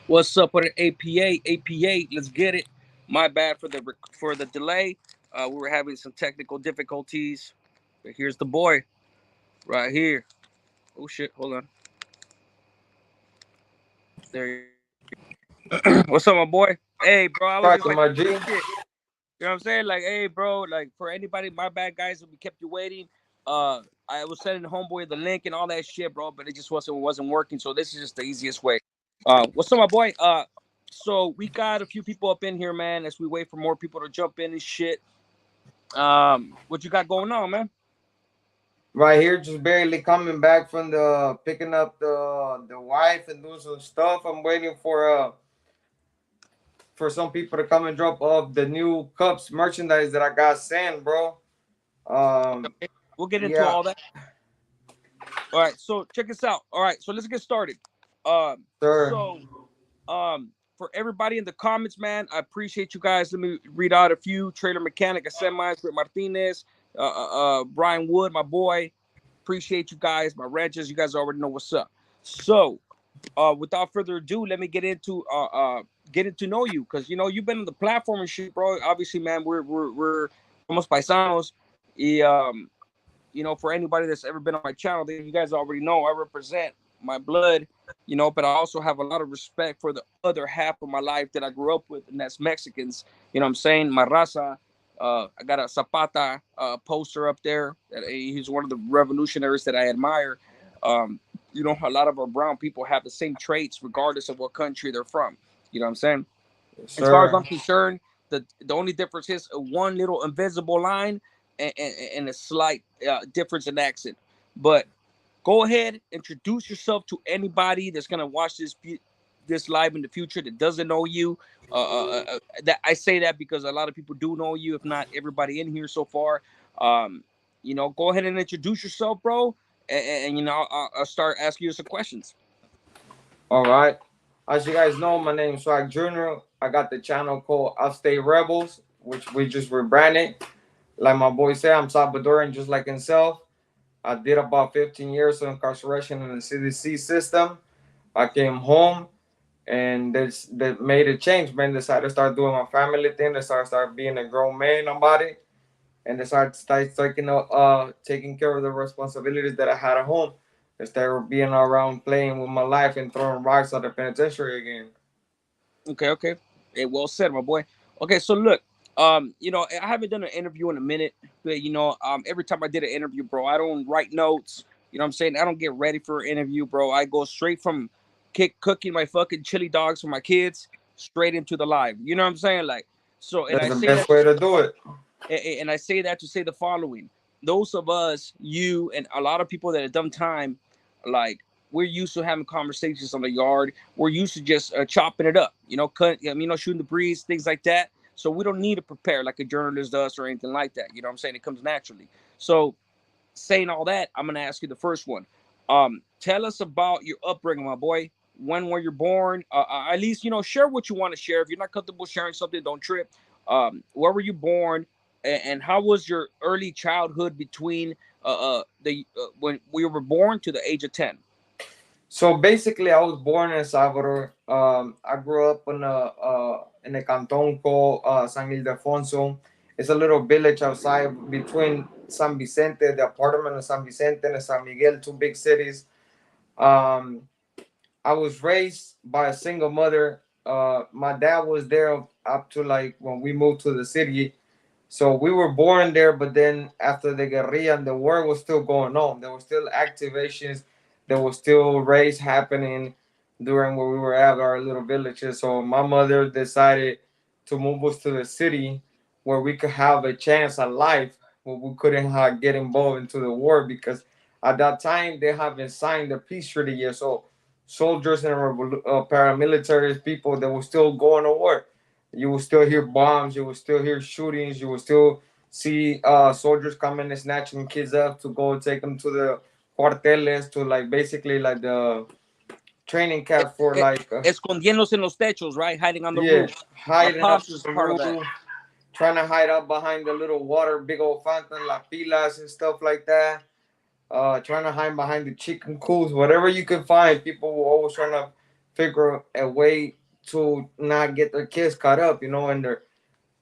What's up with an APA? APA, let's get it. My bad for the delay. We were having some technical difficulties, but here's the boy right here. Oh shit, hold on. There you go. What's up, my boy? Hey, bro, I was just Cracking like, my G. shit. You know what I'm saying? Like, hey, bro, like for anybody, my bad, guys, if we kept you waiting. I was sending the homeboy the link and all that shit, bro, but it just wasn't working. So this is just the easiest way. What's up, my boy? So we got a few people up in here, man. As we wait for more people to jump in and shit. What you got going on, man? Right here, just barely coming back from the picking up the wife and doing some stuff. I'm waiting for some people to come and drop off the new cups merchandise that I got sent, bro. Um, Okay, we'll get into yeah, all that. All right, so check this out. All right, so let's get started. Um, sir. so for everybody in the comments, man, I appreciate you guys. Let me read out a few. Trailer Mechanic, Semis, Rick Martinez, Brian Wood, my boy. Appreciate you guys, my ranchers. You guys already know what's up. So, without further ado, let me getting to know you, because you've been on the platform and shit, bro. Obviously, man, we're somos paisanos. Y, for anybody that's ever been on my channel, you guys already know I represent my blood, but I also have a lot of respect for the other half of my life that I grew up with, and that's Mexicans. You know what I'm saying? My raza. I got a Zapata poster up there. He's one of the revolutionaries that I admire. Um, a lot of our brown people have the same traits, regardless of what country they're from. You know what I'm saying? Yes, As far as I'm sir. concerned, the only difference is one little invisible line and a slight difference in accent. But go ahead, introduce yourself to anybody that's gonna watch this live in the future that doesn't know you. That I say that because a lot of people do know you, if not everybody in here so far. Um, go ahead and introduce yourself, bro, and I'll start asking you some questions. All right. As you guys know, my name is Swag Junior. I got the channel called Upstate Rebels, which we just rebranded. Like my boy said, I'm Salvadoran, just like himself. I did about 15 years of incarceration in the CDC system. I came home and that made a change, man. Decided to start doing my family thing. Decided to start being a grown man about it, and decided to start taking care of the responsibilities that I had at home instead of being around playing with my life and throwing rocks at the penitentiary again. Okay, okay. Hey, well said, my boy. Okay, so look, I haven't done an interview in a minute, but every time I did an interview, bro, I don't write notes. You know what I'm saying? I don't get ready for an interview, bro. I go straight from cooking my fucking chili dogs for my kids straight into the live. You know what I'm saying? Like, so, and That's I the say best that to way say to the do it. and I say that to say the following: those of us, you, and a lot of people that have done time, like we're used to having conversations on the yard. We're used to just chopping it up, shooting the breeze, things like that. So we don't need to prepare like a journalist does or anything like that. You know what I'm saying? It comes naturally. So saying all that, I'm gonna ask you the first one. Tell us about your upbringing, my boy. When were you born? At least share what you want to share. If you're not comfortable sharing something, don't trip. Where were you born, and how was your early childhood between the when we were born to the age of 10? So basically, I was born in El Salvador. I grew up in a canton called San Ildefonso. It's a little village outside between San Vicente, the apartment of San Vicente, and San Miguel, two big cities. Um, I was raised by a single mother. My dad was there up to like when we moved to the city. So we were born there, but then after the guerrilla and the war was still going on. There were still activations. There was still raids happening during where we were at our little villages. So my mother decided to move us to the city where we could have a chance at life, where we couldn't get involved into the war because at that time they haven't signed the peace treaty yet. So soldiers and paramilitaries, people that were still going to war, you will still hear bombs, you will still hear shootings, you will still see soldiers coming and snatching kids up to go take them to the cuarteles, to like basically like the training camp for like Escondiéndose en los techos, right? Hiding on the yeah, roof. My hiding up pops on was the part of that. roof, trying to hide up behind the little water, big old fountain, la pilas and stuff like that. Trying to hide behind the chicken coops, whatever you could find. People were always trying to figure a way to not get their kids caught up, you know, and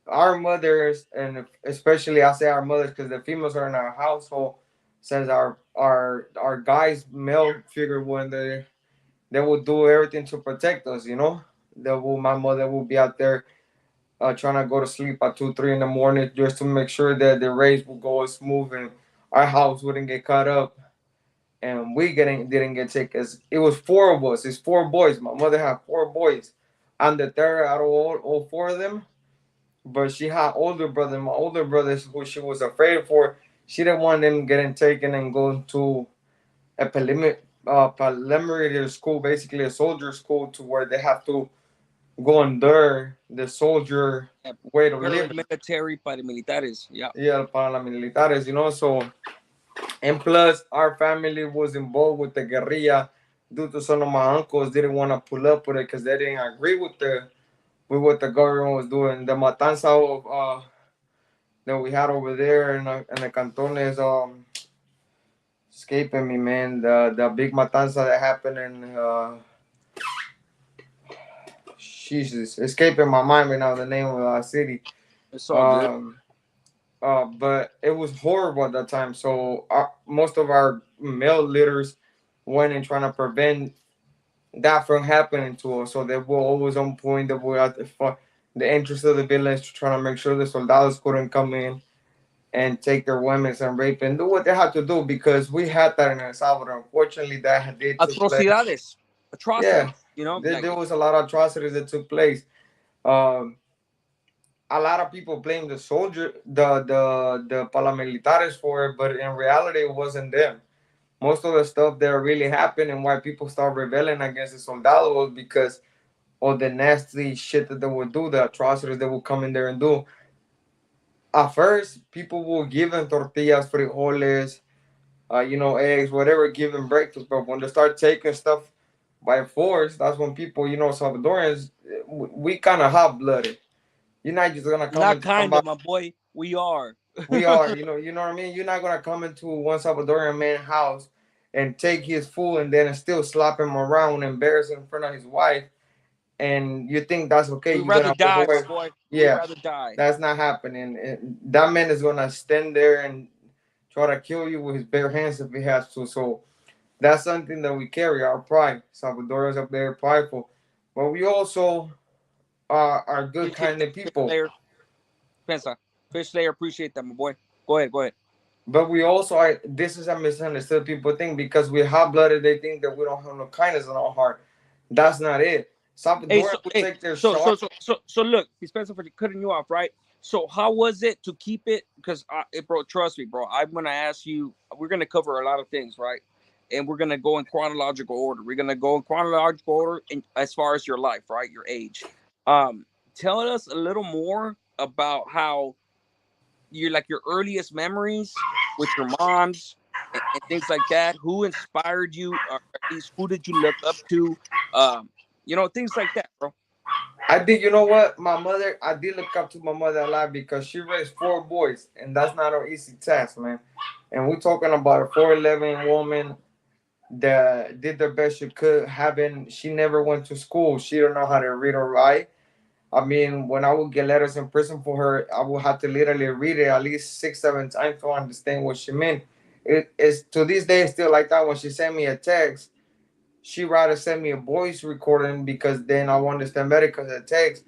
our mothers, and especially I say our mothers because the females are in our household, says our guys male figure when they will do everything to protect us, you know. My mother will be out there trying to go to sleep at 2, 3 in the morning just to make sure that the race will go smooth and our house wouldn't get caught up and we getting didn't get sick. Cause it was four of us. It's four boys. My mother had four boys. I'm the third out of all four of them. But she had older brother. My older brothers, who she was afraid for, she didn't want them getting taken and going to a preliminary school, basically a soldier school, to where they have to go under the soldier Yeah, way of living. paramilitary, paramilitares. Yeah. Yeah, para las militares, you know. So, and plus, our family was involved with the guerrilla due to some of my uncles didn't want to pull up with it because they didn't agree with what the government was doing. The matanza of that we had over there in the cantones escaping me, man. The big matanza that happened in Jesus, escaping my mind right now the name of the city. It's all good. Um, but it was horrible at that time. So most of our male leaders went and trying to prevent that from happening to us. So they were always on point. They were at the entrance of the village trying to make sure the soldados couldn't come in and take their women and rape and do what they had to do because we had that in El Salvador. Unfortunately, that did took place. Atrocidades, atrocities. Yeah, You know, like there was a lot of atrocities that took place. Um, a lot of people blame the soldier, the paramilitares for it, but in reality, it wasn't them. Most of the stuff that really happened and why people start rebelling against the soldado was because of the nasty shit that they would do, the atrocities they would come in there and do. At first, people will give them tortillas, frijoles, eggs, whatever, give them breakfast. But when they start taking stuff by force, that's when people, Salvadorians, we kind of hot blooded. You're not just gonna come not into kind of somebody. my boy. We are. We are, you know what I mean. You're not gonna come into one Salvadorian man house and take his food and then still slap him around, embarrass him in front of his wife, and you think that's okay. We'd You're rather gonna move die, my away. boy. We'd Yeah, rather die. that's not happening. And that man is gonna stand there and try to kill you with his bare hands if he has to. So that's something that we carry, our pride. Salvadorians are very prideful, but we also are good, Appreciate kind that, of Fish people. Slayer. Pensa. Fish Slayer, appreciate that, my boy. Go ahead, go ahead. But we also are. This is a misunderstood people think because we hot blooded, they think that we don't have no kindness in our heart. That's not it. Salvadorians will take their shot. So look, Spencer, for cutting you off, right? So how was it to keep it? Because bro, trust me, bro. I'm gonna ask you. We're gonna cover a lot of things, right? And we're gonna go in chronological order. We're gonna go in chronological order, as far as your life, right? Your age. Um, Tell us a little more about how your earliest memories with your moms and things like that. Who inspired you, or at least who did you look up to? Things like that, bro. I did. You know what? My mother. I did look up to my mother a lot because she raised four boys, and that's not an easy task, man. And we're talking about a 4'11" woman that did the best she could. Having she never went to school. She don't know how to read or write. I mean, when I would get letters in prison for her, I would have to literally read it at least 6, 7 times to understand what she meant. It is to this day still like that. When she sent me a text, she rather send me a voice recording because then I will understand better. Because the text,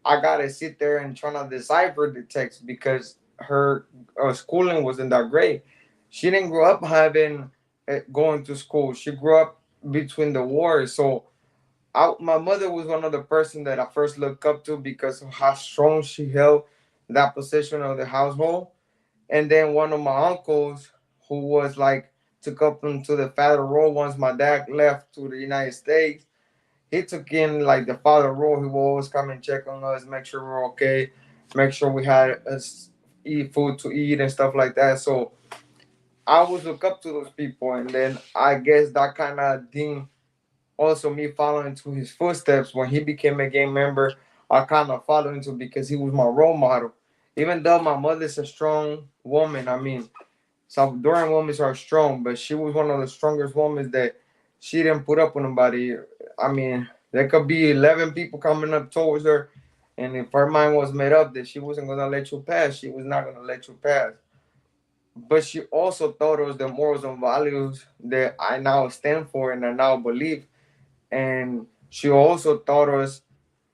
I gotta sit there and try to decipher the text because her schooling wasn't that great. She didn't grow up having going to school. She grew up between the wars, so my mother was one of the person that I first looked up to because of how strong she held that position of the household. And then one of my uncles, who was like took up into the father role once my dad left to the United States. He took in like the father role. He would always come and check on us, make sure we're okay, make sure we had us eat food to eat and stuff like that. So I always look up to those people, and then I guess that kind of thing also me following into his footsteps when he became a gang member. I kind of followed into because he was my role model. Even though my mother's a strong woman, I mean, Salvadoran women are strong, but she was one of the strongest women that she didn't put up with nobody. I mean, There could be 11 people coming up towards her, and if her mind was made up that she wasn't gonna let you pass, she was not gonna let you pass. But she also taught us the morals and values that I now stand for and I now believe. And she also taught us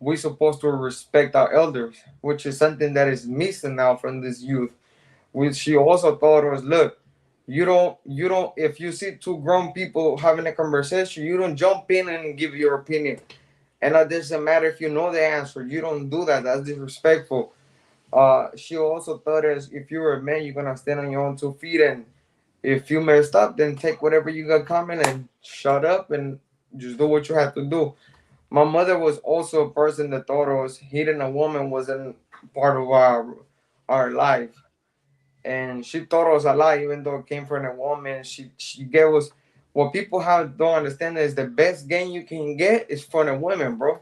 we're supposed to respect our elders, which is something that is missing now from this youth. Which she also taught us, look, you don't if you see two grown people having a conversation, you don't jump in and give your opinion. And it doesn't matter if you know the answer, you don't do that. That's disrespectful. She also taught us if you're a man, you're gonna stand on your own 2 feet, and if you messed up, then take whatever you got coming and shut up and just do what you have to do. My mother was also a person that taught us hitting a woman wasn't part of our life, and she taught us a lot. Even though it came from a woman, she gave us what people have don't understand is the best game you can get is from a woman, bro.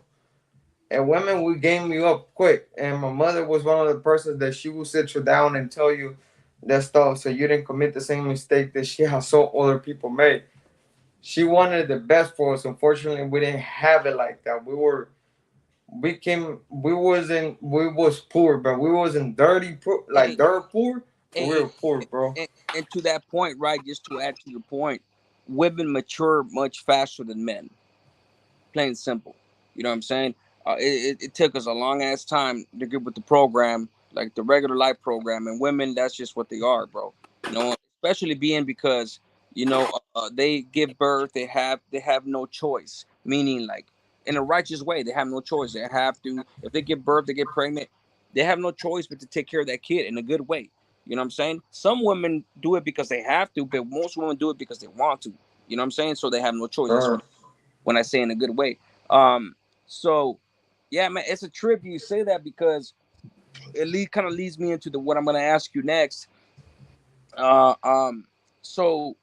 And women will game you up quick. And my mother was one of the persons that she will sit you down and tell you that stuff so you didn't commit the same mistake that she has saw other people make. She wanted the best for us. Unfortunately, we didn't have it like that. We was poor, but we wasn't dirty poor, like Hey, dirt poor. But we and, were poor, bro. and to that point, right? Just to add to your point, women mature much faster than men. Plain and simple. You know what I'm saying? It took us a long ass time to get with the program, like the regular life program, and women, that's just what they are, bro. You know, especially being because they give birth, they have no choice. Meaning, like in a righteous way, they have no choice. They have to, if they give birth, they get pregnant, they have no choice but to take care of that kid in a good way. You know what I'm saying? Some women do it because they have to, but most women do it because they want to. You know what I'm saying? So they have no choice. That's what Sure. when I say in a good way. Um, so yeah, man, it's a trip you say that because kind of leads me into the what I'm gonna ask you next. Uh, um, so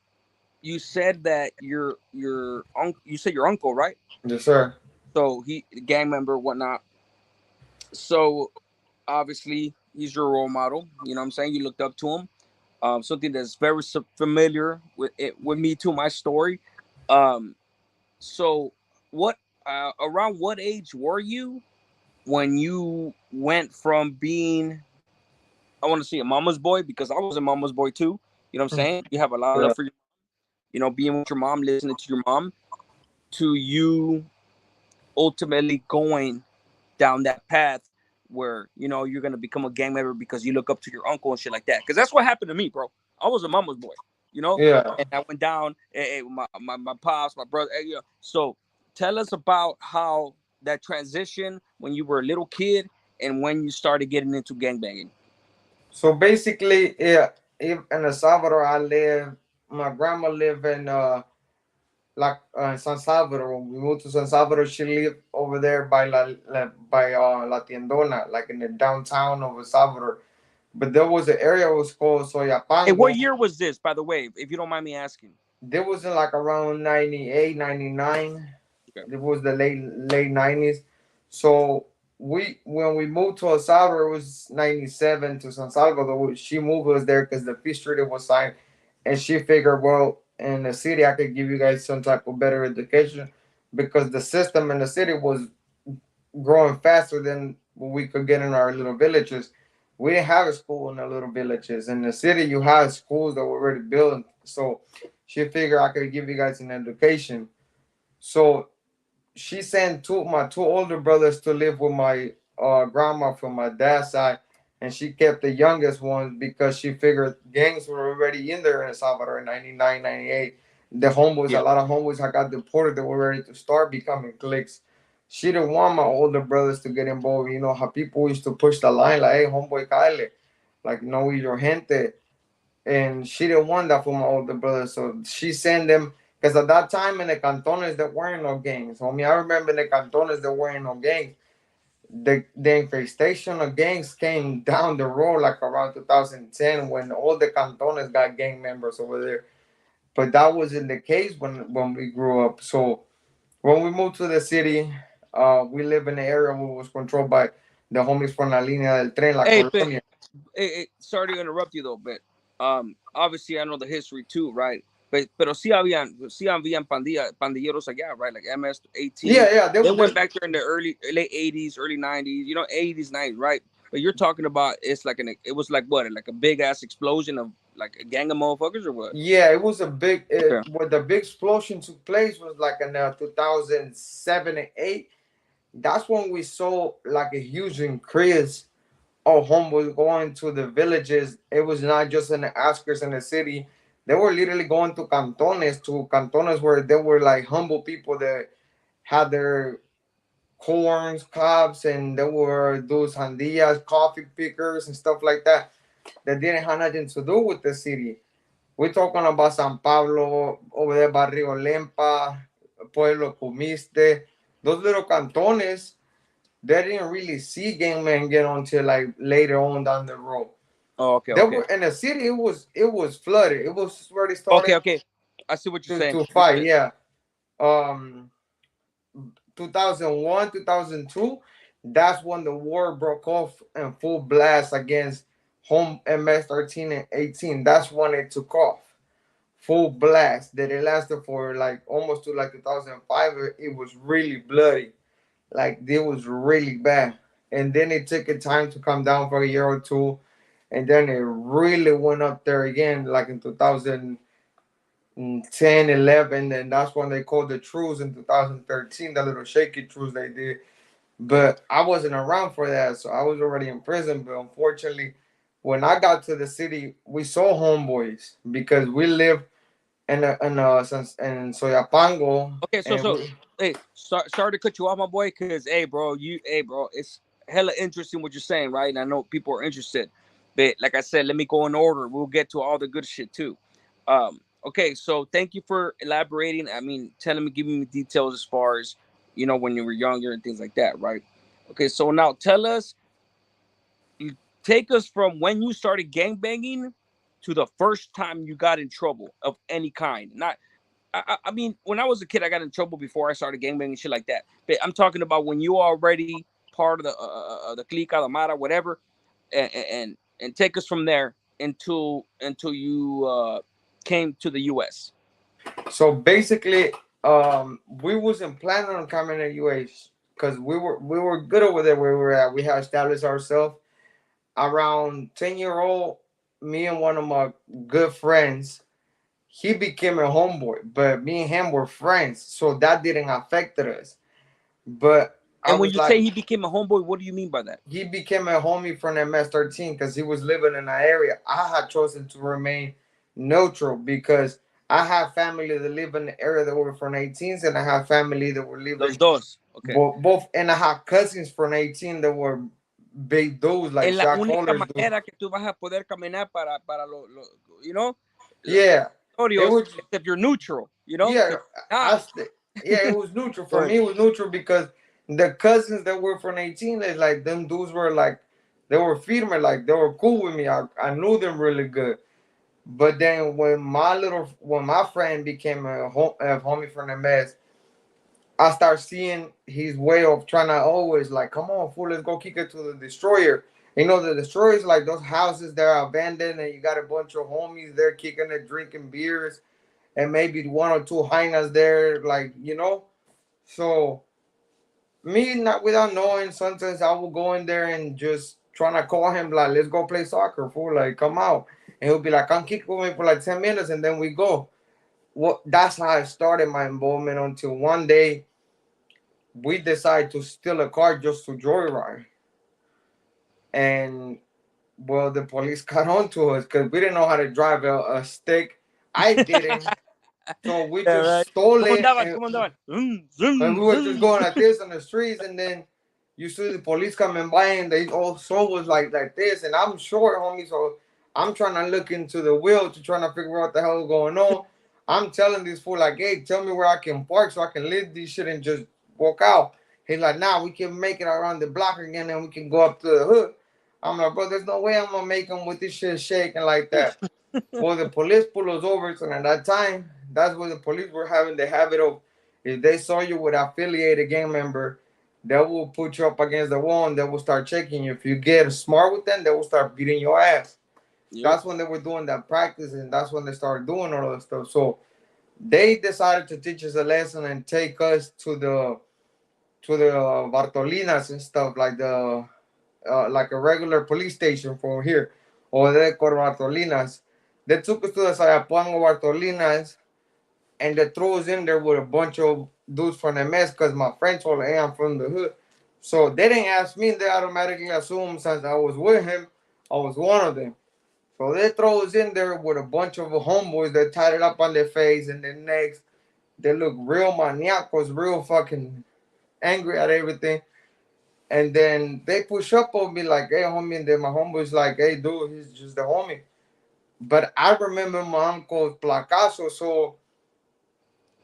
you said that you said your uncle, right? Yes, sir. So he gang member, whatnot. So obviously he's your role model. You know what I'm saying? You looked up to him. Something that's very familiar with me too. My story. Um, so what around what age were you when you went from being, I want to say, a mama's boy, because I was a mama's boy too. You know what I'm saying? You have a lot of love Yeah. for your, being with your mom, listening to your mom, to you ultimately going down that path where you're gonna become a gang member because you look up to your uncle and shit like that. Because that's what happened to me, bro. I was a mama's boy, Yeah. and I went down. My pops, my brother. So tell us about how that transition when you were a little kid and when you started getting into gangbanging. So basically, yeah, in El Salvador, I live. My grandma lived in San Salvador. When we moved to San Salvador, she lived over there by La Tiendona, like in the downtown of El Salvador. But there was an area that was called Hey, what Soyapango. year was this, by the way, if you don't mind me asking? There was in like around 98, 99. Okay. It was the late 90s. So we when we moved to El Salvador, it was 97 to San Salvador. She moved us there because the peace treaty was signed, and she figured, well, in the city I could give you guys some type of better education because the system in the city was growing faster than what we could get in our little villages. We didn't have a school in the little villages. In the city, you had schools that were already built. So she figured I could give you guys an education. So she sent my two older brothers to live with my grandma from my dad's side, and she kept the youngest ones because she figured gangs were already in there in El Salvador in 99, 98. The homeboys, Yeah. a lot of homeboys I got deported that were ready to start becoming cliques. She didn't want my older brothers to get involved. You know how people used to push the line like, hey, homeboy, Kyle, like, no, your gente. And she didn't want that for my older brother, so she sent them. Because at that time in the cantones there weren't no gangs. Homie, I remember in the cantones there weren't no gangs. The infestation of gangs came down the road like around 2010 when all the cantones got gang members over there. But that wasn't the case when we grew up. So when we moved to the city, we live in an area where it was controlled by the homies from La Línea del Tren, La Hey, but Colonia. sorry to interrupt you though, but obviously I know the history too, right? pero sí habían pandilleros allá, right? Like MS-18. Yeah, They went back there in the late 80s, early 90s, 80s, 90s, right? But you're talking about it was like what, like a big ass explosion of like a gang of motherfuckers or what? yeah, it was a big. Okay. Where the big explosion took place was like in 2007 and eight. That's when we saw like a huge increase of homeboys going to the villages. It was not just in the outskirts in the city. They were literally going to cantones where they were like humble people that had their corns, cobs, and there were those sandías, coffee pickers, and stuff like that that didn't have nothing to do with the city. We're talking about San Pablo, over there, Barrio Lempa, Pueblo Comiste, those little cantones. They didn't really see gangmen get until like later on down the road. Oh, okay, They okay. were in the city. It was flooded. It was where they Okay, started okay. I see what you're saying. to fight. Yeah. Um, 2001, 2002, that's when the war broke off in full blast against home MS-13 and 18. That's when it took off. Full blast. That it lasted for like almost to like 2005. It was really bloody. Like it was really bad. And then it took a time to come down for a year or two. And then it really went up there again, like in 2010, 11, and that's when they called the truce in 2013, the little shaky truce they did. But I wasn't around for that, so I was already in prison. But unfortunately, when I got to the city, we saw homeboys because we live in Soyapango, Okay, and hey, sorry to cut you off, my boy, because hey, bro, it's hella interesting what you're saying, right? And I know people are interested, but like I said, let me go in order. We'll get to all the good shit too. Okay, so thank you for elaborating. I mean, telling me, giving me details as far as when you were younger and things like that, right? Okay, so now tell us, you take us from when you started gangbanging to the first time you got in trouble of any kind. Not I mean, when I was a kid, I got in trouble before I started gangbanging shit like that. But I'm talking about when you are already part of the clica, the mara, whatever, and take us from there until you came to the U.S. so basically, we wasn't planning on coming to UH because we were good over there where we were at. We had established ourselves. Around 10-year old, me and one of my good friends, he became a homeboy, but me and him were friends, so that didn't affect us. But I And when was you say like, he became a homeboy, what do you mean by that? he became a homie from MS-13 because he was living in an area. I had chosen to remain neutral because I have family that live in the area that were from 18s, and I have family that were Los living dos. Okay. both, and I have cousins from 18 that were big dudes, like Es la shot única callers dudes. manera que tú vas a poder caminar para Yeah, it territorios, was. if you're neutral, Yeah, because ah, I st- yeah, it was neutral go for ahead. me. It was neutral because the cousins that were from 18, it's like them dudes were like they were firme, like they were cool with me. I knew them really good. But then when my friend became a homie from the mess, I start seeing his way of trying to always like, come on, fool, let's go kick it to the destroyer. The destroyers like those houses that are abandoned, and you got a bunch of homies there kicking it, drinking beers, and maybe one or two hyenas there, So me, not without knowing, sometimes I will go in there and just trying to call him like, let's go play soccer, fool, like come out, and he'll be like, come kick with me for like 10 minutes, and then we go. Well, that's how I started my involvement until one day we decided to steal a car just to joyride, and well, the police caught on to us because we didn't know how to drive a stick. I didn't. So we Yeah, just right. stole ¿Cómo it, andaban? ¿Cómo andaban? and we Zoom, were just zoom. going like this on the streets, and then you see the police coming by, and they also was like this, and I'm short, homie, so I'm trying to look into the wheel to trying to figure out what the hell is going on. I'm telling this fool like, hey, tell me where I can park so I can leave this shit and just walk out. He's like, nah, we can make it around the block again, and we can go up to the hood. I'm like, bro, there's no way I'm gonna make them with this shit shaking like that. Well, the police pull us over, so at that time, that's when the police were having the habit of, if they saw you with affiliated gang member, they will put you up against the wall and they will start checking you. If you get smart with them, they will start beating your ass. Yep. That's when they were doing that practice, and that's when they started doing all that stuff. So They decided to teach us a lesson and take us to the Bartolinas and stuff like a regular police station from here, or they call Bartolinas. They took us to the Sayapango Bartolinas and they threw us in there with a bunch of dudes from the mess because my friend told me, hey, I'm from the hood. So they didn't ask me, they automatically assumed since I was with him, I was one of them. So they throw us in there with a bunch of homeboys that tied it up on their face and their necks. They look real maniacos, real fucking angry at everything. And then they push up on me like, hey, homie. And then my homeboy's like, hey, dude, he's just the homie. But I remember my uncle's placazo. So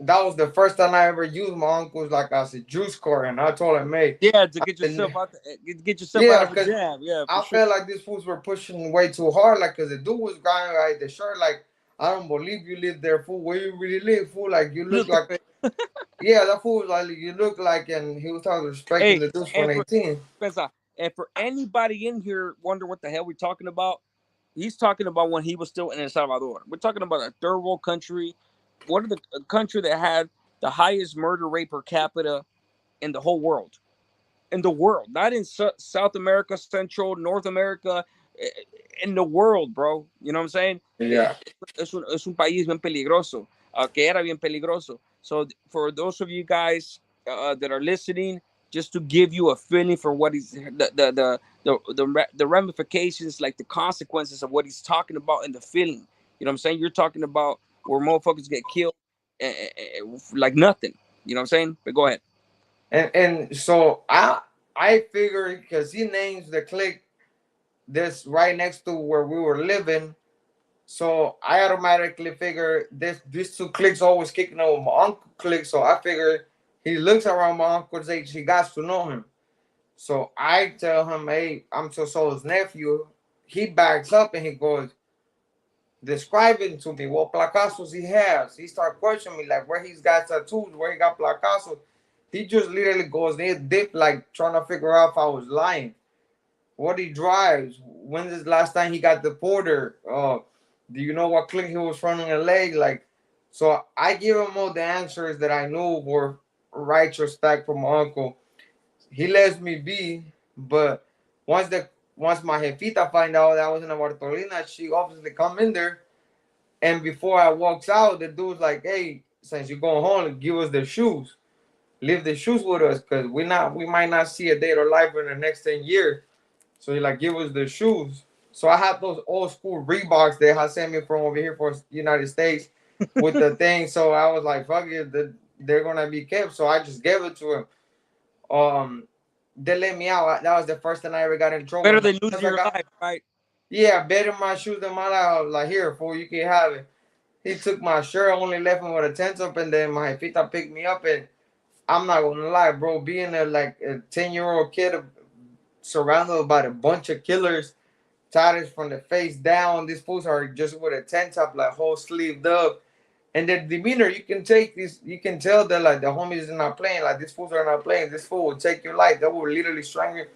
that was the first time I ever used my uncle's like as a juice card. And I told him, hey, Yeah, to get and yourself out, get yourself out yeah, of a because jam. Yeah, for I sure. felt like these fools were pushing way too hard. Like, because the dude was grinding like the shirt. Like, I don't believe you live there, fool. Where you really live, fool? Like, you look like, yeah, that fool was like, you look like, and he was talking respecting Hey, the dudes from and for 18. and for anybody in here wonder what the hell we're talking about, he's talking about when he was still in El Salvador. We're talking about a third world country. What are the a country that had the highest murder rate per capita in the whole world? In the world, not in South America, Central, North America, in the world, bro. You know what I'm saying? Yeah. Es un país bien peligroso, que era bien peligroso. So for those of you guys that are listening, just to give you a feeling for what he's the ramifications, like the consequences of what he's talking about in the feeling. You know what I'm saying? You're talking about where motherfuckers get killed like nothing. You know what I'm saying? But go ahead. And so I figured because he names the clique this right next to where we were living, so I automatically figure these two cliques always kicking over my uncle clique. So I figured he looks around my uncle's age, he got to know him. So I tell him, hey, I'm Soso's nephew. He backs up and he goes, describing to me what placazos he has. He start questioning me like where he's got tattoos, where he got placazos. He just literally goes in deep, like trying to figure out if I was lying. What he drives? When's the last time he got deported? Do you know what clique he was running a leg? Like, so I give him all the answers that I knew were retrospect from my uncle. He lets me be, but once my jefita find out that I was in a Bartolina, she obviously come in there. And before I walks out, the dude's like, "Hey, since you're going home, give us the shoes. Leave the shoes with us, cause we might not see a day or life in the next 10 years. So he like give us the shoes. So I have those old school Reeboks that had sent me from over here for United States with the thing. So I was like, fuck it, they're gonna be kept. So I just gave it to him. Um, they let me out. That was the first time I ever got in trouble. Better And than losing I your got, life, right? yeah, better my shoes than my life. Like here, fool, you can have it. He took my shirt, only left me with a tent up, and then my fita picked me up. And I'm not gonna lie, bro, being a 10-year-old kid surrounded by a bunch of killers, tattoos from the face down. These fools are just with a tent top, like whole sleeved up. And their demeanor, you can take this, you can tell that like the homies are not playing, like these fools are not playing. This fool will take your life. They will literally strangle you.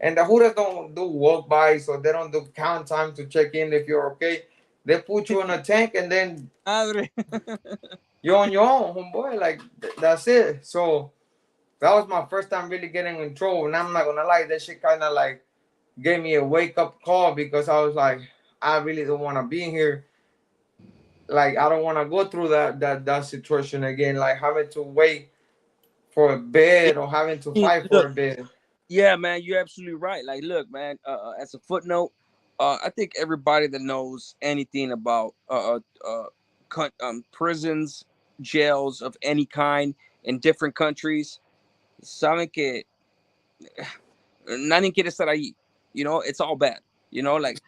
And the hooders don't do walk by, so they don't do count time to check in if you're okay. They put you in a tank and then Madre. you're on your own, homeboy. Like that's it. So that was my first time really getting in trouble. And I'm not gonna lie, that shit kind of like gave me a wake up call because I was like, I really don't want to be here. Like I don't want to go through that situation again. Like having to wait for a bed or having to fight for Look, a bed. yeah, man, you're absolutely right. Like, look, man. As a footnote, I think everybody that knows anything about prisons, jails of any kind in different countries, saben que nadie quiere estar ahí. You know, it's all bad. You know, like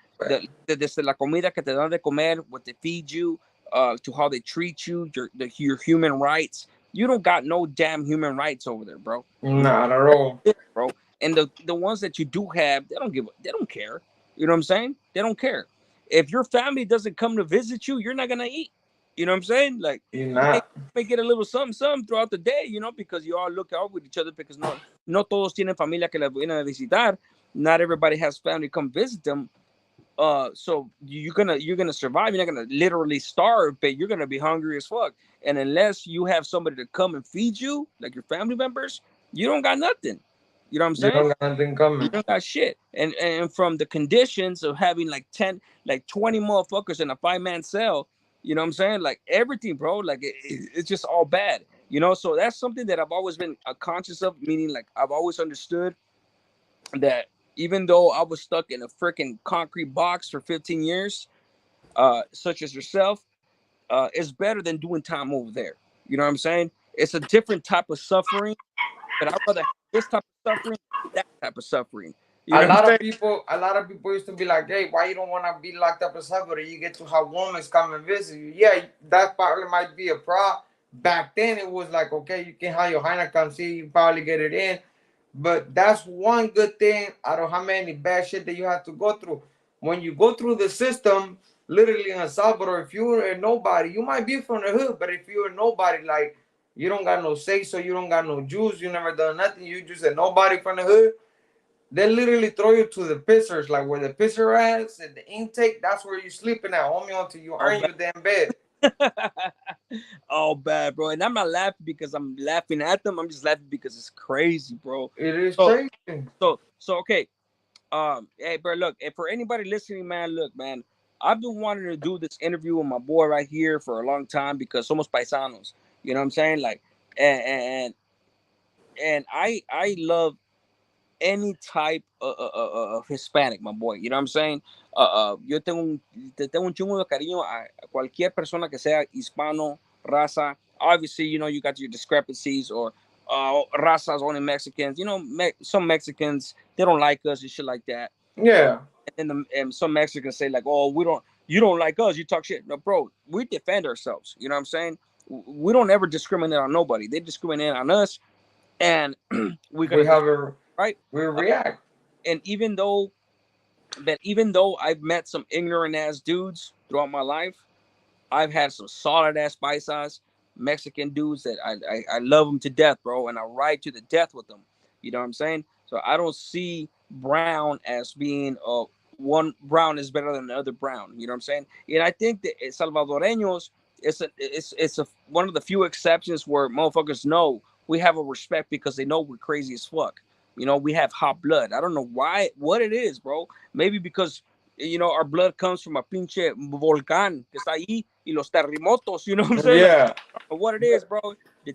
desde la comida que te dan de comer, what they feed you, to how they treat you, your human rights. You don't got no damn human rights over there, bro. Not at all. Bro. And the ones that you do have, they don't care. You know what I'm saying? They don't care. If your family doesn't come to visit you, you're not gonna eat. You know what I'm saying? Like You're you not. may get a little something, something throughout the day, you know, because you all look out with each other because no todos tienen familia que la vienen a visitar. Not everybody has family come visit them. So you're gonna survive. You're not gonna literally starve, but you're gonna be hungry as fuck. And unless you have somebody to come and feed you, like your family members, you don't got nothing. You know what I'm You saying? don't got nothing You coming. don't got shit. And from the conditions of having like 10, like 20 motherfuckers in a 5-man cell, you know what I'm saying? Like everything, bro. Like it's just all bad. You know, so that's something that I've always been conscious of. Meaning, like I've always understood that even though I was stuck in a freaking concrete box for 15 years, such as yourself, it's better than doing time over there. You know what I'm saying? It's a different type of suffering, but I'd rather have this type of suffering than that type of suffering. You know what I'm saying? A lot of people used to be like, "Hey, why you don't want to be locked up in Salvador? You get to have women come and visit you." Yeah, that probably might be a pro. Back then, it was like, okay, you can have your Hina come see you, probably get it in. But that's one good thing out of how many bad shit that you have to go through. When you go through the system, literally in El Salvador, if you're a nobody, you might be from the hood, but if you're a nobody, like you don't got no say so, you don't got no juice, you never done nothing, you just a nobody from the hood, they literally throw you to the pissers, like where the pisser is and the intake. That's where you sleeping at, homie, until you All earn bad. your damn bed. All bad, bro. And I'm not laughing because I'm laughing at them. I'm just laughing because it's crazy, bro. It is So, crazy. so okay. Hey, bro, look, and for anybody listening, man, look, man, I've been wanting to do this interview with my boy right here for a long time because somos paisanos. You know what I'm saying? Like, and and and I love any type of Hispanic, my boy. You know what I'm saying? Yo tengo un chungo de cariño a cualquier persona que sea hispano, raza. Obviously, you know, you got your discrepancies or razas only Mexicans. You know, some Mexicans, they don't like us and shit like that. Yeah. And some Mexicans say like, "Oh, you don't like us, you talk shit." No, bro, we defend ourselves. You know what I'm saying? We don't ever discriminate on nobody. They discriminate on us, and we're We gonna have a right. we Uh, react. and even though I've met some ignorant ass dudes throughout my life, I've had some solid ass paisas, Mexican dudes that I love them to death, bro, and I ride to the death with them. You know what I'm saying? So I don't see brown as being one brown is better than the other brown. You know what I'm saying? And I think that Salvadoreños it's one of the few exceptions where motherfuckers know we have a respect because they know we're crazy as fuck. You know, we have hot blood. I don't know why, what it is, bro. Maybe because our blood comes from a pinche volcán que está ahí y los terremotos, you know what I'm saying? Like, Yeah. I don't know what it is, bro.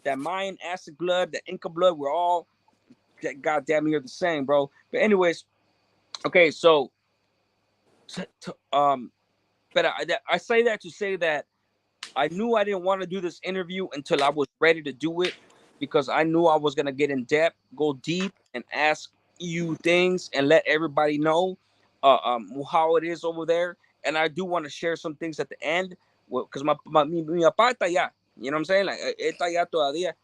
That Mayan acid blood, the Inca blood, we're all goddamn near the same, bro. But anyways, okay, so but I say that to say that I knew I didn't want to do this interview until I was ready to do it because I knew I was gonna get in depth, go deep, and ask you things and let everybody know how it is over there. And I do want to share some things at the end because mi papá está allá. You know what I'm saying? Like está allá todavía.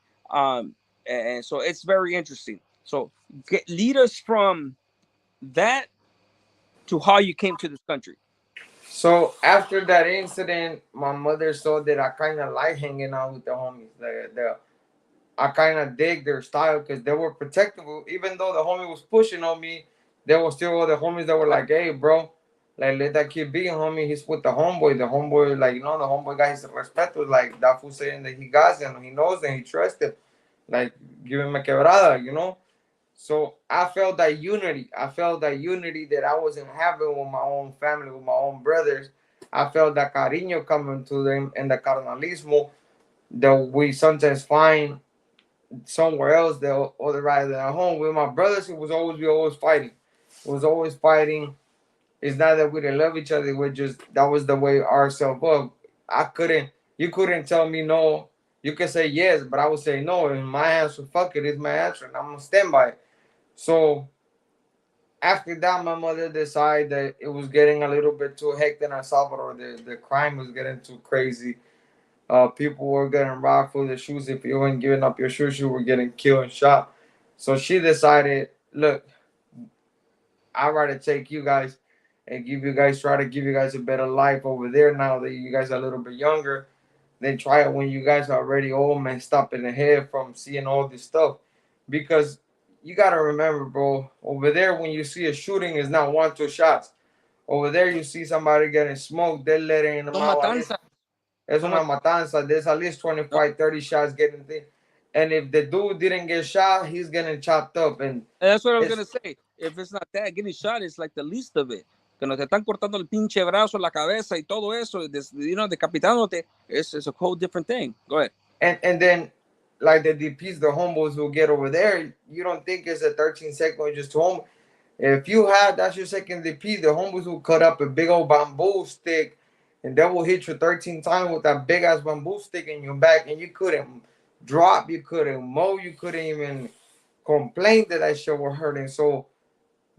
And so it's very interesting. So lead us from that to how you came to this country. So after that incident, my mother saw that I kind of like hanging out with the homies. I kind of dig their style because they were protective. Even though the homie was pushing on me, there were still other homies that were like, "Hey, bro, like let that kid be, homie. He's with the homeboy. The homeboy, like the homeboy got his respect. Was like that fool saying that he got him, he knows and he trusts him. Like give him a quebrada. So I felt that unity. I felt that unity that I wasn't having with my own family, with my own brothers. I felt that cariño coming to them and the carnalismo that we sometimes find somewhere else that other rather than at home. With my brothers, we always fighting. It was always fighting. It's not that we didn't love each other. We just that was the way ourselves was. I couldn't. You couldn't tell me no. You could say yes, but I would say no. And my answer, fuck it, is my answer, and I'm gonna stand by it. So after that, my mother decided that it was getting a little bit too hectic in El Salvador. The crime was getting too crazy. People were getting robbed for their shoes. If you weren't giving up your shoes, you were getting killed and shot. So she decided, look, I'd rather take you guys and try to give you guys a better life over there now that you guys are a little bit younger. Then try it when you guys are already old messed up in the head from seeing all this stuff. Because you gotta remember, bro, over there when you see a shooting, it's not one, two shots. Over there, you see somebody getting smoked, they're letting them No out. matanza. Es No una matanza. There's at least 25, 30 shots getting thing. And if the dude didn't get shot, he's getting chopped up. And And that's what I was it's gonna say. If it's not that, getting shot is like the least of it. Que no te están cortando el pinche brazo, la cabeza y todo eso, decapitándote, it's a whole different thing. Go ahead. and then like the DPs, the homos will get over there. You don't think it's a 13-second just home. If you have that's your second DP, the homos will cut up a big old bamboo stick and they will hit you 13 times with that big ass bamboo stick in your back, and you couldn't drop, you couldn't mow, you couldn't even complain that that shit was hurting. So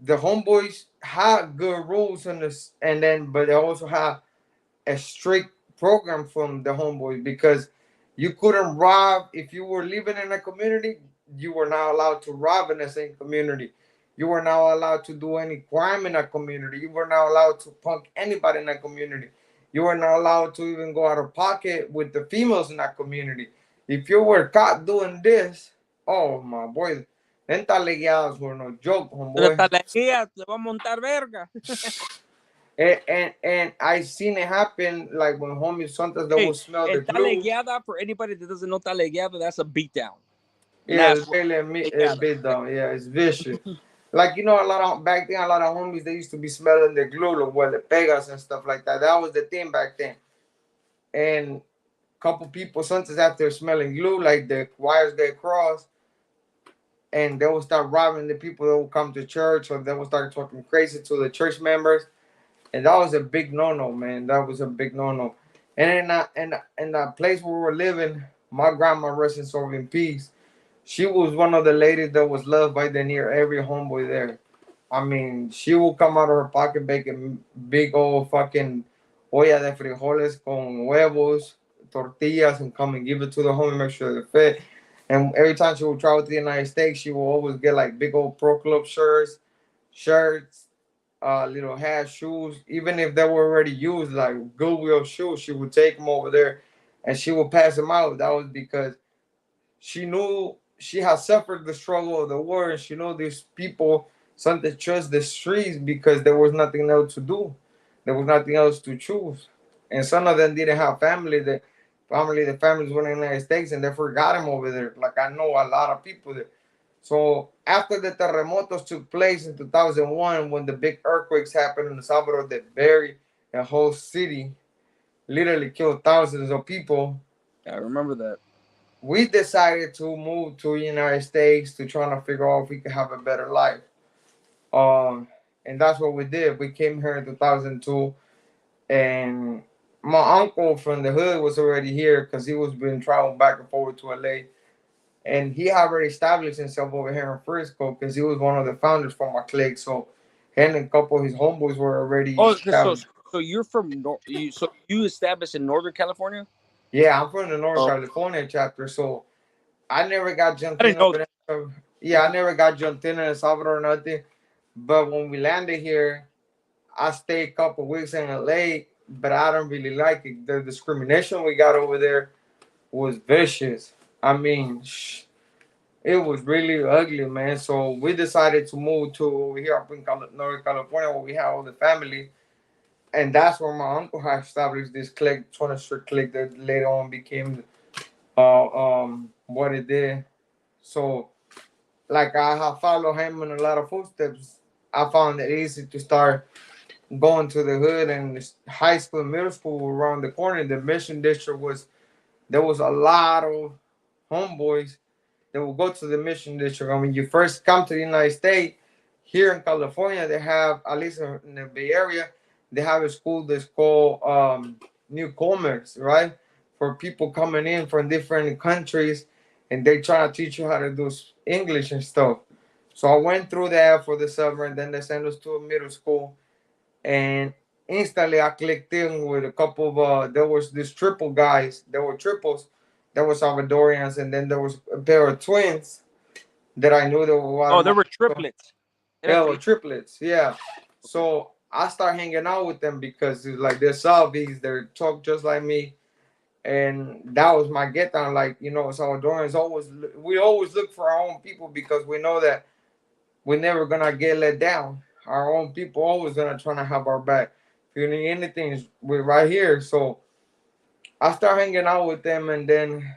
the homeboys have good rules in this, and then but they also have a strict program from the homeboys because you couldn't rob if you were living in a community. You were not allowed to rob in the same community. You were not allowed to do any crime in a community. You were not allowed to punk anybody in a community. You were not allowed to even go out of pocket with the females in that community. If you were caught doing this, oh my boy, then talegueadas were no joke, homeboy. La guía te va a montar verga. And I seen it happen like when homies sometimes they will Hey, smell the and glue. talegueada, for anybody that doesn't know talegueada, that's a beatdown. And Yeah, that's it's what really a talegueada. bit down. Yeah, it's vicious. Like a lot of back then, a lot of homies they used to be smelling the glue, like well, the pegas and stuff like that. That was the thing back then. And couple people sometimes after smelling glue, like the wires get crossed, and they will start robbing the people that will come to church, or they will start talking crazy to the church members. And that was a big no-no, man. That was a big no-no. And in that place where we were living, my grandma, rest in soul in peace, she was one of the ladies that was loved by the near every homeboy there. I mean, she will come out of her pocket baking big old fucking olla de frijoles con huevos, tortillas, and come and give it to the homie, make sure they're fed. And every time she would travel to the United States, she will always get like big old Pro Club shirts, little hat, shoes. Even if they were already used, like Goodwill shoes, she would take them over there and she would pass them out. That was because she knew she had suffered the struggle of the war, and she knew these people something trust the streets because there was nothing else to do. There was nothing else to choose. And some of them didn't have family. The families were in the United States and they forgot them over there. Like I know a lot of people there. So after the terremotos took place in 2001, when the big earthquakes happened in Salvador that buried a whole city, literally killed thousands of people, I remember that. we decided to move to the United States to try to figure out if we could have a better life. Um, and that's what we did. We came here in 2002, and my uncle from the hood was already here because he was been traveling back and forth to LA, and he had already established himself over here in Frisco because he was one of the founders for my clique. So him and a couple of his homeboys were already Oh, established. so you're from so you established in Northern California? Yeah, I'm from the Northern Oh, California chapter, so I never got jumped I in didn't know up that. in. Yeah, I never got jumped in El Salvador or nothing. But when we landed here, I stayed a couple weeks in LA, but I don't really like it. The discrimination we got over there was vicious. I mean, it was really ugly, man. So we decided to move to over here up in Northern California where we have all the family. And that's where my uncle had established this clique, 20th Street clique that later on became what it did. So like I have followed him in a lot of footsteps. I found it easy to start going to the hood, and high school, middle school were around the corner. The Mission District was there was a lot of homeboys that will go to the Mission District. And when you first come to the United States, here in California, they have at least in the Bay Area, they have a school that's called Newcomers, right? For people coming in from different countries, and they try to teach you how to do English and stuff. So I went through that for the summer, and then they sent us to a middle school, and instantly I clicked in with a couple of there was these triple guys. There were triples. There were Salvadorians, and then there was a pair of twins that I knew that were Oh, there Guatemalan. were triplets. Era Yeah, were triplets. Yeah. Okay. So I start hanging out with them because it's like they're Salvies, they talk just like me, and that was my get down. Like Salvadorians always we always look for our own people because we know that we're never gonna get let down. our own people always gonna try to have our back. If you need anything, we're right here. So I start hanging out with them, and then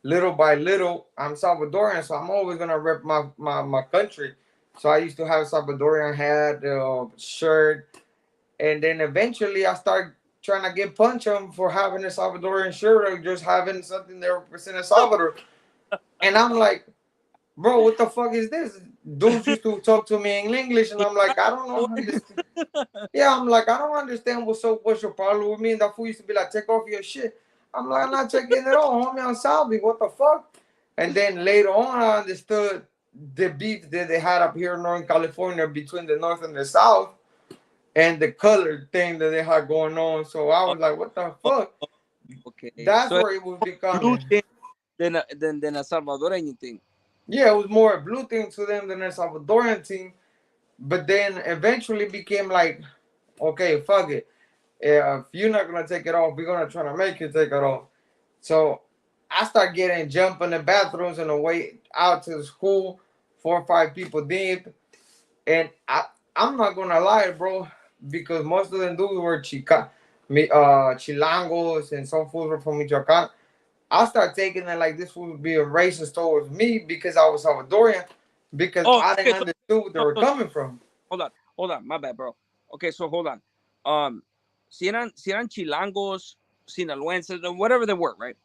little by little, I'm Salvadorian, so I'm always gonna rep my country. So I used to have a Salvadorian hat, shirt, and then eventually I start trying to get punch them for having a Salvadorian shirt or just having something that represents El Salvador. And I'm like, bro, what the fuck is this? Dudes used to talk to me in English, and I'm like, I don't know how this. Yeah, I'm like, I don't understand what's your problem with me. And that fool used to be like, take off your shit. I'm like, I'm not taking it off, homie. I'm Salvi. What the fuck? And then later on, I understood the beef that they had up here in Northern California between the North and the South, and the color thing that they had going on. So I Oh, was like, what the oh, fuck? oh, okay. That's So it's where it was more blue becoming. thing than a Salvadoreño thing. Yeah, it was more a blue thing to them than a Salvadorian team. But then eventually became like, okay, fuck it. If you're not gonna take it off, we're gonna try to make you take it off. So I start getting jump in the bathrooms on the way out to the school, 4 or 5 people deep. And I'm not gonna lie, bro, because most of them dudes were chilangos, and some fools were from Michoacan. I start taking it like this would be a racist towards me because I was Salvadorian, because Oh, I okay. didn't understand where they So, were so coming from. hold on, my bad, bro. Okay, so hold on. Si eran chilangos, sinaloenses, or whatever they were, right?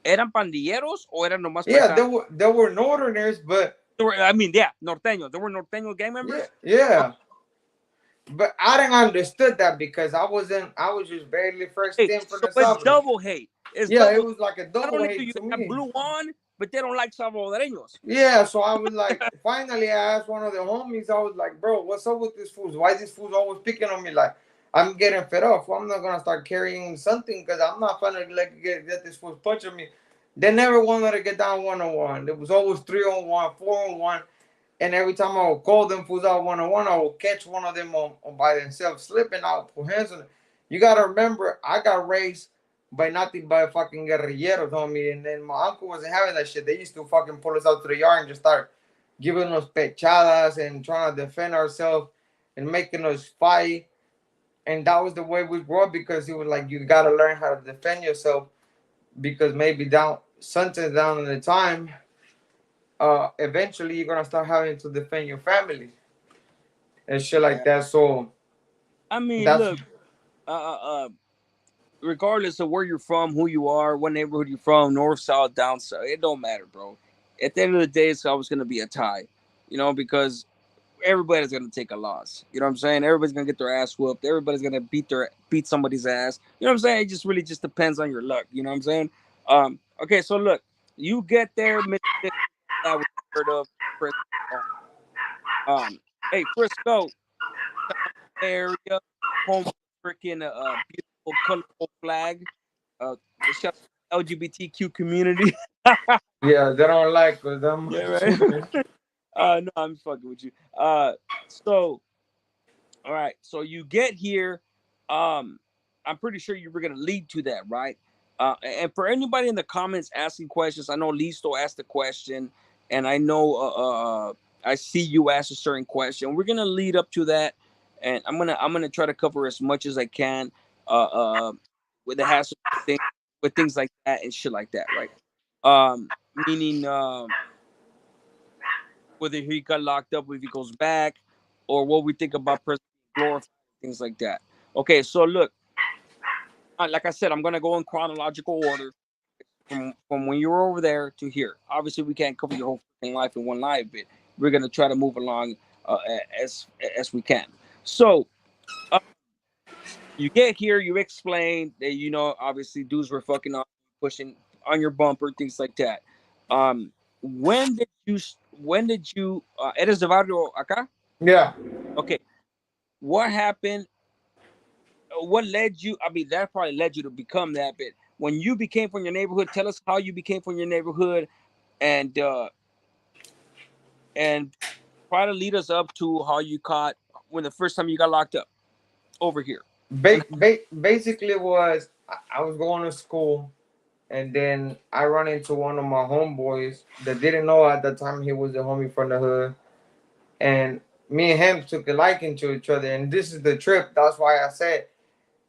¿Eran pandilleros o eran nomás Yeah, paisanos? there were northerners, but I mean, yeah, norteños. There were norteño gang yeah, members. Oh, yeah. But I didn't understood that because I was just barely first hey, in from so the it's Salvador. double hate. It's Yeah, it double. was like a Not double only do hate you to have me. blue on, but they don't like Salvadoreños. Yeah, so I was like, finally, I asked one of the homies. I was like, bro, what's up with this fools? Why these fools always picking on me? Like, I'm getting fed up. Well, I'm not gonna start carrying something because I'm not gonna like get this fools punching me. They never wanted to get down 1-on-1. There was always 3-on-1, 4-on-1. And every time I would call them fools out 1-on-1, I would catch one of them on by themselves slipping. I would put hands on it. You gotta remember, I got raised by nothing but fucking guerrilleros, homie. And then my uncle wasn't having that shit. They used to fucking pull us out to the yard and just start giving us pechadas and trying to defend ourselves and making us fight. And that was the way we grew up because he was like, you gotta learn how to defend yourself because maybe down sometimes down in the time, eventually you're gonna start having to defend your family and shit Yeah. like that. So I mean, that's look, uh, uh, uh, regardless of where you're from, who you are, what neighborhood you're from, north, south, down, south, it don't matter, bro. At the end of the day, it's always going to be a tie, because everybody's going to take a loss. You know what I'm saying? Everybody's going to get their ass whooped. Everybody's going to beat somebody's ass. You know what I'm saying? It just really just depends on your luck. You know what I'm saying? Okay, so look, you get there, Mississippi, that we heard of Frisco. Hey, Frisco, area, home freaking beautiful, colorful flag. Shout out to the LGBTQ community. yeah, they don't like us that Yeah, much. right. No, I'm fucking with you. So all right, so you get here. Um, I'm pretty sure you were gonna lead to that, right? And for anybody in the comments asking questions, I know Listo asked a question, and I know I see you asked a certain question. We're gonna lead up to that, and I'm gonna try to cover as much as I can. Uh, uh, with the hassle thing, with things like that and shit like that, right? Meaning whether he got locked up, if he goes back, or what we think about prison glorified, things like that. Okay, so look, like I said, I'm gonna go in chronological order from when you were over there to here. Obviously, we can't cover your whole fucking life in one live, but we're gonna try to move along uh, as as we can. So uh, you get here, you explain that obviously dudes were fucking on, pushing on your bumper, things like that. Um, when did you? When did you? Eres de barrio acá? Yeah, Okay, what happened? What led you? I mean, that probably led you to become that. But when you became from your neighborhood, tell us how you became from your neighborhood, and and try to lead us up to how you caught when the first time you got locked up over here. And basically was I was going to school, and then I run into one of my homeboys that didn't know at the time he was a homie from the hood, and me and him took a liking to each other, and this is the trip. That's why I said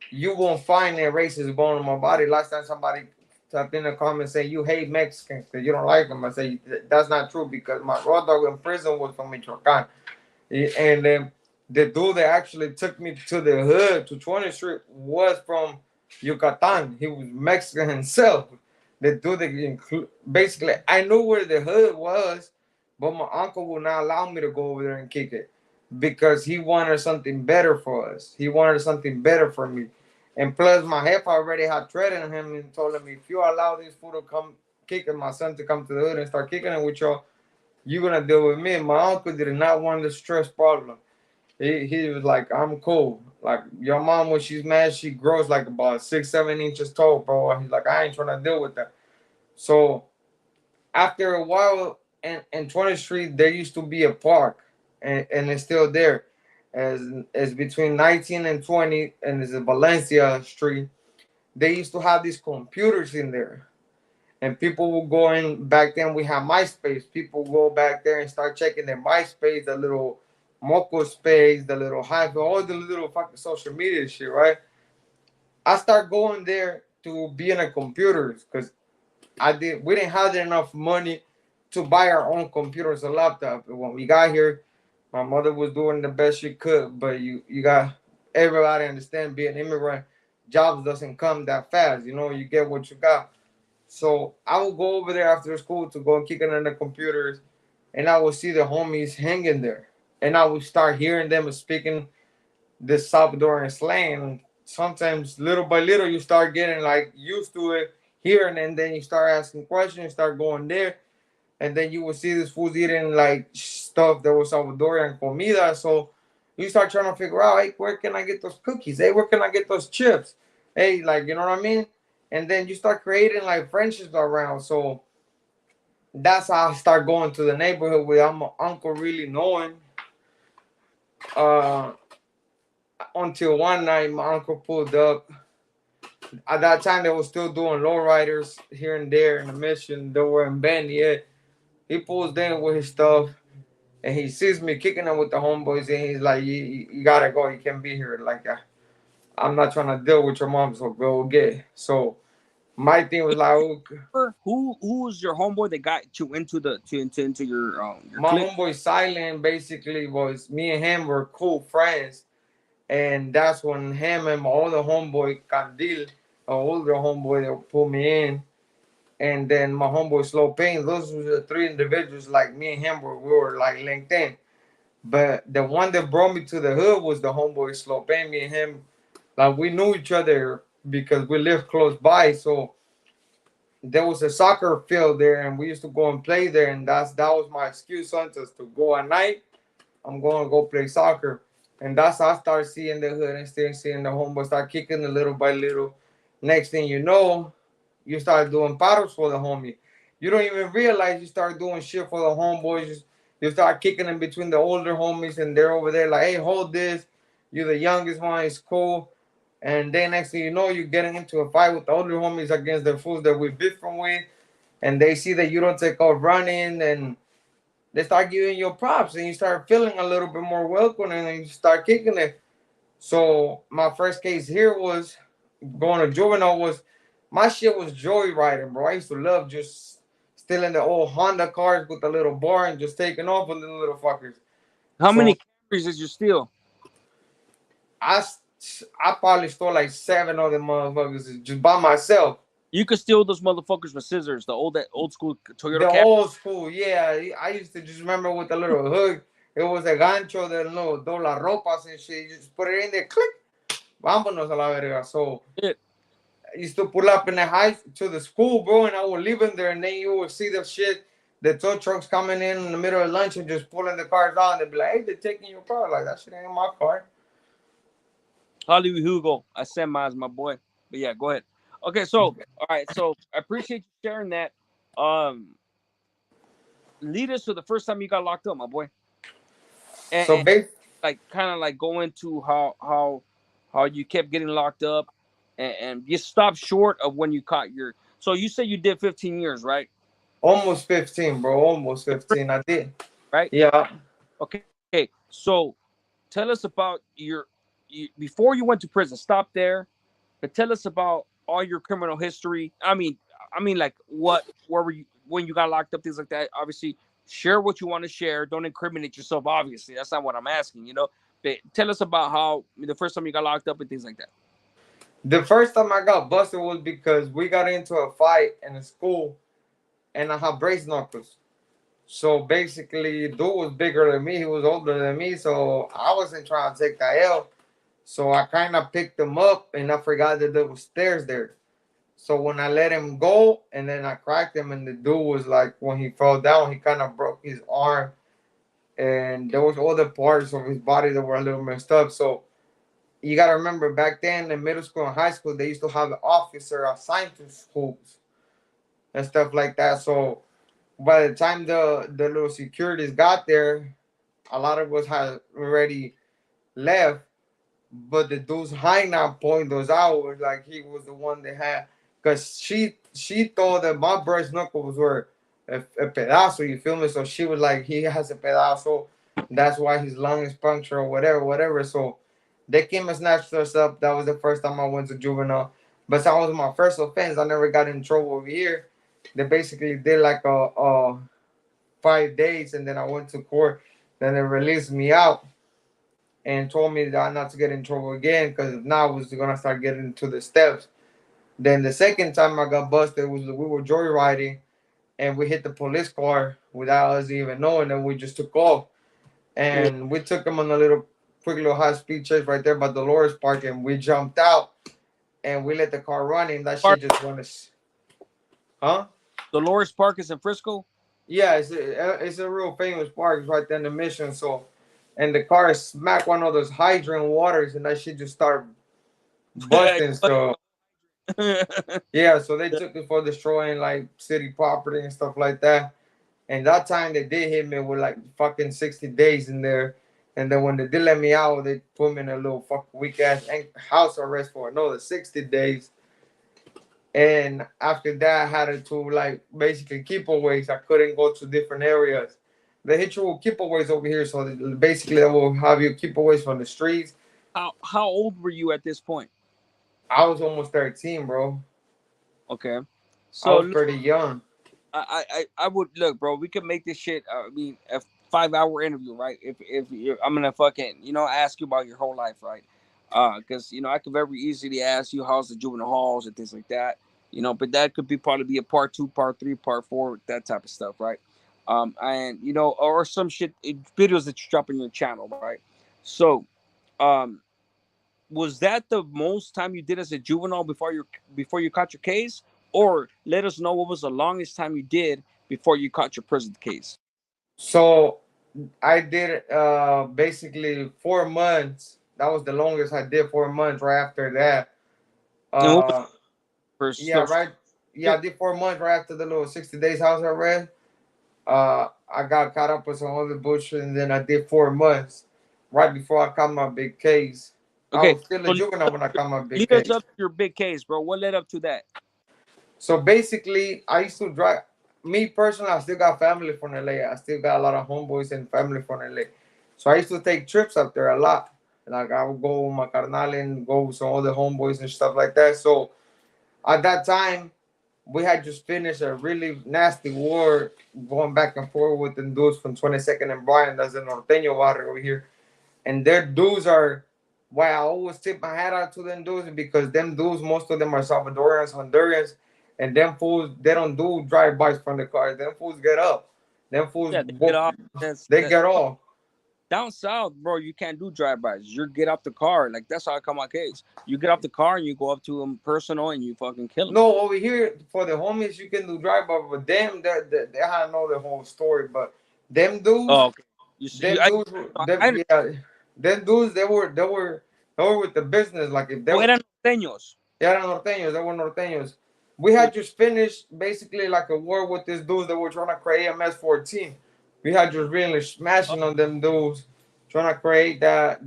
you won't find a racist bone in my body. Last time somebody typed in a comment saying you hate Mexicans because you don't like them, I say that's not true because my raw dog in prison was from Michoacan. And then the dude that actually took me to the hood to 20th Street was from Yucatan. He was Mexican himself. The dude that basically, I knew where the hood was, but my uncle would not allow me to go over there and kick it because he wanted something better for us. He wanted something better for me. And plus, my half already had threatened him and told him, if you allow this fool to come kicking my son to come to the hood and start kicking it with y'all, you're gonna deal with me. My uncle did not want the stress problem. He was like, I'm cool. Like your mom, when she's mad, she grows like about 6, 7 inches tall, bro. He's like, I ain't trying to deal with that. So after a while, in 20th Street, there used to be a park, and it's still there. As between 19 and 20, and it's a Valencia Street. They used to have these computers in there, and people will go in. Back then we had MySpace. People go back there and start checking their MySpace, the little Moco space, the little Hive, all the little fucking social media shit, right? I start going there to be in the computers because we didn't have enough money to buy our own computers and laptop. When we got here, my mother was doing the best she could, but you got everybody understand being an immigrant, jobs doesn't come that fast. You know, you get what you got. So I would go over there after school to go and kick it on the computers, and I would see the homies hanging there, and I would start hearing them speaking this Salvadoran slang. Sometimes, little by little, you start getting like used to it, hearing, and then you start asking questions, start going there, and then you will see this fools eating like stuff that was Salvadorian comida. So you start trying to figure out, hey, where can I get those cookies? Hey, where can I get those chips? Hey, like, you know what I mean? And then you start creating like friendships around. So that's how I start going to the neighborhood without my uncle really knowing. Uh, until one night, my uncle pulled up. At that time, they were still doing lowriders here and there in the mission. They were in Bend yet. He pulls in with his stuff, and he sees me kicking him with the homeboys, and he's like, you gotta go. You can't be here. Like, I'm not trying to deal with your mom, so go get. So my thing was like, okay. Who's your homeboy that got you into your My clique? homeboy Silent basically was me and him were cool friends, and that's when him and my other homeboy Candil, our older homeboy, that pulled me in, and then my homeboy Slow Pain. Those were the three individuals like me and him we were like linked in. But the one that brought me to the hood was the homeboy Slow Pain. Me and him, like we knew each other because we lived close by. So there was a soccer field there, and we used to go and play there. And that was my excuse, sometimes to go at night. I'm going to go play soccer, and that's how I start seeing the hood and still seeing the homeboys start kicking a little by little. Next thing you know, you start doing paddles for the homie. You don't even realize you start doing shit for the homeboys. You start kicking in between the older homies, and they're over there like, "Hey, hold this. You're the youngest one. It's cool." And then next thing you know, you're getting into a fight with the older homies against the fools that we're different with, and they see that you don't take off running, and they start giving you props, and you start feeling a little bit more welcome, and then you start kicking it. So my first case here was going to juvenile. Was my shit was joyriding, bro. I used to love just stealing the old Honda cars with the little bar and just taking off with the little fuckers. How So many Camrys did you steal? I I probably stole like 7 of them motherfuckers just by myself. You could steal those motherfuckers with scissors. That old school The Toyota Camry. old school, yeah. I used to just remember with the little hook. It was a gancho de no do las ropas and shit. You just put it in there, click. Vámonos a la verga. So Shit. I used to pull up in the high to the school, bro, and I would leave in there, and then you would see the shit, the tow trucks coming in the middle of lunch and just pulling the cars out, and they'd be like, "Hey, they're taking your car." Like that shit ain't my car. Hollywood Hugo. I send mine, my boy. But yeah, go ahead. Okay, so all right, so I appreciate you sharing that. Um, Lead us to the first time you got locked up, my boy, So and bas like kind of like go into how you kept getting locked up, and you stopped short of when you caught your. So you said you did 15 years, right? almost 15, bro. Almost 15. I did. Right. Yeah. Okay. So tell us about before you went to prison. Stop there, but tell us about all your criminal history. I mean, like where were you when you got locked up, things like that. Obviously, share what you want to share. Don't incriminate yourself. Obviously, that's not what I'm asking. But tell us about how the first time you got locked up and things like that. The first time I got busted was because we got into a fight in a school, and I had brace knuckles. So basically, dude was bigger than me. He was older than me, so I wasn't trying to take that L. So I kind of picked him up, and I forgot that there was stairs there. So when I let him go, and then I cracked him, and the dude was like, when he fell down, he kind of broke his arm, and there was other parts of his body that were a little messed up. So you gotta remember, back then in middle school and high school, they used to have an officer assigned to schools and stuff like that. So by the time the little securities got there, a lot of us had already left. But the dude's high now point those out was like he was the one that had, because she thought that my breast knuckles were a pedazo. You feel me? So she was like, he has a pedazo. That's why his lung is punctured or whatever, whatever. So they came and snatched us up. That was the first time I went to juvenile. But that was my first offense. I never got in trouble over here. They basically did like a 5 days, and then I went to court. Then they released me out and told me that not to get in trouble again, because now I was gonna start getting into the steps. Then the second time I got busted was we were joyriding, and we hit the police car without us even knowing, and we just took off. Yeah. And we took him on a little quick little high speed chase right there by Dolores Park, and we jumped out and we let the car run, and that Park, shit just went us, huh? Dolores Park is in Frisco. Yeah, it's a real famous park. It's right there in the Mission. So, and the car smacked one of those hydrant waters, and that shit just started busting. So yeah, so they took it for destroying like city property and stuff like that. And that time they did hit me with like fucking 60 days in there. And then when they did let me out, they put me in a little fucking weak ass house arrest for another 60 days. And after that, I had to like basically keep aways. I couldn't go to different areas. They hit you with keep aways over here. So basically, they will have you keep aways from the streets. How old were you at this point? I was almost 13, bro. Okay, I so was pretty young. I would look, bro. We could make this shit. I mean, a 5 hour interview, right? If I'm gonna fucking ask you about your whole life, right? Because I could very easily ask you how's the juvenile halls and things like that. But that could probably be a part two, part three, part four, that type of stuff, right? And or some shit videos that you drop on your channel, right? So, um, was that the most time you did as a juvenile before you caught your case, or let us know what was the longest time you did before you caught your prison case? So I did basically 4 months. That was the longest I did. 4 months. Right after that, And what was uh, the first yeah, so right. Yeah, I did 4 months right after the little 60 days house arrest. I got caught up with some other bullshit, and then I did 4 months right before I caught my big case. I okay, was still a so juvenile when I caught my big lead us case. up to your big case, bro. What led up to that? So basically, I used to drive. Me personally, I still got family from LA. I still got a lot of homeboys and family from LA. So I used to take trips up there a lot. Like I would go with my carnal and go with some other homeboys and stuff like that. So at that time, we had just finished a really nasty war going back and forth with the dudes from 22nd and Bryan. That's the Norteño barrio over here. And their dudes are, why I always tip my hat out to them dudes, because them dudes, most of them are Salvadorians, Hondurans, and them fools, they don't do drive-bys from the cars. Them fools get up. Them fools, Yeah, they get off. That's they that get off. down south, bro. You can't do drive-bys. You get off the car. Like that's how I caught my case. You get off the car and you go up to them personal and you fucking kill them. No, over here for the homies, you can do drive-by, but them, they I know the whole story. But them dudes, Oh, okay. You see, them dudes, I them, yeah, them dudes, they were with the business. Like if they oh, were, eran norteños. yeah, eran norteños. They were norteños. We had just finished basically like a war with these dudes that were trying to create MS-14. We had just really smashing on them dudes, trying to create that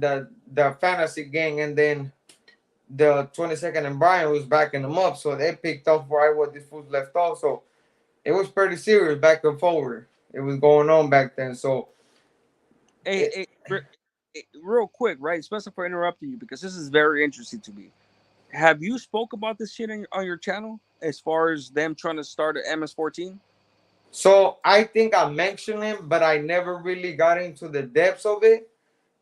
fantasy gang, and then the 22nd and Bryan was backing them up, so they picked up right what these fools left off. So it was pretty serious back and forward. It was going on back then. So Hey, it, hey, real quick, right? Especially for interrupting you because this is very interesting to me. Have you spoke about this shit on your channel as far as them trying to start an MS-14? So I think I mentioned it, but I never really got into the depths of it.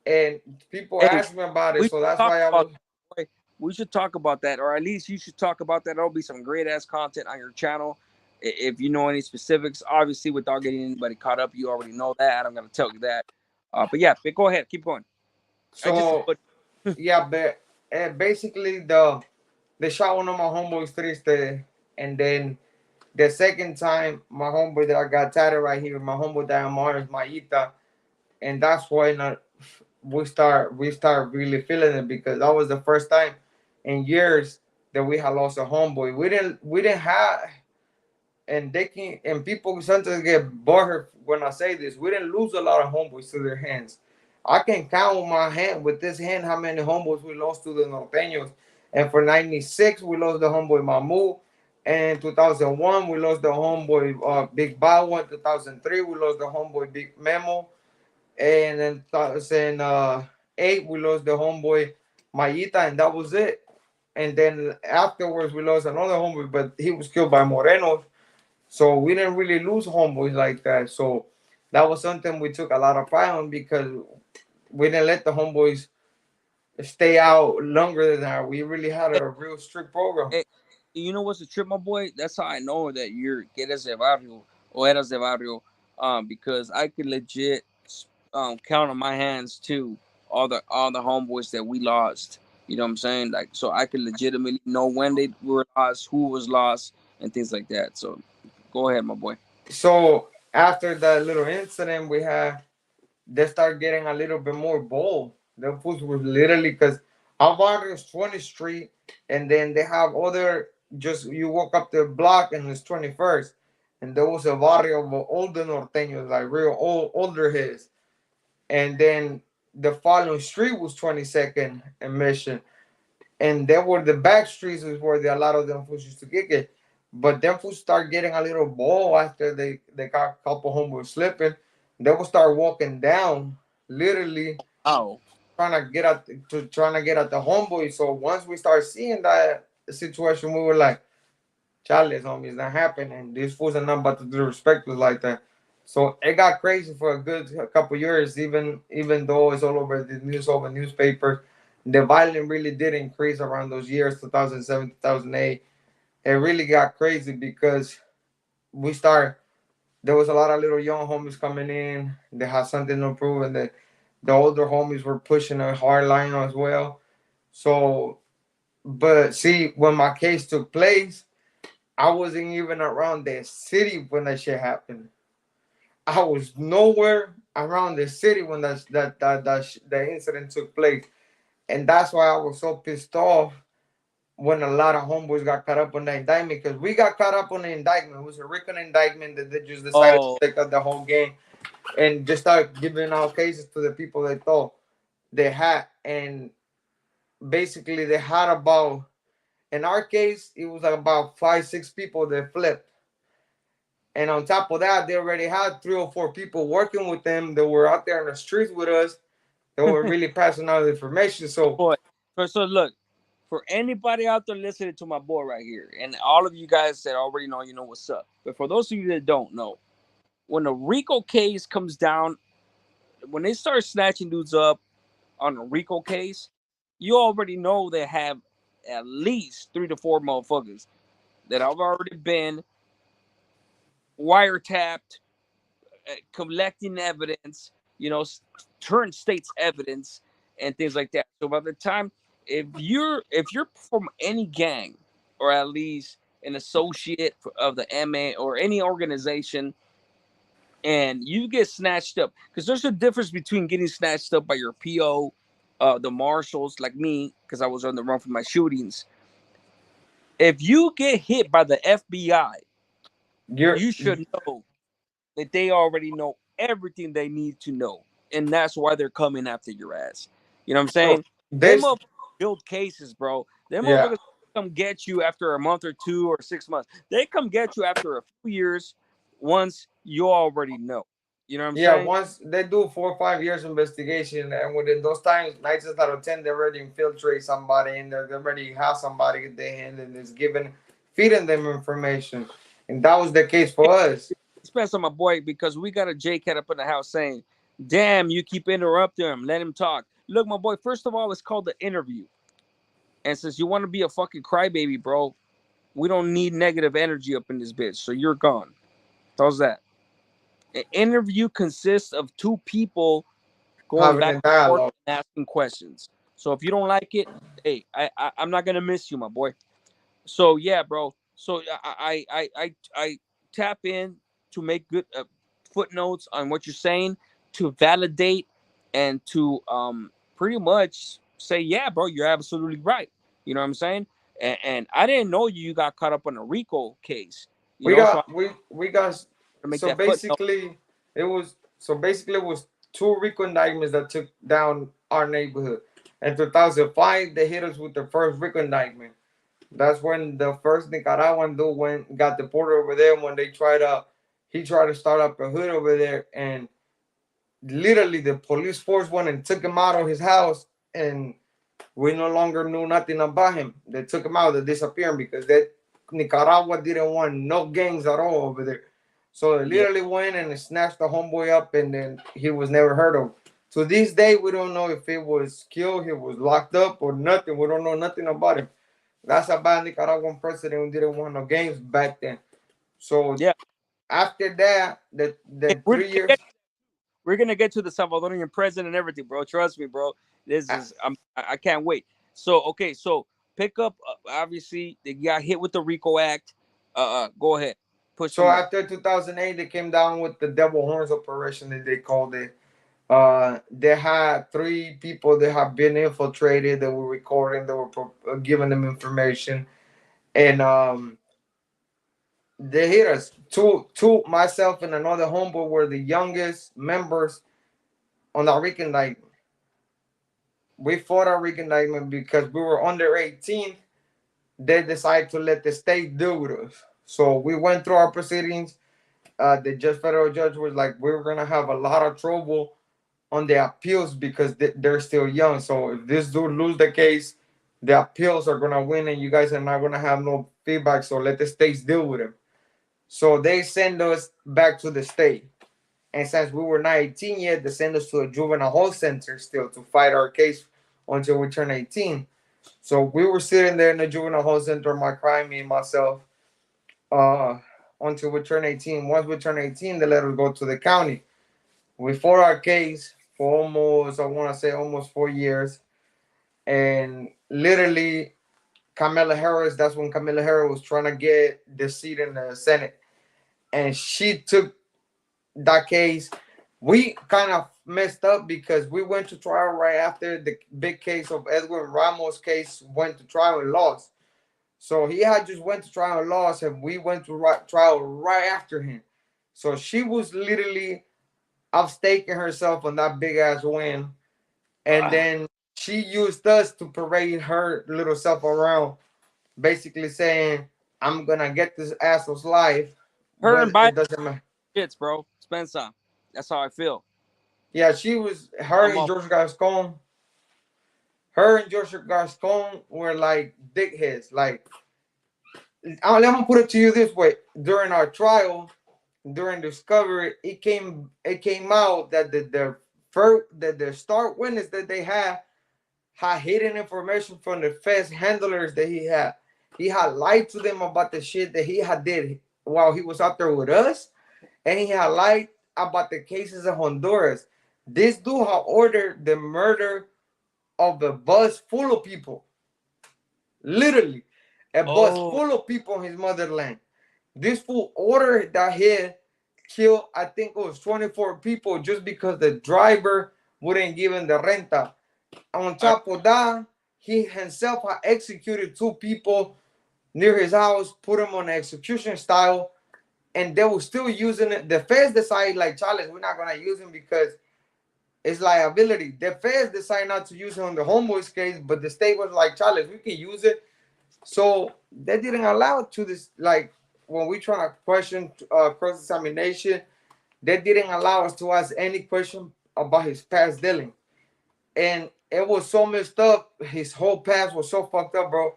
And people Hey, asked me about we it, should so that's talk why I about was. that. We should talk about that, or at least you should talk about that. There'll be some great ass content on your channel. If you know any specifics, obviously, without getting anybody caught up, you already know that. I'm gonna tell you that. But yeah, but go ahead, keep going. I just So yeah, but basically the shot one of my homeboys triste, and then the second time my homeboy that I got tatted right here, my homeboy that I'm on is Maita, and that's why not we start really feeling it because that was the first time in years that we had lost a homeboy. We didn't have, and they can, and people sometimes get bored when I say this. We didn't lose a lot of homeboys to their hands. I can count with my hand with this hand how many homeboys we lost to the norteños. And for '96 we lost the homeboy Mamu. And 2001 we lost the homeboy Big Bow. In 2003 we lost the homeboy Big Memo. And in 2008 we lost the homeboy Mayita, and that was it. And then afterwards we lost another homeboy, but he was killed by Moreno. So we didn't really lose homeboys like that. So that was something we took a lot of pride on because we didn't let the homeboys stay out longer than that. We really had a real strict program. hey, you know what's the trip, my boy? That's how I know that you're que eres de barrio or eras de barrio. Because I could legit count on my hands too all the homeboys that we lost. You know what I'm saying? Like, so I could legitimately know when they were lost, who was lost, and things like that. So, go ahead, my boy. So after that little incident we had, they start getting a little bit more bold. The fools were literally because our barrio is 20th Street, and then they have other, just you walk up the block and it's 21st, and there was a barrio of older norteños, like real older heads, and then the following street was 22nd and Mission, and there were the back streets is where a lot of them fools used to kick it. But them fools start getting a little bold after they got a couple homeboys slipping. They will start walking down, literally Oh, trying to get at the homeboy. So once we start seeing that situation, we were like, Charlie, homies, not happening. These fools are not about to do respect us like that. So it got crazy for a good couple years, even though it's all over the news, over newspapers. The violence really did increase around those years, 2007, 2008. It really got crazy because we start. There was a lot of little young homies coming in. They had something to prove, and the older homies were pushing a hard line as well. So, but see, when my case took place, I wasn't even around the city when that shit happened. I was nowhere around the city when the incident took place, and that's why I was so pissed off when a lot of homeboys got caught up on the indictment because we got caught up on the indictment. It was a RICO indictment that they just decided oh, to take out the whole game and just start giving out cases to the people they thought they had, and basically they had about, in our case it was like about 5 6 people that flipped. And on top of that, they already had 3 or 4 people working with them that were out there in the streets with us that were really passing out the information. So boy. So look, for anybody out there listening to my boy right here, and all of you guys that already know, you know what's up. But for those of you that don't know, when a RICO case comes down, when they start snatching dudes up on a RICO case, you already know they have at least 3 to 4 motherfuckers that have already been wiretapped, collecting evidence, turn state's evidence and things like that. So by the time, if you're from any gang or at least an associate of the MA or any organization, and you get snatched up, because there's a difference between getting snatched up by your PO, the marshals like me, because I was on the run for my shootings. If you get hit by the FBI, you're you should know that they already know everything they need to know, and that's why they're coming after your ass. You know what I'm so saying? Them this, motherfuckers build cases, bro. Them yeah. motherfuckers come get you after a month or 2 or 6 months. They come get you after a few years. Once you already know. You know what I'm Yeah, saying? once they do 4 or 5 years investigation, and within those times, 9 out of 10, they already infiltrate somebody, and they already have somebody in their hand and is giving, feeding them information, and that was the case for us. Depends on my boy because we got a J cat up in the house saying, "Damn, you keep interrupting him. Let him talk." Look, my boy. First of all, it's called the interview, and since you want to be a fucking crybaby, bro, we don't need negative energy up in this bitch. So you're gone. How's that? An interview consists of two people going Having back a and forth dialogue. and asking questions. So if you don't like it, hey, I'm not gonna miss you, my boy. So yeah, bro. So I tap in to make good footnotes on what you're saying to validate and to pretty much say, yeah, bro, you're absolutely right. You know what I'm saying? And I didn't know you got caught up on a RICO case. You We know, so I got we got to make so that footnote. basically it was two RICO indictments that took down our neighborhood. In 2005, they hit us with the first RICO indictment. That's when the first Nicaraguan dude went got deported over there when he tried to start up a hood over there, and literally the police force went and took him out of his house, and we no longer knew nothing about him. They took him out, they disappeared because that Nicaragua didn't want no gangs at all over there. So they Yeah, literally went and snatched the homeboy up, and then he was never heard of. To this day, we don't know if he was killed, he was locked up, or nothing. We don't know nothing about him. That's a bad Nicaraguan president who didn't want no games back then. So yeah. after that, Hey, the 3 years. we're gonna get to the Salvadorian president and everything, bro. Trust me, bro. This is I can't wait. So okay, so pick up. Obviously, they got hit with the RICO Act. Go ahead, push So some more. after 2008, they came down with the Devil Horns operation that they called it. They had three people that have been infiltrated. That were recording. They were giving them information, and they hit us. Myself and another homeboy were the youngest members on the RICO indictment. We fought our RICO indictment because we were under 18. They decided to let the state deal with us. So we went through our proceedings. The federal judge was like, we're gonna have a lot of trouble on the appeals because they're still young. So if this dude lose the case, the appeals are gonna win, and you guys are not gonna have no feedback. So let the states deal with him. So they send us back to the state, and since we were not 18 yet, they send us to a juvenile hall center still to fight our case until we turn 18. So we were sitting there in the juvenile hall center, my crime, me and myself, uh, until we turn 18. Once we turn 18, they let us go to the county. We fought our case for almost, I want to say, almost 4 years. And literally, Kamala Harris, that's when Kamala Harris was trying to get the seat in the Senate. And she took that case. We kind of messed up because we went to trial right after the big case of Edwin Ramos case went to trial and lost. So he had just went to trial and lost, and we went to trial right after him. So she was literally outstaking herself on that big ass win, and Uh, then she used us to parade her little self around, basically saying, "I'm gonna get this asshole's life," her and but Biden it doesn't matter. shits, bro. Spend some. That's how I feel. Yeah, she was her I'm and all George Gascon. Her and George Gascon were like dickheads. Like, let me put it to you this way: during our trial, during discovery, it came out that the start witness that they had hidden information from the feds handlers that he had. He had lied to them about the shit that he had did while he was out there with us, and he had lied about the cases in Honduras. This dude had ordered the murder of a bus full of people, literally, a bus oh, full of people in his motherland. This fool ordered that he killed, I think it was 24 people just because the driver wouldn't give him the renta. On I, top of that, he himself had executed two people near his house, put them on execution style, and they were still using it. The feds decided, like, Charles, we're not gonna use him because it's liability. The feds decided not to use it on the homeboy's case, but the state was like, Charles, we can use it. So they didn't allow it to this. Like when we try to question cross examination, They didn't allow us to ask any question about his past dealing. And it was so messed up. His whole past was so fucked up, bro,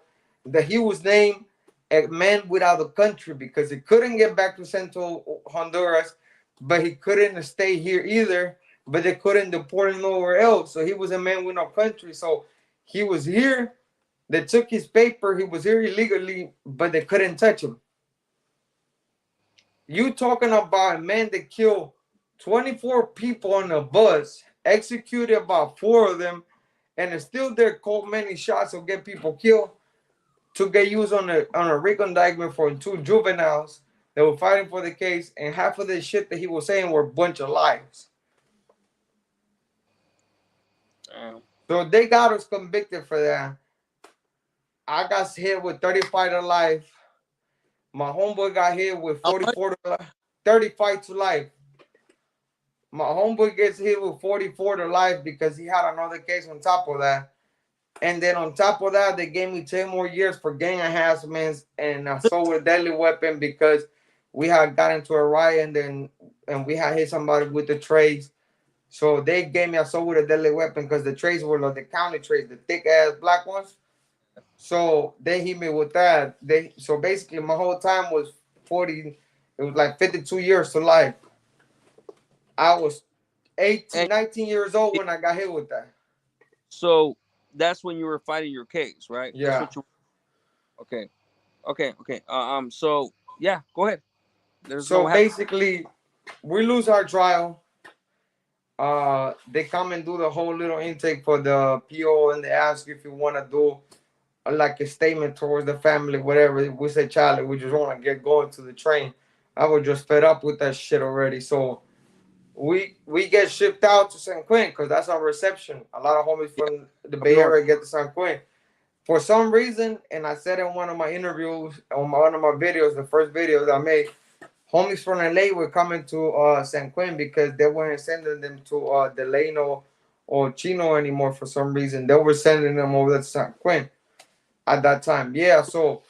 that he was named a man without a country because he couldn't get back to Central Honduras, but he couldn't stay here either. But they couldn't deport him nowhere else, so he was a man with no country. So he was here. They took his paper. He was here illegally, but they couldn't touch him. You talking about a man that killed 24 people on a bus, executed about 4 of them, and is still there, called many shots to get people killed, to get used on a RICO indictment for 2 juveniles that were fighting for the case, and half of the shit that he was saying were a bunch of lies. So they got us convicted for that. I got hit with 35 to life. My homeboy got hit with 44 to life, 35 to life. My homeboy gets hit with 44 to life because he had another case on top of that. And then on top of that, they gave me 10 more years for gang enhancements and assault with a deadly weapon because we had got into a riot and we had hit somebody with the trays. So they gave me assault with a deadly weapon because the trays were like the county trays, the thick ass black ones. So they hit me with that. So basically my whole time was 40. It was like 52 years to life. I was 18, 19 years old when I got hit with that. So that's when you were fighting your case, right? Yeah. That's what you. Okay. So yeah, go ahead. So basically, we lose our trial. They come and do the whole little intake for the PO, and they ask if you want to do like a statement towards the family, whatever. We say, Charlie, we just want to get going to the train. I was just fed up with that shit already. So we get shipped out to San Quentin because that's our reception. A lot of homies from the Bay Area get to San Quentin. For some reason, and I said in one of my interviews, on one of my videos, the first videos I made, homies from LA were coming to San Quentin because they weren't sending them to Delano or Chino anymore for some reason. They were sending them over to San Quentin at that time. Yeah, so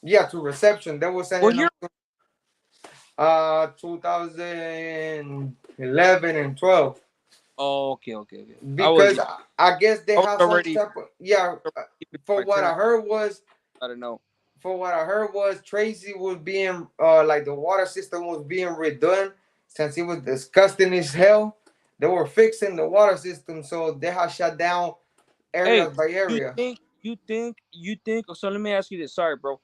yeah, to reception. They were sending them to 2011 and 12. Oh, okay. Because I guess they have already, some type of, yeah. For what I heard was, I don't know. For what I heard was Tracy was being like the water system was being redone since it was disgusting as hell. They were fixing the water system, so they have shut down areas by area. You think? So let me ask you this. Sorry, bro.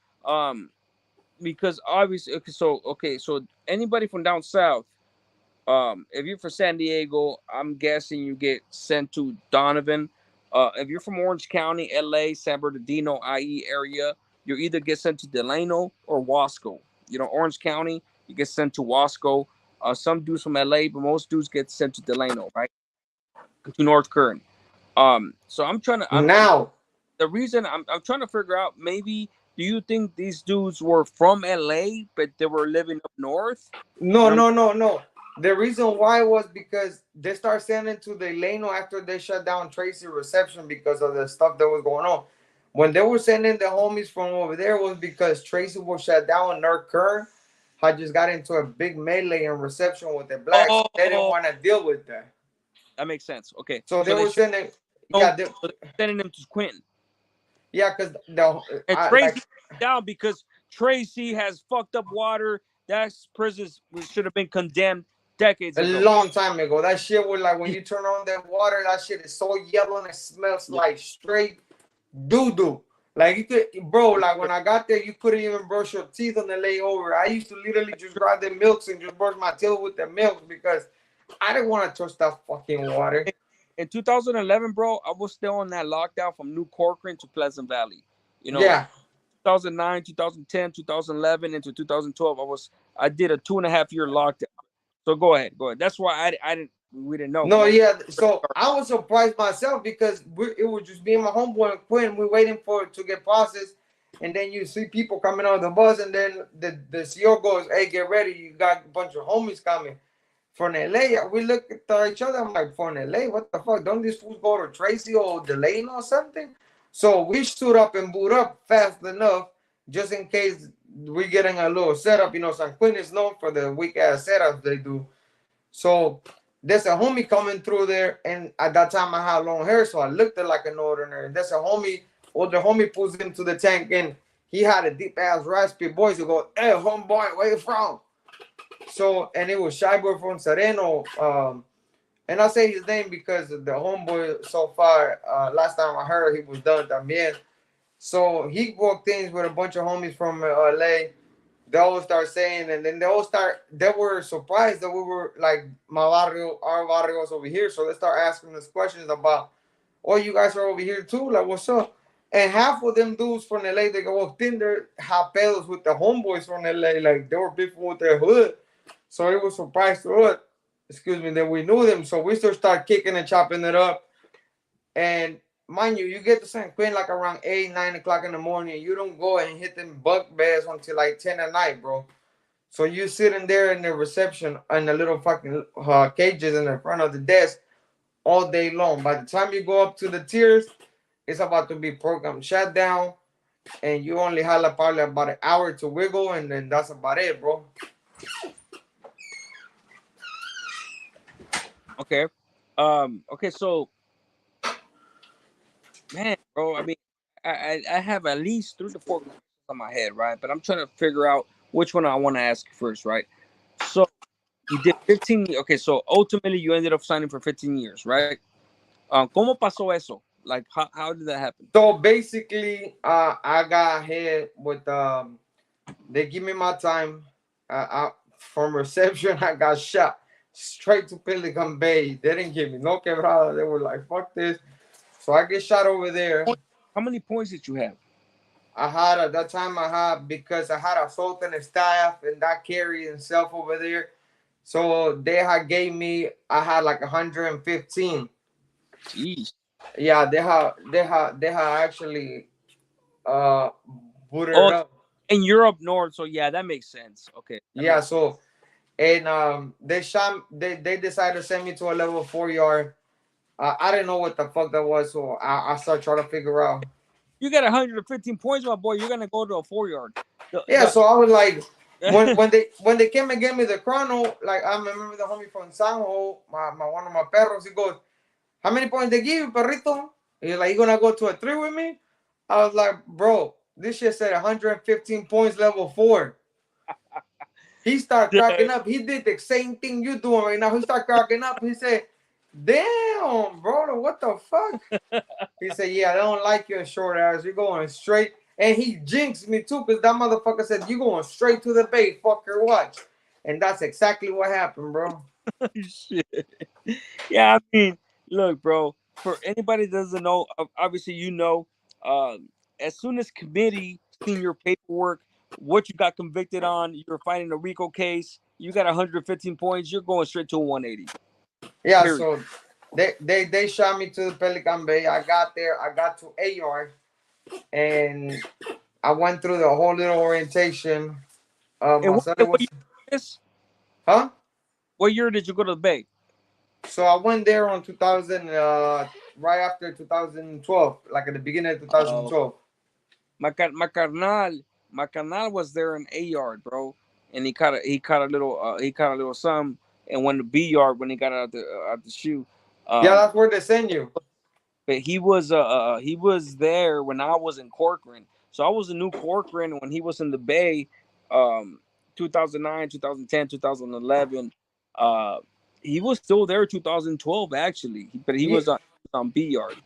Because obviously, so anybody from down south, if you're from San Diego, I'm guessing you get sent to Donovan. If you're from Orange County, LA, San Bernardino, IE area, you either get sent to Delano or Wasco. You know, Orange County, you get sent to Wasco. Some dudes from LA, but most dudes get sent to Delano, right? To North Kern. So I'm trying to. The reason I'm trying to figure out, maybe, do you think these dudes were from LA but they were living up north? No. The reason why was because they started sending to the Delano after they shut down Tracy reception because of the stuff that was going on. When they were sending the homies from over there was because Tracy was shut down and North Kern had just got into a big melee in reception with the blacks. They didn't want to deal with that. That makes sense. Okay. So they were sending, sending them to Quentin. Yeah, because Tracy down because Tracy has fucked up water. That prison should have been condemned decades ago. A long time ago. That shit was like when you turn on that water, that shit is so yellow and it smells like straight doo-doo. Like you could, bro, like when I got there, you couldn't even brush your teeth on the layover. I used to literally just grab the milks and just brush my teeth with the milk because I didn't want to touch that fucking water. In 2011, bro, I was still on that lockdown from New Corcoran to Pleasant Valley. You know, 2009, 2010, 2011 into 2012, I did a 2.5-year lockdown. So go ahead. That's why we didn't know. No, yeah. So I was surprised myself because it was just me and my homeboy and Quinn. We're waiting for it to get processed, and then you see people coming on the bus, and then the CO goes, "Hey, get ready! You got a bunch of homies coming from LA." We look at each other. I'm like, "From LA? What the fuck? Don't these fools go to Tracy or Delano or something?" So we stood up and boot up fast enough, just in case we're getting a little setup. You know, San Quentin is known for the weak ass setups they do. So there's a homie coming through there, and at that time I had long hair, so I looked like a northerner. And there's a homie, older homie pulls into the tank, and he had a deep ass raspy voice. He go, "Hey, homeboy, where you from?" So, and it was Shy Boy from Sereno. And I say his name because the homeboy so far, last time I heard, he was done también. So he walked in with a bunch of homies from LA. They all start saying, and then they were surprised that we were like, our barrio was over here. So they start asking us questions about, oh, you guys are over here too? Like, what's up? And half of them dudes from LA, they walked in there, have pedos with the homeboys from LA. Like, they were beefing with their hood. So it was surprised to us, excuse me, that we knew them. So we still start kicking and chopping it up. And mind you, you get to San Quentin like around 8, 9 o'clock in the morning. You don't go and hit them buck beds until like 10 at night, bro. So you sitting there in the reception in the little fucking cages in the front of the desk all day long. By the time you go up to the tiers, it's about to be program shut down, and you only have like probably about an hour to wiggle, and then that's about it, bro. Okay. Okay. So, man, bro. I mean, I have at least 3 to 4 questions on my head, right? But I'm trying to figure out which one I want to ask first, right? So you did 15. Okay. So ultimately, you ended up signing for 15 years, right? ¿Cómo pasó eso? Like, how did that happen? So basically, I got hit with they give me my time. From reception, I got shot straight to Pelican Bay. They didn't give me no quebrada. They were like, "Fuck this." So I get shot over there. How many points did you have? I had at that time I had because I had assault and staff and that carry himself over there. So they had gave me I had like 115. Jeez. Yeah, they had actually uh booted it Oh, up. and you're up north, so yeah, that makes sense. Okay, that Yeah, makes so and they decided to send me to a level 4 yard. I didn't know what the fuck that was, so I started trying to figure out. You got 115 points, my boy. You're gonna go to a 4 yard. Yeah, so I was like, when The when they when they came and gave me the chrono, like I remember the homie from San Ho, my one of my perros, he goes, "How many points they give you, perrito?" He's like, "You gonna go to a 3 with me?" I was like, "Bro, this shit said 115 points, level 4." He started cracking up. He did the same thing you doing right now. He started cracking up. He said, "Damn, bro, what the fuck?" He said, "Yeah, I don't like your short ass. You're going straight." And he jinxed me too, because that motherfucker said, "You going straight to the bay, fucker, watch." And that's exactly what happened, bro. shit. Yeah, I mean, look, bro. For anybody that doesn't know, obviously you know. As soon as committee seen your paperwork, what you got convicted on, you're fighting a RICO case. You got 115 points. You're going straight to a 180. Yeah, Period. so they shot me to the Pelican Bay. I got there. I got to AR, and I went through the whole little orientation. And My what, son and what was, year is this? huh? What year did you go to the Bay? So I went there on 2000, right after 2012, like at the beginning of Uh, 2012. my carnal was there in A yard, bro, and he caught a little some, and went to B yard when he got out the shoe. Yeah, Um, that's where they send you. but he was there when I was in Corcoran, so I was a new Corcoran when he was in the Bay, um, 2009, 2010, 2011. Uh, he was still there 2012 actually, but he Yeah, was on B yard.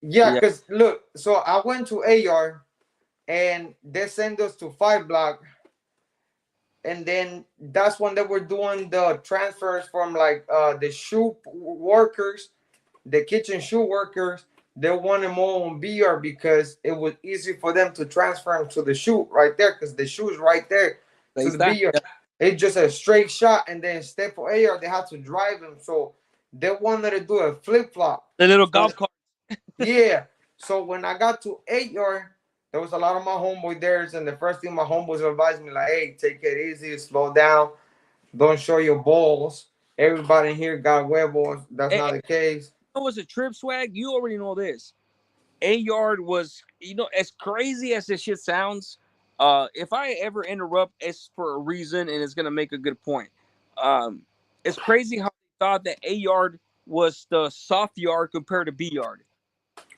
yeah, Yeah, because look, so I went to AR and they sent us to 5 block, and then that's when they were doing the transfers from like the shoe workers, the kitchen shoe workers. They wanted more on BR because it was easy for them to transfer them to the shoe right there, because the shoe is right there ahí to the está. BR. Yeah. It's just a straight shot, and then step for AR, they had to drive them. So they wanted to do a flip flop. The little So golf cart. yeah. So when I got to 8 yard, there was a lot of my homeboy there, and the first thing my homeboys advised me, like, "Hey, take it easy, slow down, don't show your balls. Everybody in here got huevos." That's Hey, not the case. it was a trip swag. You already know this. A yard was, as crazy as this shit sounds. If I ever interrupt, it's for a reason, and it's gonna make a good point. Um, it's crazy how thought that A yard was the soft yard compared to B yard.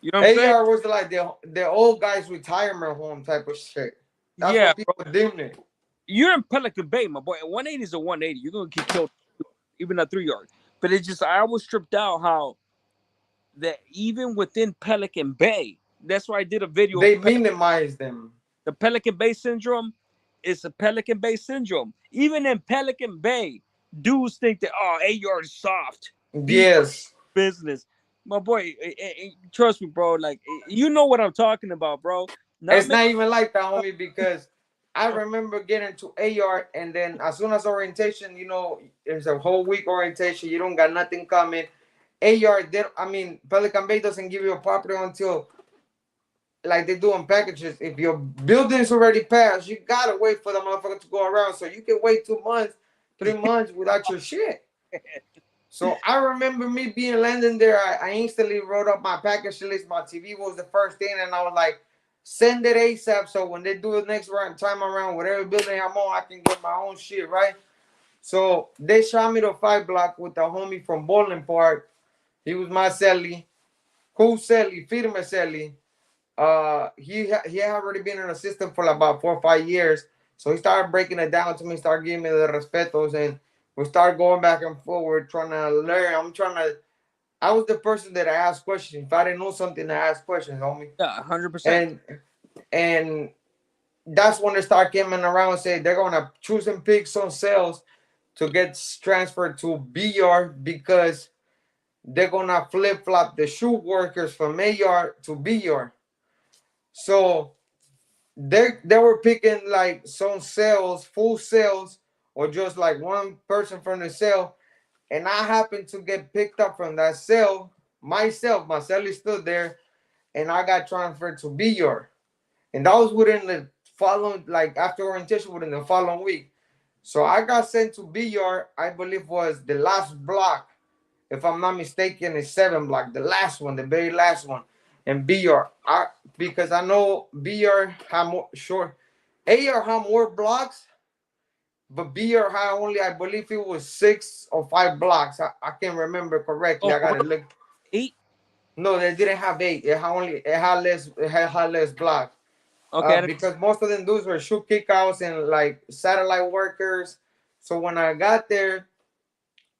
You know what I'm saying? AR was like the old guys retirement home type of shit. That's Yeah, what bro. people deemed it. You're in Pelican Bay, my boy. 180 is a 180. You're gonna get killed, even a 3 yard. But it's just I was tripped out how that even within Pelican Bay. That's why I did a video. They minimize them. The Pelican Bay syndrome is a Pelican Bay syndrome. Even in Pelican Bay, dudes think that A yard is soft. B Yes. business. My boy, trust me, bro. Like you know what I'm talking about, bro. Not It's many. not even like that, homie, because I remember getting to AR, and then as soon as orientation, there's a whole week orientation. You don't got nothing coming. AR, Pelican Bay doesn't give you a property until like they do in packages. If your building's already passed, you gotta wait for the motherfucker to go around. So you can wait 2 months, 3 months without your shit. So I remember me being landing there. I instantly wrote up my package list. My TV was the first thing, and I was like, send it ASAP. So when they do the next time around, whatever building I'm on, I can get my own shit, right? So they shot me to 5 block with a homie from Bowling Park. He was my celly. Cool celly, firme celly. He had already been in the system for like about 4 or 5 years. So he started breaking it down to me, started giving me the respetos, and we started going back and forward, trying to learn. I was the person that I asked questions. If I didn't know something, I asked questions, homie. Yeah, 100%. And that's when they start coming around and say they're gonna choose and pick some cells to get transferred to BR because they're gonna flip flop the shoot workers from AR to BR. So they were picking like some cells, full cells, or just like one person from the cell. And I happened to get picked up from that cell myself. My cell is still there, and I got transferred to BR. And that was within the following, like after orientation, within the following week. So I got sent to BR, I believe was the last block, if I'm not mistaken, it's 7 block, the last one, the very last one. And BR, because I know BR had more short, AR had more blocks, but BR had only, I believe it was 6 or 5 blocks. I can't remember correctly. Oh, I gotta look. 8. No, they didn't have 8. It had less blocks. Okay. Because most of them dudes were shoot kickouts and like satellite workers. So when I got there,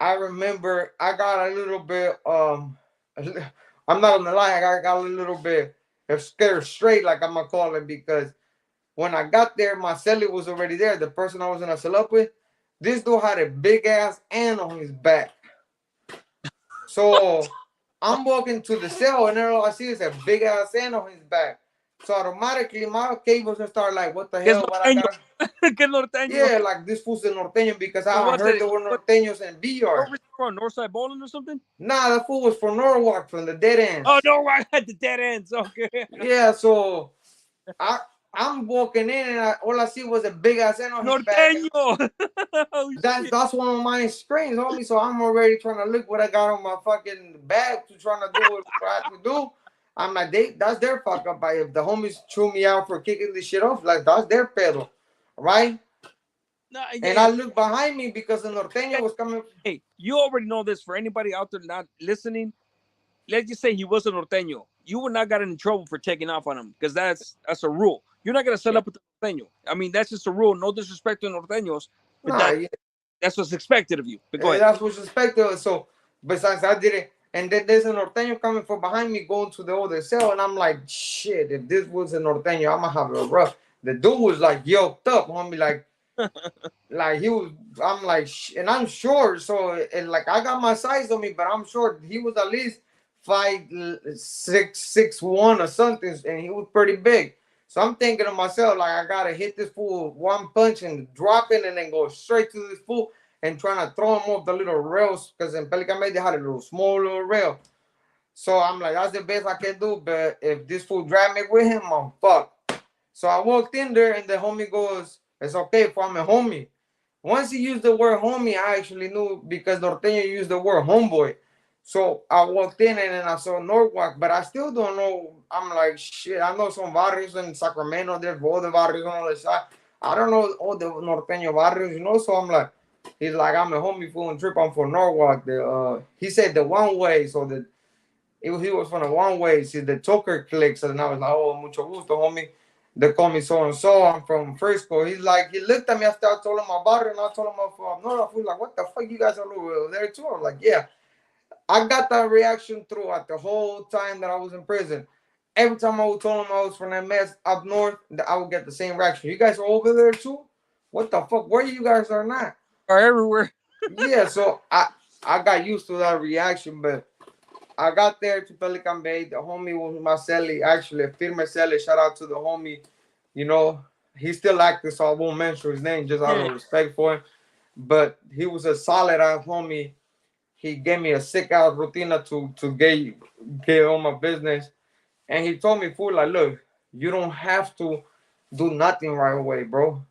I remember I got a little bit I'm not gonna lie, I got a little bit scared straight, like I'm gonna call it, because when I got there, my celly was already there. The person I was gonna cell up with, this dude had a big ass ant on his back. So I'm walking to the cell, and then all I see is a big ass ant on his back. So automatically my cables start like, what the Que es hell? What I norteño. gotta? Que es norteño. Yeah, like this fool's a norteño, because So I what's heard it? there were What, norteños in BR. where was he from? Northside Bowling or something? Nah, the fool was from Norwalk, from the dead Oh ends. no, right at the dead ends. Okay. Yeah, so I I'm walking in, and all I see was a big ass ant on his back. Norteño. Oh shit. That's one of my screens, homie. So I'm already trying to look what I got on my fucking bag to trying to do what I have to do. I'm like, that's their fuck up. If the homies chew me out for kicking this shit off, like that's their pedo, right? No, And I look behind me because the norteño was coming. Hey, you already know this. For anybody out there not listening, let's just say he was a norteño. You would not got in trouble for taking off on him because that's a rule. You're not gonna set up with the norteño. I mean, that's just a rule. No disrespect to norteños, but Nah, that's what's expected of you. But go ahead. that's what's expected. So besides, I did it. And then there's a norteño coming from behind me going to the other cell. And I'm like, shit, if this was a norteño, I'm going to have a rough. The dude was like yoked up, homie. Like he was, I'm like, and I'm short. So, and like, I got my size on me, but I'm short. He was at least 5'6", 6'1" or something. And he was pretty big. So I'm thinking to myself, like, I got to hit this fool one punch and drop it and then go straight to this fool and trying to throw him off the little rails, because in Pelican Bay they had a small little rail. So I'm like, that's the best I can do. But if this fool drag me with him, I'm fucked. So I walked in there, and the homie goes, it's okay if I'm a homie. Once he used the word homie, I actually knew, because Norteño used the word homeboy. So I walked in, and then I saw Norwalk, but I still don't know. I'm like, shit, I know some barrios in Sacramento, there's all the barrios on the other side. I don't know all the Norteño barrios, So I'm like, He's like, I'm a homie fool and trip. I'm from Norwalk. He said the one way, so he was from the one way. See the choker clicks, and I was like, oh, mucho gusto, homie. They call me so and so. I'm from Frisco. He's like, he looked at me after I told him about it, and I told him I'm from Norwalk. He's like, what the fuck, you guys are over there too? I'm like, yeah. I got that reaction throughout the whole time that I was in prison. Every time I would tell them I was from that mess up north, I would get the same reaction. You guys are over there too? What the fuck? Where you guys are not? Are everywhere. Yeah, so I got used to that reaction, but I got there to Pelican Bay. The homie was my celly, actually, Firme Celly. Shout out to the homie. You know, he's still active, so I won't mention his name just out Yeah. of respect for him. But he was a solid ass homie. He gave me a sick ass routine to get on my business. And he told me, fool, like, look, you don't have to do nothing right away, bro.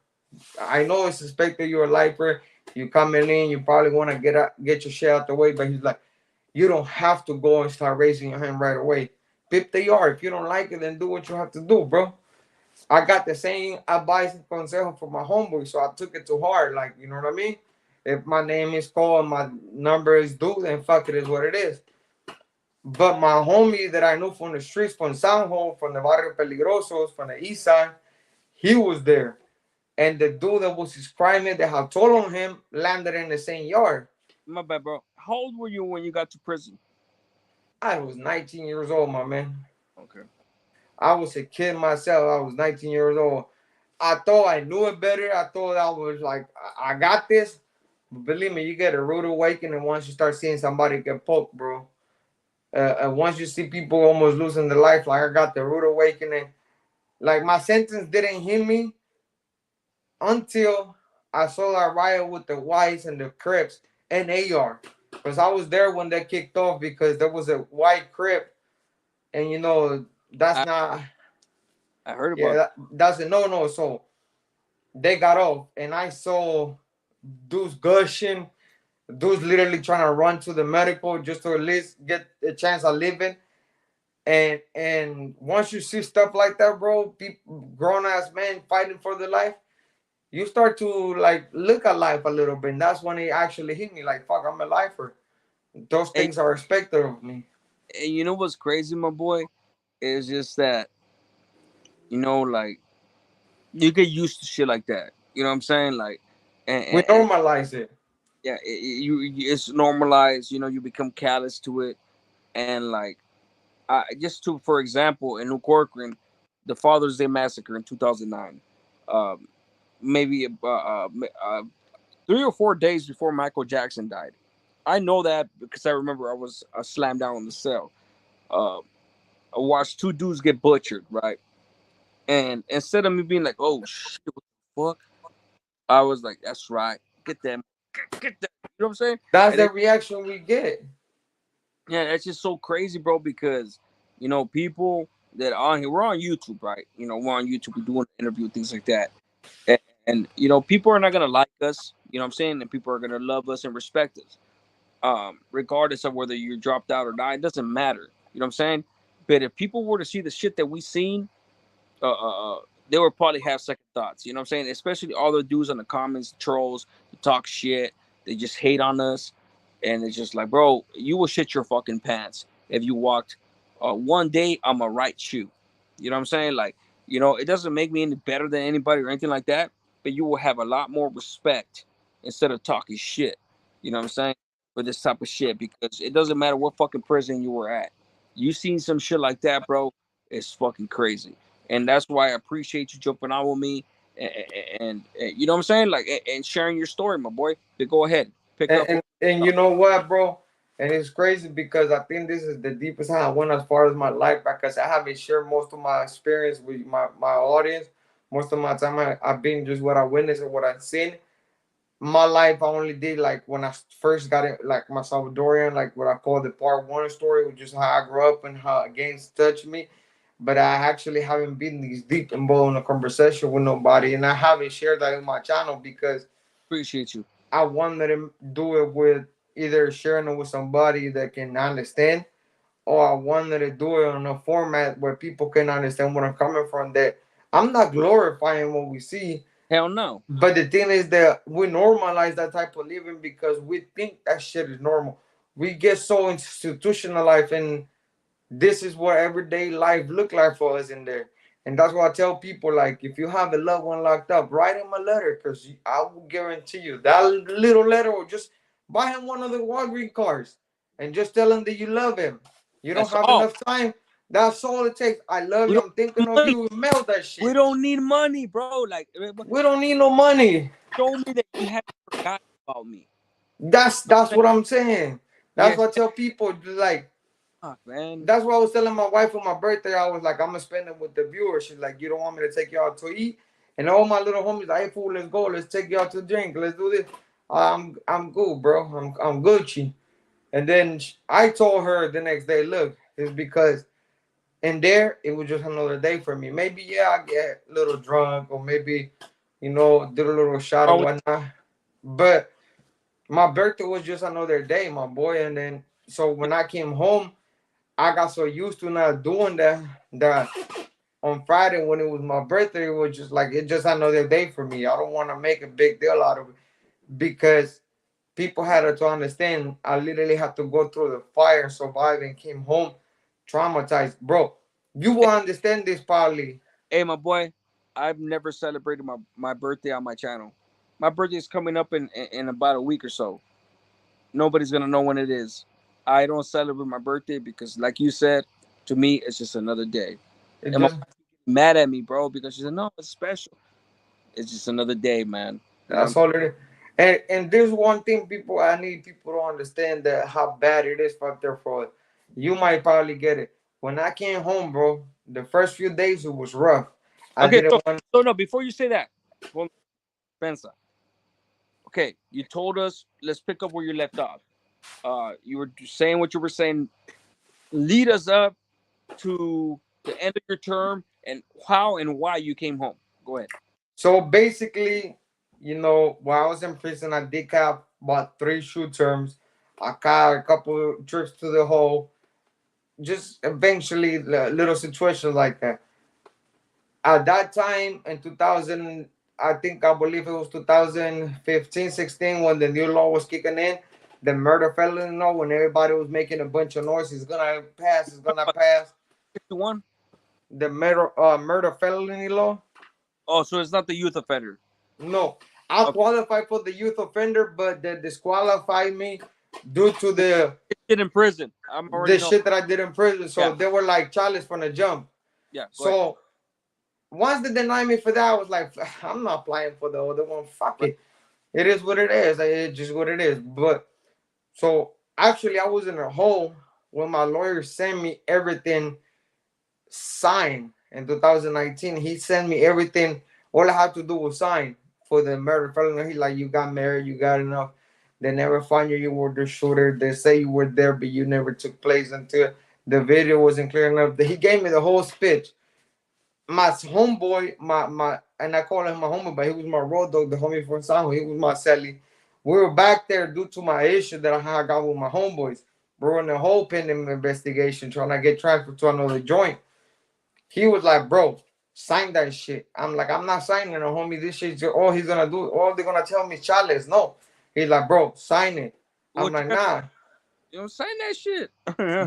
I know it's suspected you're a lifer. You coming in, you probably want to get your shit out the way. But he's like, you don't have to go and start raising your hand right away. Pip the yard. If you don't like it, then do what you have to do, bro. I got the same advice and consejo from my homeboy, so I took it to heart. Like, you know what I mean? If my name is called and my number is due, then fuck it is what it is. But my homie that I knew from the streets, from San Juan, from the Barrio Peligrosos, from the east side, he was there. And the dude that was his crime that had told on him landed in the same yard. My bad, bro. How old were you when you got to prison? I was 19 years old, my man. Okay. I was a kid myself. I was 19 years old. I thought I knew it better. I thought I was like, I got this. But believe me, you get a rude awakening once you start seeing somebody get poked, bro. Once you see people almost losing their life, like I got the rude awakening. Like my sentence didn't hit me until I saw that riot with the whites and the Crips and AR. Because I was there when they kicked off because there was a white Crip. And you know, that's I, not, I heard yeah, about that's a no no. So they got off and I saw dudes gushing, dudes literally trying to run to the medical just to at least get a chance of living. And once you see stuff like that, bro, people, grown ass men fighting for their life, you start to like look at life a little bit. And that's when it actually hit me like, fuck, I'm a lifer. Those and, things are expected of me. and you know what's crazy, my boy? Is just that, like you get used to shit like that. You know what I'm saying? Like, We and normalize it. yeah, it's normalized. You become callous to it, and like, just to for example, in New Corcoran, the Father's Day massacre in 2009, um, maybe 3 or 4 days before Michael Jackson died. I know that because I remember I was slammed down in the cell. Uh, I watched two dudes get butchered, right? And instead of me being like, "Oh shit, what the fuck," I was like, "That's right, get them, get them." You know what I'm saying? That's And the it, reaction we get. yeah, it's just so crazy, bro. Because people that are on here, we're on YouTube, right? We're on YouTube, we're doing interview things like that, and people are not gonna like us. You know what I'm saying? And people are gonna love us and respect us, regardless of whether you're dropped out or not. It doesn't matter. You know what I'm saying? But if people were to see the shit that we seen, they would probably have second thoughts. You know what I'm saying? Especially all the dudes on the comments, trolls, they talk shit, they just hate on us, and it's just like, bro, you will shit your fucking pants if you walked one day on my right shoe. You know what I'm saying? Like, it doesn't make me any better than anybody or anything like that, but you will have a lot more respect instead of talking shit. You know what I'm saying? For this type of shit, because it doesn't matter what fucking prison you were at. You seen some shit like that, bro? It's fucking crazy, and that's why I appreciate you jumping on with me, and you know what I'm saying, like, and sharing your story, my boy. But go ahead, pick And, up. and and you know what, bro? And it's crazy because I think this is the deepest I went as far as my life because I haven't shared most of my experience with my audience. Most of my time I've been just what I witnessed and what I've seen. My life I only did like when I first got it, like my Salvadorian, like what I call the part one story, which is how I grew up and how gangs touched me. But I actually haven't been this deep involved in a conversation with nobody, and I haven't shared that in my channel because Appreciate you. I wanted to do it with either sharing it with somebody that can understand, or I wanted to do it on a format where people can understand where I'm coming from. That I'm not glorifying what we see, Hell no. But the thing is that we normalize that type of living because we think that shit is normal. We get so institutionalized, and this is what everyday life look like for us in there. And that's why I tell people, like, if you have a loved one locked up, write him a letter, because I will guarantee you that little letter, or just buy him one of the Walgreens cards and just tell him that you love him. You don't That's have all. enough time. That's all it takes. I love We you. don't I'm thinking need of money. you. Mail that We shit. don't need money, bro. Like, We don't need no money. show me that you haven't forgotten about me. That's what I'm saying. That's Yes, what I tell people. Like, man. that's what I was telling my wife for my birthday. I was like, I'm gonna spend it with the viewers. She's like, you don't want me to take you out to eat? And all my little homies, like, hey fool, let's go. Let's take you out to drink. Let's do this. I'm good, bro. I'm Gucci. And then I told her the next day, look, it's because in there it was just another day for me. Maybe yeah, I get a little drunk, or maybe did a little shot or Always, whatnot. But my birthday was just another day, my boy. And then so when I came home, I got so used to not doing that on Friday when it was my birthday, it was just like it's just another day for me. I don't want to make a big deal out of it because people had to understand I literally had to go through the fire and survive, and came home traumatized. Bro, you will understand this probably. hey, my boy. I've never celebrated my birthday on my channel. My birthday is coming up in about a week or so. Nobody's gonna know when it is. I don't celebrate my birthday because, like you said, to me it's just another day. It And my just mad at me, bro, because she said no, it's special. It's just another day, man. You know what that's all it is. And there's one thing people I need people to understand, that how bad it is out there for us. You might probably get it. When I came home, bro, the first few days it was rough. I Okay, didn't want. so no, before you say that, well, Spencer, okay, you told us. Let's pick up where you left off. You were saying what you were saying. Lead us up to the end of your term and how and why you came home. Go ahead. So basically, while I was in prison, I did have about 3 shoe terms. I got a couple of trips to the hole. Just eventually, little situations like that. At that time in 2000, I believe it was 2015, 16, when the new law was kicking in, the murder felony law, when everybody was making a bunch of noise, it's gonna pass. 61. The murder felony law. Oh, so it's not the youth offender. No, I Okay. qualified for the youth offender, but they disqualified me due to Get in prison. I'm already the know. shit that I did in prison. Yeah, So they were like childish from the jump. yeah. Go ahead. So once they denied me for that, I was like, I'm not applying for the other one. Fuck Right. it. It is what it is. It's just what it is. But so actually, I was in a hole when my lawyer sent me everything signed in 2019. He sent me everything. All I had to do was sign for the murder felony. He like, you got married, you got enough. They never find you. You were the shooter. They say you were there, but you never took place until the video wasn't clear enough. He gave me the whole speech. My homeboy, and I call him my homeboy, but he was my road dog, the homie from San. He was my celly. We were back there due to my issue that I had got with my homeboys. We were in the whole pending investigation trying to get transferred to another joint. He was like, bro, sign that shit. I'm like, I'm not signing it, homie. This shit's all he's gonna do. All they're gonna tell me is chales. No. He's like, bro, sign it. I'm What you like, got? nah. You know, sign that shit.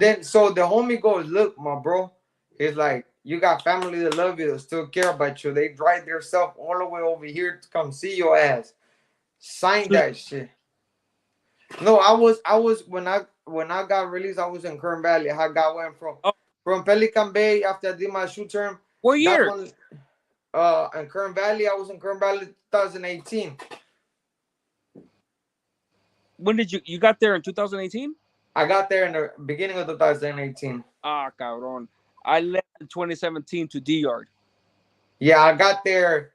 Then so the homie goes, look, my bro. He's like, you got family that love you, that still care about you. They drive themselves all the way over here to come see your ass. Sign So- that shit. No, I was when I got released, I was in Kern Valley. I got went oh, from Pelican Bay after I did my shoot term. what That's year? when in Kern Valley, I was in Kern Valley 2018. When did you got there in 2018? I got there in the beginning of 2018. Ah, cabrón. I left in 2017 to D Yard. Yeah, I got there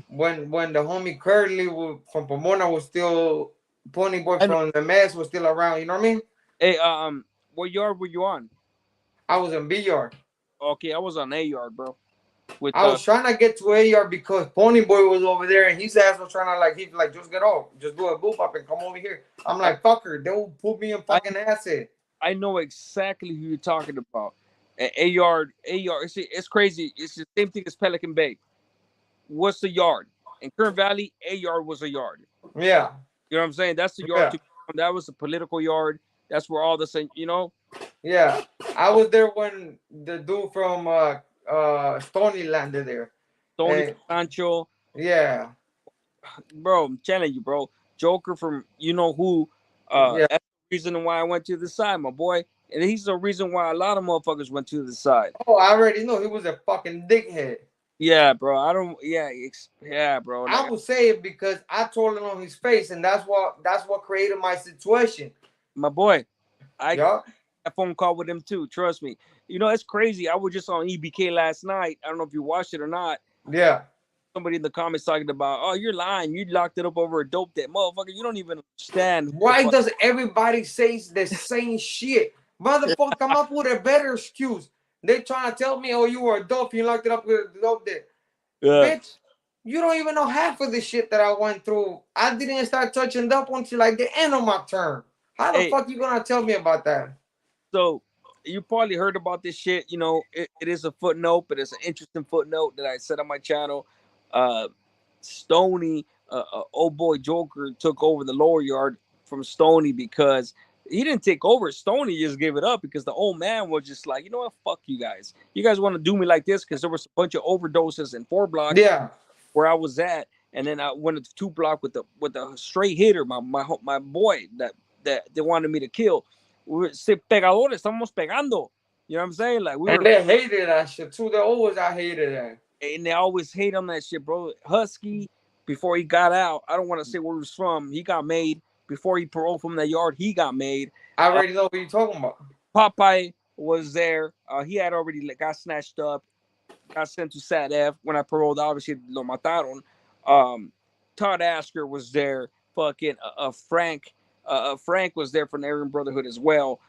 when the homie Curly from Pomona was still Pony Boy I know. from the mess was still around. You know what I mean? Hey, what yard were you on? I was in B yard. Okay, I was on A yard, bro. With I was trying to get to A yard because Pony Boy was over there and his ass was trying to he's like, just get off, just do a boop up and come over here. I'm I, like, fucker, they will put me in I fucking acid. I know exactly who you're talking about. A yard. See, it's crazy. It's the same thing as Pelican Bay. What's the yard? In Kern Valley, a yard was a yard. Yeah. You know what I'm saying? That's the yard Yeah. to that was a political yard. That's where all the same, Yeah. I was there when the dude from Stony landed there. Tony And Sancho, yeah. bro. I'm telling you, bro. Joker from you know who. Yeah. That's the reason why I went to the side, my boy. And he's the reason why a lot of motherfuckers went to the side. Oh, I already know he was a fucking dickhead. Yeah, bro. I don't. Yeah, yeah, bro. I Like will say it because I told it on his face, and that's what created my situation. my boy, I got Yeah. a phone call with him too. Trust me. It's crazy. I was just on EBK last night. I don't know if you watched it or not. Yeah. Somebody in the comments talking about, oh, you're lying. You locked it up over a dope that motherfucker. You don't even understand who the Why fuck. does everybody say the same shit? Motherfucker, come up with a better excuse. They trying to tell me, oh, you were a dope, you locked it up with a dope there. Yeah. Bitch, you don't even know half of the shit that I went through. I didn't start touching dope until like the end of my term. How the Hey, fuck you gonna tell me about that? so you probably heard about this shit. It is a footnote, but it's an interesting footnote that I said on my channel. Stoney, old boy Joker, took over the lower yard from Stoney because he didn't take over. Stoney just gave it up because the old man was just like, you know what, fuck you guys. You guys want to do me like this because there was a bunch of overdoses in 4 block Yeah. where I was at, and then I went to 2 block with a straight hitter, my boy that they wanted me to kill. We were pegadores, estamos pegando. You know what I'm saying? Like we And were, they hated that shit too. They always I hated that. and they always hate on that shit, bro. Husky, before he got out, I don't want to say where he was from. He got made before he paroled from that yard. He got made. I already know what you're talking about. Popeye was there. He had already got snatched up, got sent to Sat F when I paroled. Obviously, lo mataron. Um, Todd Asker was there. Fucking Frank. Frank was there from the Aryan Brotherhood as well.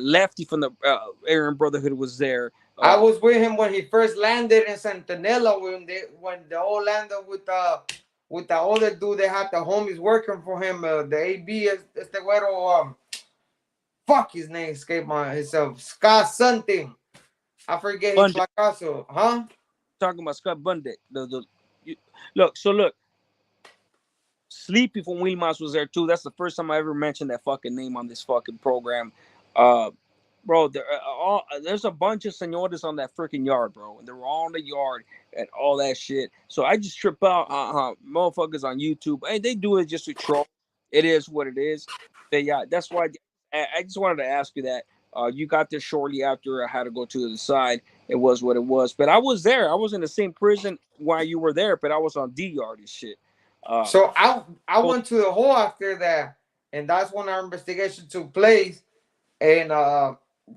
Lefty from the Aryan Brotherhood was there. I was with him when he first landed in Centinela when they all landed with the other dude. They had the homies working for him. The AB este güero, fuck his name escaped my himself. Scott something. I forget his Bundy. flacazo. Huh? Talking about Scott Bundy. Look. Sleepy from Wilmas was there too. That's the first time I ever mentioned that fucking name on this fucking program. Uh, Bro, there's a bunch of senores on that freaking yard, bro. And they were all in the yard and all that shit. So I just trip out motherfuckers on YouTube. And they do it just to troll. It is what it is. But yeah, that's why I just wanted to ask you that. You got there shortly after I had to go to the side. It was what it was. But I was there. I was in the same prison while you were there, but I was on D yard and shit. So I went to the hole after that, and that's when our investigation took place. And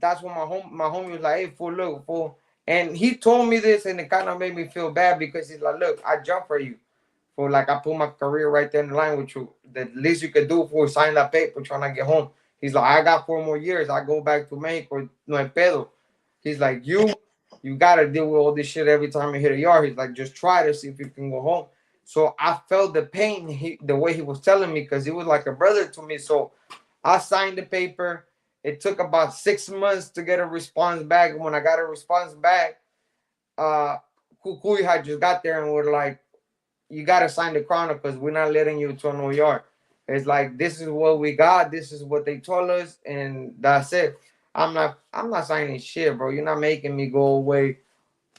that's when my homie was like, "Hey, fool, look, fool." And he told me this, and it kind of made me feel bad because he's like, "Look, I jumped for you, for like I put my career right there in the line with you. The least you could do for sign that paper trying to get home." He's like, "I got 4 more years. I go back to Mexico, no hay pedo." He's like, "You gotta deal with all this shit every time you hit a yard." He's like, "Just try to see if you can go home." So I felt the pain the way he was telling me because he was like a brother to me. So I signed the paper. It took about 6 months to get a response back. And when I got a response back, Cucuy had just got there and were like, "You gotta sign the chronicle because we're not letting you to New York." It's like this is what we got, this is what they told us, and that's it. I'm not signing shit, bro. You're not making me go away.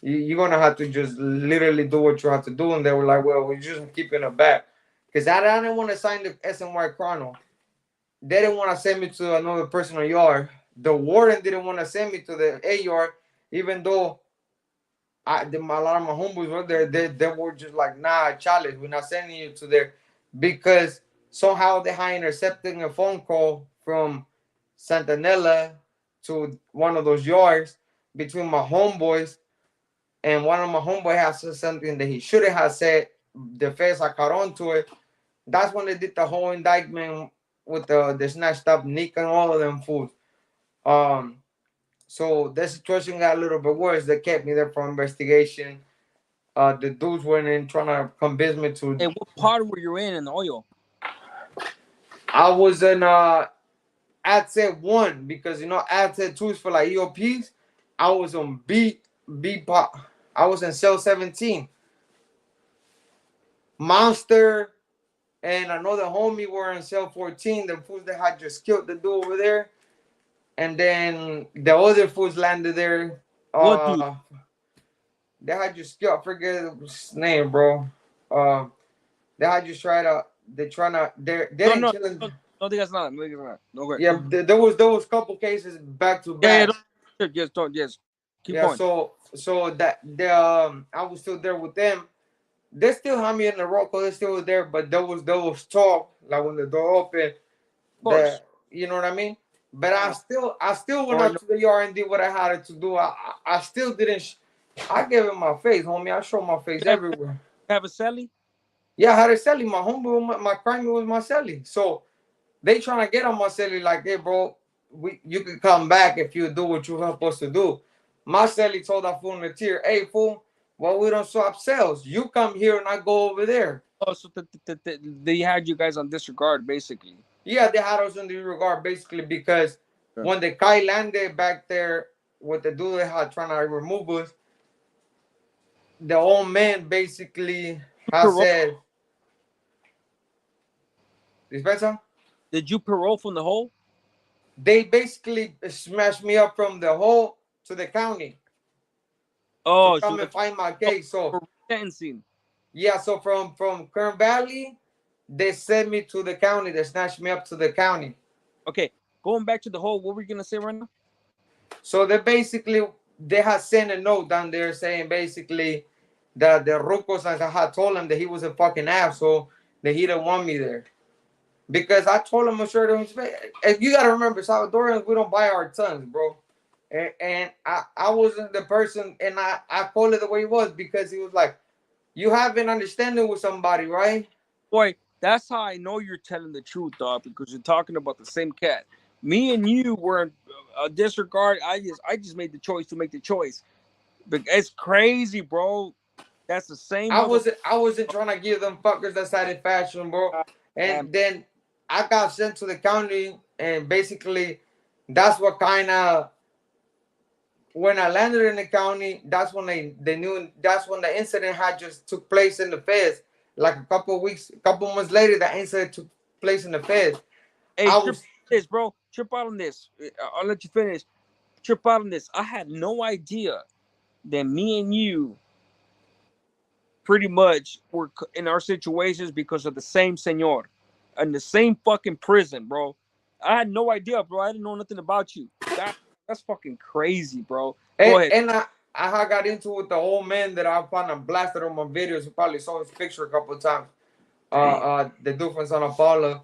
You're gonna have to just literally do what you have to do. And they were like, "Well, we're just keeping it back." Because I didn't want to sign the SNY Chrono. They didn't want to send me to another personal yard. The warden didn't want to send me to the A yard, even though a lot of my homeboys were there. They were just like, "Nah, Charlie, we're not sending you to there," because somehow they had intercepting a phone call from Santanella to one of those yards between my homeboys, and one of my homeboys has said something that he shouldn't have said. The feds I caught on to it. That's when they did the whole indictment with the snatched up Nick and all of them fools. Um, so the situation got a little bit worse. They kept me there for investigation. The dudes went in trying to convince me to. Hey, what part were you in the oil? I was in ad set 1 because ad set 2 is for like EOPs. I was on B pop. I was in cell 17. Monster and another homie were in cell 14. The fools that had just killed the dude over there. And then the other fools landed there. What dude? They had just killed, I forget his name, bro. Uh, they had just tried to, they No, didn't no, kill him. no, no digas nada. No digas nada. No, go Yeah, ahead. there was couple cases back to Yeah, yeah, back. yes, don't, yes. Keep Yeah, going. so that the I was still there with them. They still had me in the roll call. They still was there, but there was talk like when the door opened. Of The course. you know what I mean. But Yeah. I still went Or out to the yard and did what I had to do. I still didn't. I gave him my face, homie. I showed my face you have, everywhere. have a celly? Yeah, I had a celly. My homie, my crime was my celly. So they trying to get on my celly like, hey, bro, you can come back if you do what you're supposed to do. My celly told that fool in the tier, hey, fool, well, we don't swap cells. You come here and I go over there. Oh, so they had you guys on disregard, basically. Yeah, they had us in the regard basically because Yeah. when the Kai landed back there with the dude they had trying to remove us, the old man basically has Parole? said, Dispensa? Did you parole from the hole? They basically smashed me up from the hole to the county to Oh, so come they and find my oh, case. So for sentencing. yeah, so from Kern Valley, they sent me to the county. They snatched me up to the county. Okay, going back to the hole, what were you gonna say right now? So they had sent a note down there saying basically that the Rucos had told him that he was a fucking asshole, that he didn't want me there. Because I told him a shirt on his face. And you gotta remember, Salvadorians, we don't buy our tongues, bro. And I wasn't the person, and I called it the way it was because he was like, you have an understanding with somebody, right? Boy, that's how I know you're telling the truth, dog, because you're talking about the same cat. Me and you were in a disregard. I just made the choice to make the choice. But it's crazy, bro. That's the same I mother. wasn't I wasn't trying to give them fuckers that satisfaction, bro. Man, And then I got sent to the county, and basically that's what kind of when I landed in the county, that's when they knew that's when the incident had just took place in the feds. Like a couple months later, the incident took place in the feds. hey, I trip was this, bro. Trip out on this. I'll let you finish. Trip out on this. I had no idea that me and you pretty much were in our situations because of the same senor in the same fucking prison, bro. I had no idea, bro. I didn't know nothing about you. That's fucking crazy, bro. Go ahead. and I got into it with the old man that I found and blasted on my videos. You probably saw his picture a couple of times. Damn. The dude from Santa Paula,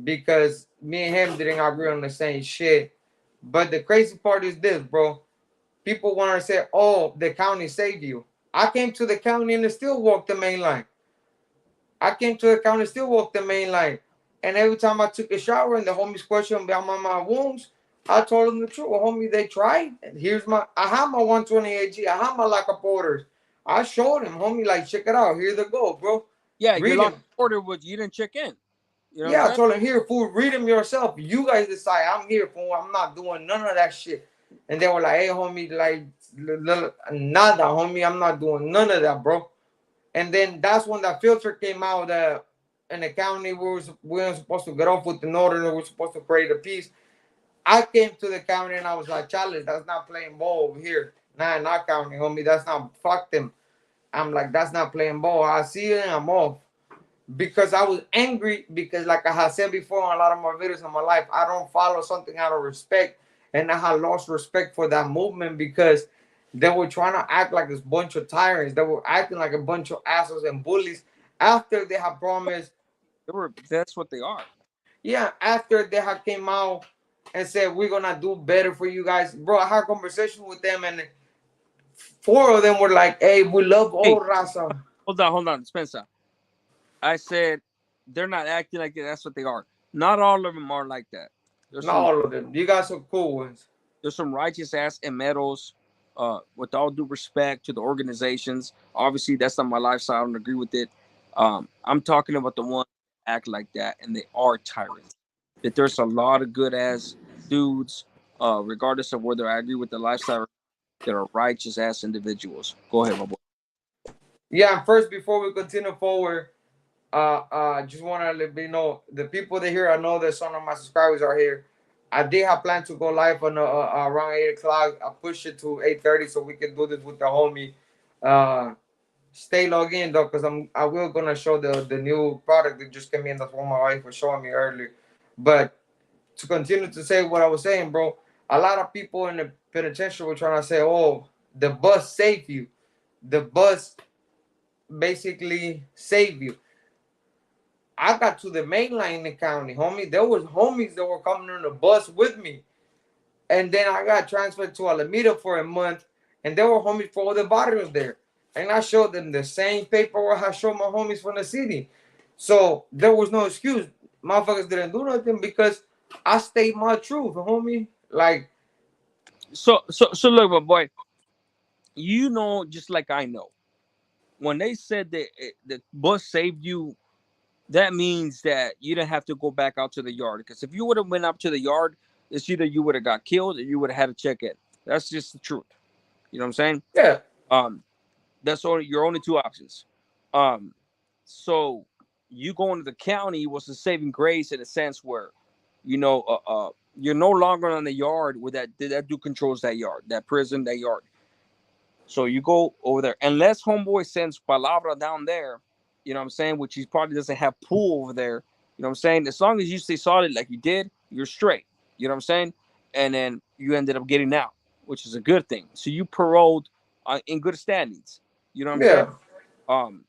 because me and him didn't agree on the same shit. But the crazy part is this, bro. People want to say, "Oh, the county saved you." I came to the county and still walked the main line. I came to the county and still walked the main line. And every time I took a shower and the homies questioned me about my wounds, I told them the truth. Well, homie, they tried. And I have my 128G. I have my lockup orders. I showed him, homie, like, check it out. Here they go, bro. Yeah, your Read lock him. order was you didn't check in. You know what I'm Yeah, I saying? told him, here, fool, read them yourself. You guys decide. I'm here, fool. I'm not doing none of that shit. And they were like, hey, homie, like, nada, homie. I'm not doing none of that, bro. And then that's when that filter came out that in the county we weren't supposed to get off with the order. We were supposed to create a peace. I came to the county and I was like, Charlie, that's not playing ball over here. Nah, not county, homie. That's not, fuck them. I'm like, that's not playing ball. I see it and I'm off. Because I was angry because, like I had said before on a lot of my videos in my life, I don't follow something out of respect. And I had lost respect for that movement because they were trying to act like this bunch of tyrants. They were acting like a bunch of assholes and bullies after they had promised. That's what they are. Yeah, after they had came out and said, we're going to do better for you guys. Bro, I had a conversation with them and four of them were like, hey, we love Hey, all raza. hold on, Spencer. I said they're not acting like that. That's what they are. Not all of them are like that. There's Not some all of them. You got some cool ones. there's some righteous ass emeros. With all due respect to the organizations, obviously that's not my lifestyle. I don't agree with it. I'm talking about the ones that act like that, and they are tyrants. That there's a lot of good ass dudes, regardless of whether I agree with the lifestyle, that are righteous ass individuals. Go ahead, my boy. Yeah, and first, before we continue forward, Just want to let you know the people that here. I know that some of my subscribers are here. I did have planned to go live on around 8 o'clock. I pushed it to 8:30 so we can do this with the homie. Uh, Stay logged in though, cause I will gonna show the new product that just came in. That's what my wife was showing me earlier. But to continue to say what I was saying, bro, a lot of people in the penitentiary were trying to say, "Oh, the bus saved you. The bus basically saved you." I got to the main line in the county, homie. There was homies that were coming on the bus with me, and then I got transferred to Alameda for a month, and there were homies for all the barrios there. And I showed them the same paperwork I showed my homies from the city. So there was no excuse. Motherfuckers didn't do nothing because I stayed my truth, homie. Like, So look, my boy, you know, just like I know, when they said that the bus saved you, that means that you didn't have to go back out to the yard. Because if you would have went up to the yard, it's either you would have got killed or you would have had to check in. That's just the truth. You know what I'm saying? yeah, Um, that's only your only two options. Um, so you going to the county was a saving grace in a sense where, you know, you're no longer on the yard where that dude controls that yard, that prison, that yard. So you go over there, unless homeboy sends palabra down there, you know what I'm saying, which he probably doesn't have pool over there. You know what I'm saying? As long as you stay solid like you did, you're straight. You know what I'm saying? And then you ended up getting out, which is a good thing. So you paroled in good standings. You know what I'm saying? yeah. Um,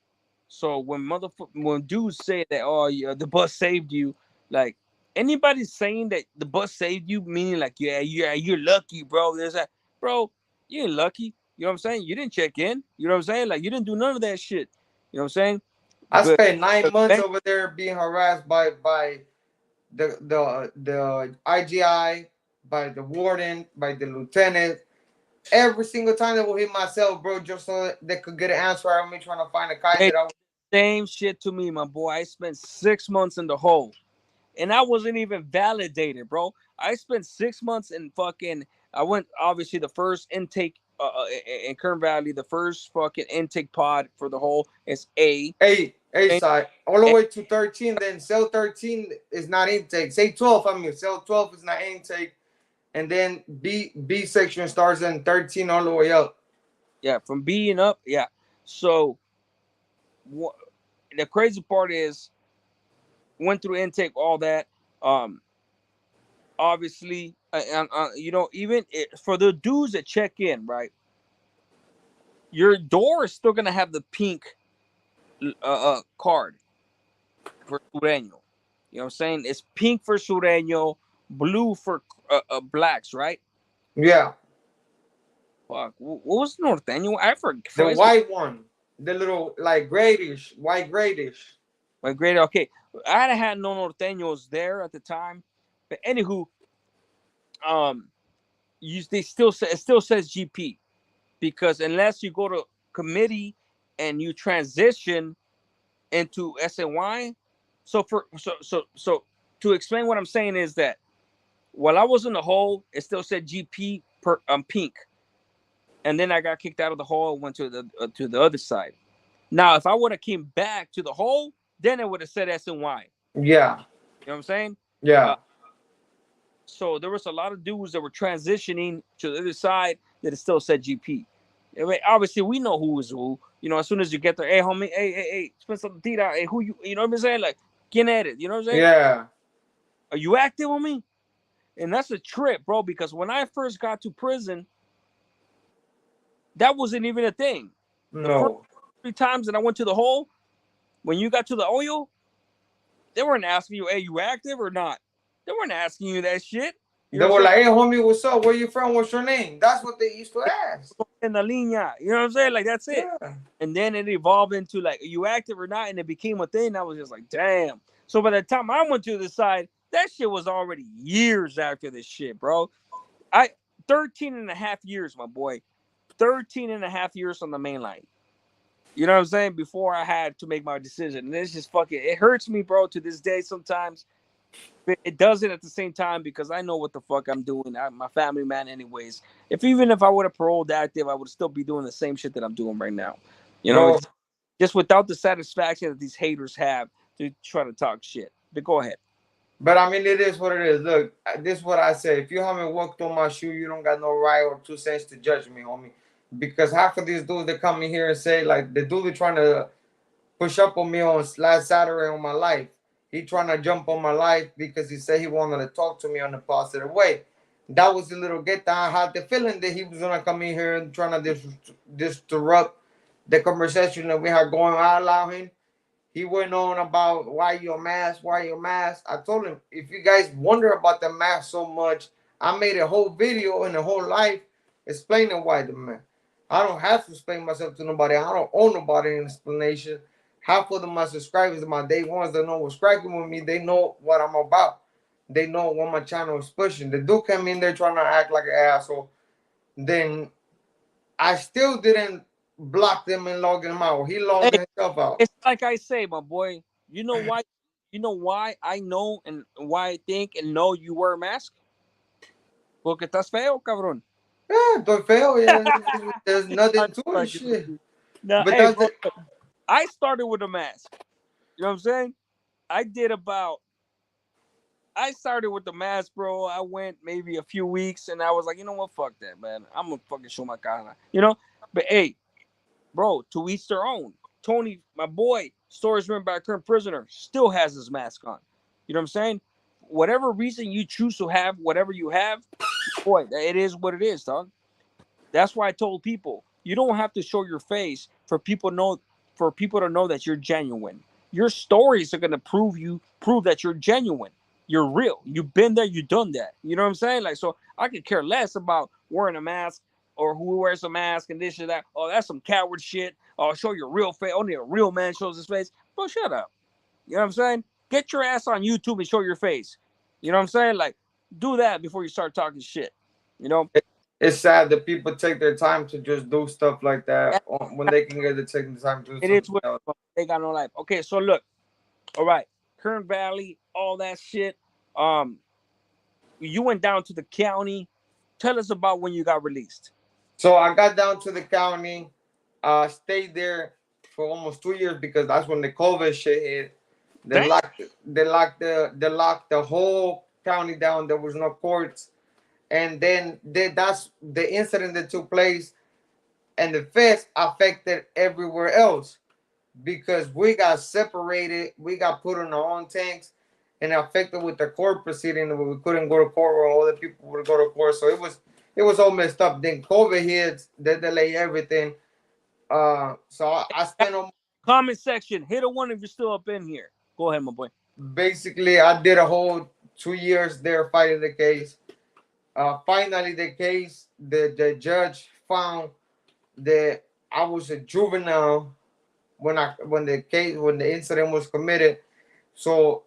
so when dudes say that, oh yeah, the bus saved you, like anybody saying that the bus saved you, meaning like yeah you're lucky, bro. There's that, bro. You ain't lucky. You know what I'm saying? You didn't check in. You know what I'm saying? Like you didn't do none of that shit. You know what I'm saying? I But spent 9 months eventually, over there being harassed by the IGI, by the warden, by the lieutenant. Every single time they will hit myself, bro, just so they could get an answer out of me trying to find a guy they that I was. same shit to me, my boy. I spent 6 months in the hole. And I wasn't even validated, bro. I spent 6 months in fucking. I went obviously the first intake in Kern Valley. The first fucking intake pod for the whole is A. A And, side all the and way to 13. Then cell 13 is not intake. Say 12. I mean cell 12 is not intake, and then B section starts in 13 all the way up. yeah, from B and up, yeah. So wha- the crazy part is went through intake, all that. Um, obviously, you know, even for the dudes that check in, right, your door is still gonna have the pink card for Sureño. You know what I'm saying? It's pink for Sureño, blue for blacks, right? Yeah, Fuck. What was Norteño? I forget. the It's white one, the little like grayish, white grayish. my grade. Okay. I had no Norteños there at the time. But anywho, um, they still say it still says GP because unless you go to committee and you transition into SNY, so to explain what I'm saying is that while I was in the hole, it still said GP per pink, and then I got kicked out of the hole and went to the other side. Now, if I would have came back to the hole, then it would have said SNY. Yeah, You know what I'm saying? Uh, yeah. so there was a lot of dudes that were transitioning to the other side that it still said GP. I mean, obviously, we know who is who. You know, as soon as you get there, hey homie, hey, Spencer Tira, hey, who you know what I'm saying? Like, get at it. You know what I'm saying? Yeah. Are you active on me? And that's a trip, bro, because when I first got to prison, that wasn't even a thing. The first No. 3 times that I went to the hole, when you got to the oil, they weren't asking you, hey, you active or not? They weren't asking you that shit. You know They what I'm were saying? like, "Hey, homie, what's up? Where you from? What's your name?" That's what they used to ask. In the linea. You know what I'm saying? Like, that's it. Yeah. And then it evolved into, like, are you active or not? And it became a thing. I was just like, damn. So by the time I went to the side, that shit was already years after this shit, bro. I 13 and a half years, my boy. 13 and a half years on the main line. You know what I'm saying? Before I had to make my decision. And it's just fucking, it hurts me, bro, to this day sometimes. But it doesn't at the same time because I know what the fuck I'm doing. I'm a family man, anyways. If even if I would have paroled active, I would still be doing the same shit that I'm doing right now. You know, Bro, it's just without the satisfaction that these haters have to try to talk shit. But go ahead. But I mean, it is what it is. Look, this is what I say. If you haven't walked on my shoe, you don't got no right or 2 cents to judge me, homie. Because half of these dudes that come in here and say, like, the dude trying to push up on me on last Saturday on my life. He trying to jump on my life because he said he wanted to talk to me on a positive way. That was a little get down. I had the feeling that he was gonna come in here and trying to disrupt the conversation that we had going. I allow him. He went on about why you a mask, why you a mask. I told him, if you guys wonder about the mask so much, I made a whole video and a whole life explaining why the mask. I don't have to explain myself to nobody. I don't owe nobody an explanation. Half of them my subscribers, my day ones that know what's cracking with me, they know what I'm about. They know what my channel is pushing. The dude came in there trying to act like an asshole. Then I still didn't block them and log them out. He logged Hey, himself out. it's like I say, my boy. You know why? You know why I know and why I think and know you wear a mask? Porque estás feo, cabrón. Yeah, estoy feo. Yeah, there's nothing to it. Shit. Now, But hey, that's bro, it. I started with a mask. You know what I'm saying? I did about. I started with the mask, bro. I went maybe a few weeks, and I was like, you know what? Fuck that, man. I'm gonna fucking show my cara. You know. But hey, bro, to each their own. Tony, my boy, stories written by a current prisoner, still has his mask on. You know what I'm saying? Whatever reason you choose to have, whatever you have, boy, it is what it is, dog. That's why I told people you don't have to show your face for people to know that you're genuine. Your stories are gonna prove that you're genuine. You're real. You've been there. You've done that. You know what I'm saying? Like, so I could care less about wearing a mask or who wears a mask and this and that. Oh, that's some coward shit. Oh, show your real face. Only a real man shows his face. Bro, shut up. You know what I'm saying? Get your ass on YouTube and show your face. You know what I'm saying? Like, do that before you start talking shit. You know? It's sad that people take their time to just do stuff like that when they can get to take the time to do It is something what else. they got no life. Okay, so look, all right, Kern Valley, all that shit. Um, you went down to the county. Tell us about when you got released. So I got down to the county, stayed there for almost 2 years because that's when the COVID shit hit. They Damn. locked the whole county down. There was no courts, and then that's the incident that took place, and the feds affected everywhere else because we got separated. We got put on our own tanks and affected with the court proceeding. We couldn't go to court where all the people would go to court. So it was all messed up. Then COVID hits, they delay everything. So I spent Comment section. Hit a one if you're still up in here. Go ahead, my boy. basically I did a whole 2 years there fighting the case. Finally, the judge found that I was a juvenile when the incident was committed. So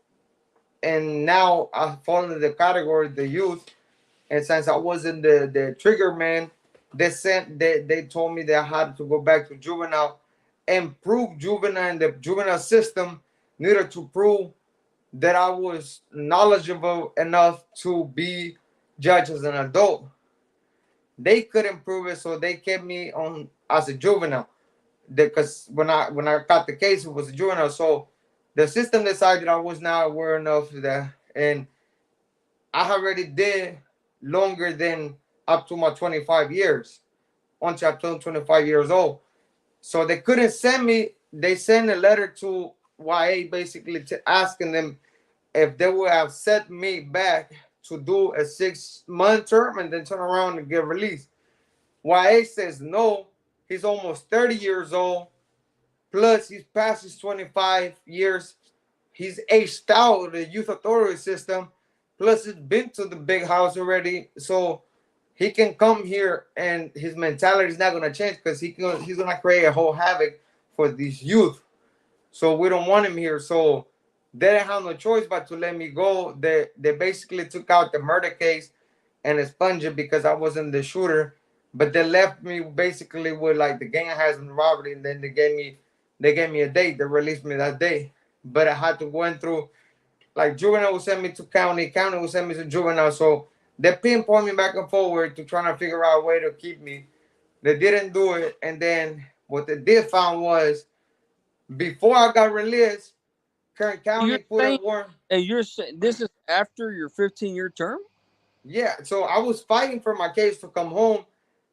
and now I fall into the category of the youth. And since I wasn't the trigger man, they told me that I had to go back to juvenile and prove juvenile in the juvenile system needed to prove that I was knowledgeable enough to be judged as an adult. They couldn't prove it, so they kept me on as a juvenile. Because when I got the case, it was a juvenile. So the system decided I was not aware enough of that, and I already did longer than up to my 25 years until I turned 25 years old. So they couldn't send me. They sent a letter to YA basically asking them if they would have sent me back to do a 6-month term and then turn around and get released. YA says no. He's almost 30 years old. Plus, he's past his 25 years. He's aged out of the youth authority system. Plus, he's been to the big house already. So he can come here and his mentality is not going to change because he's going to create a whole havoc for these youth. So we don't want him here. So they didn't have no choice but to let me go. They basically took out the murder case and expunged it because I wasn't the shooter. But they left me basically with like the gang has been robbery, and then they gave me a date. They released me that day. But I had to go in through like juvenile will send me to county will send me to juvenile. So they pinpoint me back and forward to trying to figure out a way to keep me. They didn't do it, and then what they did found was Before I got released, Kern You're County put a saying, warrant. and you're saying this is after your 15-year term? Yeah, so I was fighting for my case to come home,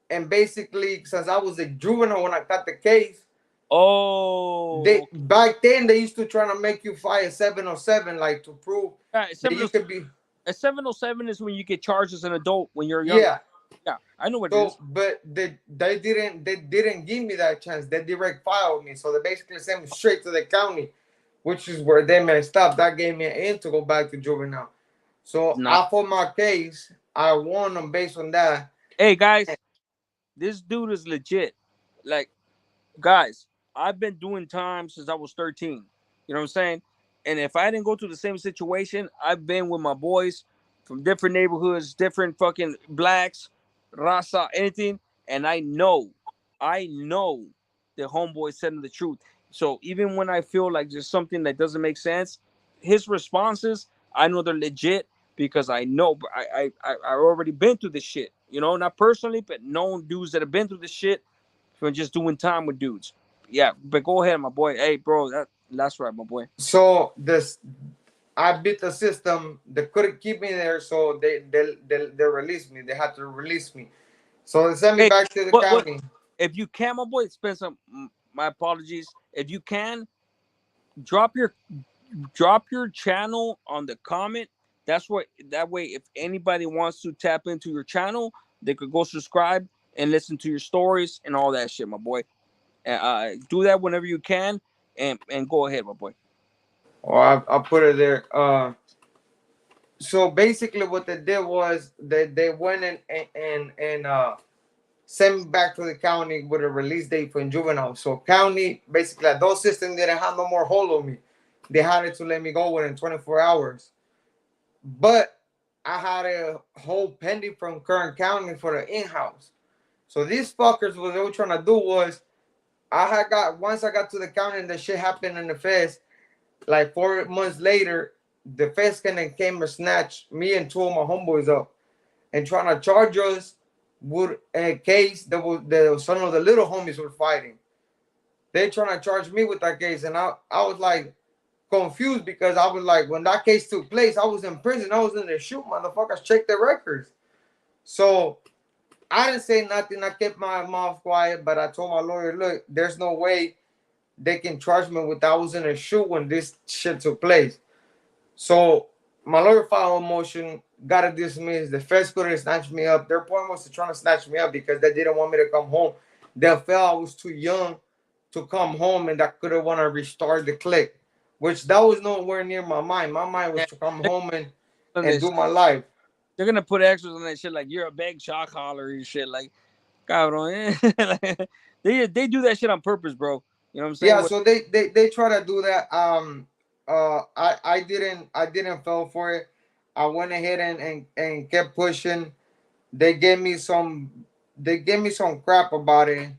and basically, since I was a juvenile when I got the case, Oh, they okay. back then they used to try to make you fight a 707, like to prove Right, that you could be. a 707 is when you get charged as an adult when you're young. Yeah. Yeah, I know what it So, is. but they didn't give me that chance. They direct filed me, so they basically sent me straight to the county, which is where they messed up. That gave me an in to go back to juvenile. So Not. I fought my case. I won them based on that. Hey guys, this dude is legit. Like, guys, I've been doing time since I was 13. You know what I'm saying? And if I didn't go through the same situation, I've been with my boys from different neighborhoods, different fucking blacks, raza, anything. And I know the homeboy said the truth. So even when I feel like there's something that doesn't make sense, his responses, I know they're legit because I know I already been through this shit. You know, not personally, but known dudes that have been through this shit from just doing time with dudes. Yeah, but go ahead, my boy. Hey, bro, that's right, my boy. So this, I beat the system. They couldn't keep me there, so they released me. They had to release me. So they sent me Hey, back to the what county. if you can, my boy? Spencer, my apologies. If you can, drop your drop your channel on the comment. That's what that way. If anybody wants to tap into your channel, they could go subscribe and listen to your stories and all that shit, my boy. Do that whenever you can, and go ahead, my boy. Oh, I put it there. So basically, what they did was they went and sent me back to the county with a release date for juvenile. So county basically, adult system didn't have no more hold on me. They had to let me go within 24 hours. But I had a whole pending from Kern County for the in-house. So these fuckers, what they were trying to do was, I had got once I got to the county and the shit happened in the fest. Like 4 months later, the feds came and snatched me and two of my homeboys up and trying to charge us with a case that was the some of the little homies were fighting. They trying to charge me with that case, and I was like confused because I was like, when that case took place, I was in prison. I was in the shoot, motherfuckers. Check the records. So I didn't say nothing. I kept my mouth quiet, but I told my lawyer, look, there's no way they can charge me with I was in a shoot when this shit took place. So my lawyer filed a motion, got it dismissed. The feds couldn't snatch me up. Their point was to try to snatch me up because they didn't want me to come home. They felt I was too young to come home and that could have want to restart the click, which that was nowhere near my mind. My mind was Yeah, to come they're home gonna and do my life. they're gonna put extras on that shit like you're a big shock holler and shit like cabrón. Like, they do that shit on purpose, bro. You know what I'm saying? Yeah, What so they try to do that. I didn't fall for it. I went ahead and kept pushing. They gave me some they gave me some crap about it.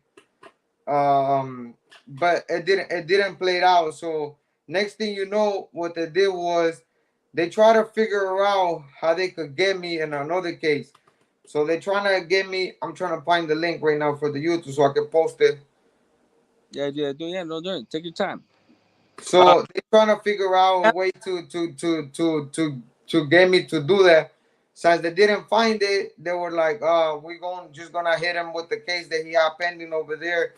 But it didn't play it out. So next thing you know, what they did was they try to figure out how they could get me in another case. So they trying to get me. I'm trying to find the link right now for the YouTube so I can post it. yeah, no, don't take your time. Uh, So they trying to figure out a yeah, way to get me to do that. Since they didn't find it, they were like, we're going just gonna hit him with the case that he had pending over there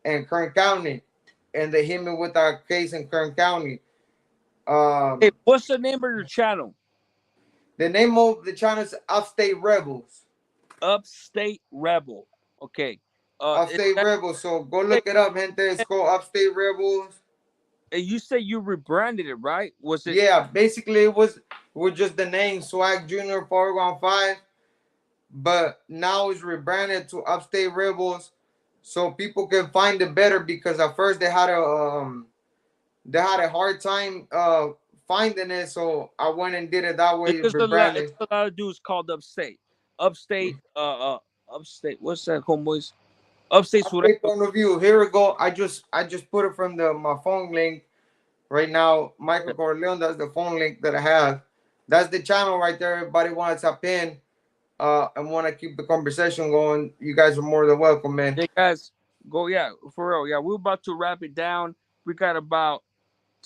in Kern County. And they hit me with our case in Kern County. hey, Um, what's the name of your channel? the name of the channel is Upstate Rebels. Upstate Rebel. Okay. Is Upstate that, Rebels. So go look it up, gente. It's called Upstate Rebels. you say you rebranded it, right? Was it Yeah, basically it was with just the name Swag Junior 415, but now it's rebranded to Upstate Rebels, so people can find it better because at first they had a hard time finding it, so I went and did it that way, it's rebranded. a lot of dudes called Upstate. Upstate, Upstate. What's that, homeboys? Upstate Sureste. Upstate point of view. Here we go. I just put it from the my phone link right now. Michael Corleone, that's the phone link that I have. That's the channel right there. Everybody wants to tap in and want to keep the conversation going. You guys are more than welcome, man. Hey guys, go, yeah, for real. Yeah, we're about to wrap it down. We got about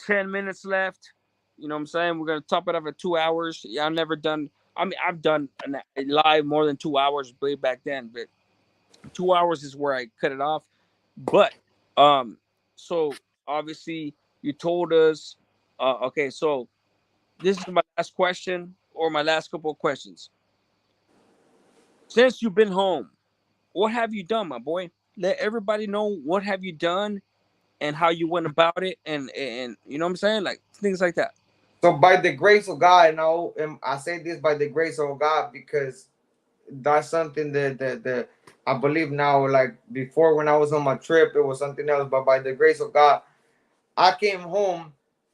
10 minutes left. You know what I'm saying? We're gonna top it off at 2 hours. Yeah, I've never done. I mean, I've done a live more than 2 hours way back then, but 2 hours is where I cut it off. But so obviously you told us. Okay, so this is my last question, or my last couple of questions. Since you've been home, what have you done, my boy? Let everybody know what have you done and how you went about it, and you know what I'm saying, like things like that. So by the grace of God, and I say this by the grace of God because that's something that I believe now. Like before, when I was on my trip, it was something else. But by the grace of God, I came home.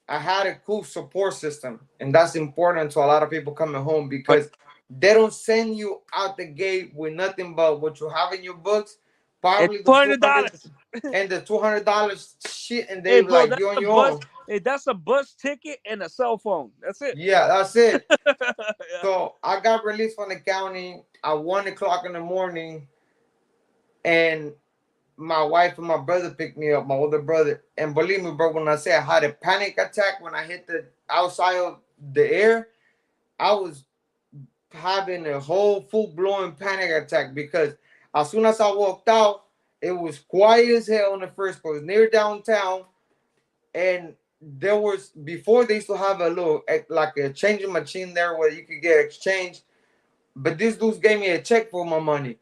I had a cool support system, and that's important to a lot of people coming home But because they don't send you out the gate with nothing but what you have in your books, it's probably the $200. $200 shit, and Hey, they bro, like that's you on a your bus. own. Hey, that's a bus ticket and a cell phone. That's it. Yeah, that's it. Yeah. So I got released from the county at 1 o'clock in the morning, and my wife and my brother picked me up, my older brother. And believe me, bro, when I say I had a panic attack when I hit the outside of the air, I was having a whole full blown panic attack because as soon as I walked out, it was quiet as hell in the first place, near downtown. And there was before they used to have a little like a changing machine there where you could get exchange. But this dude gave me a check for my money.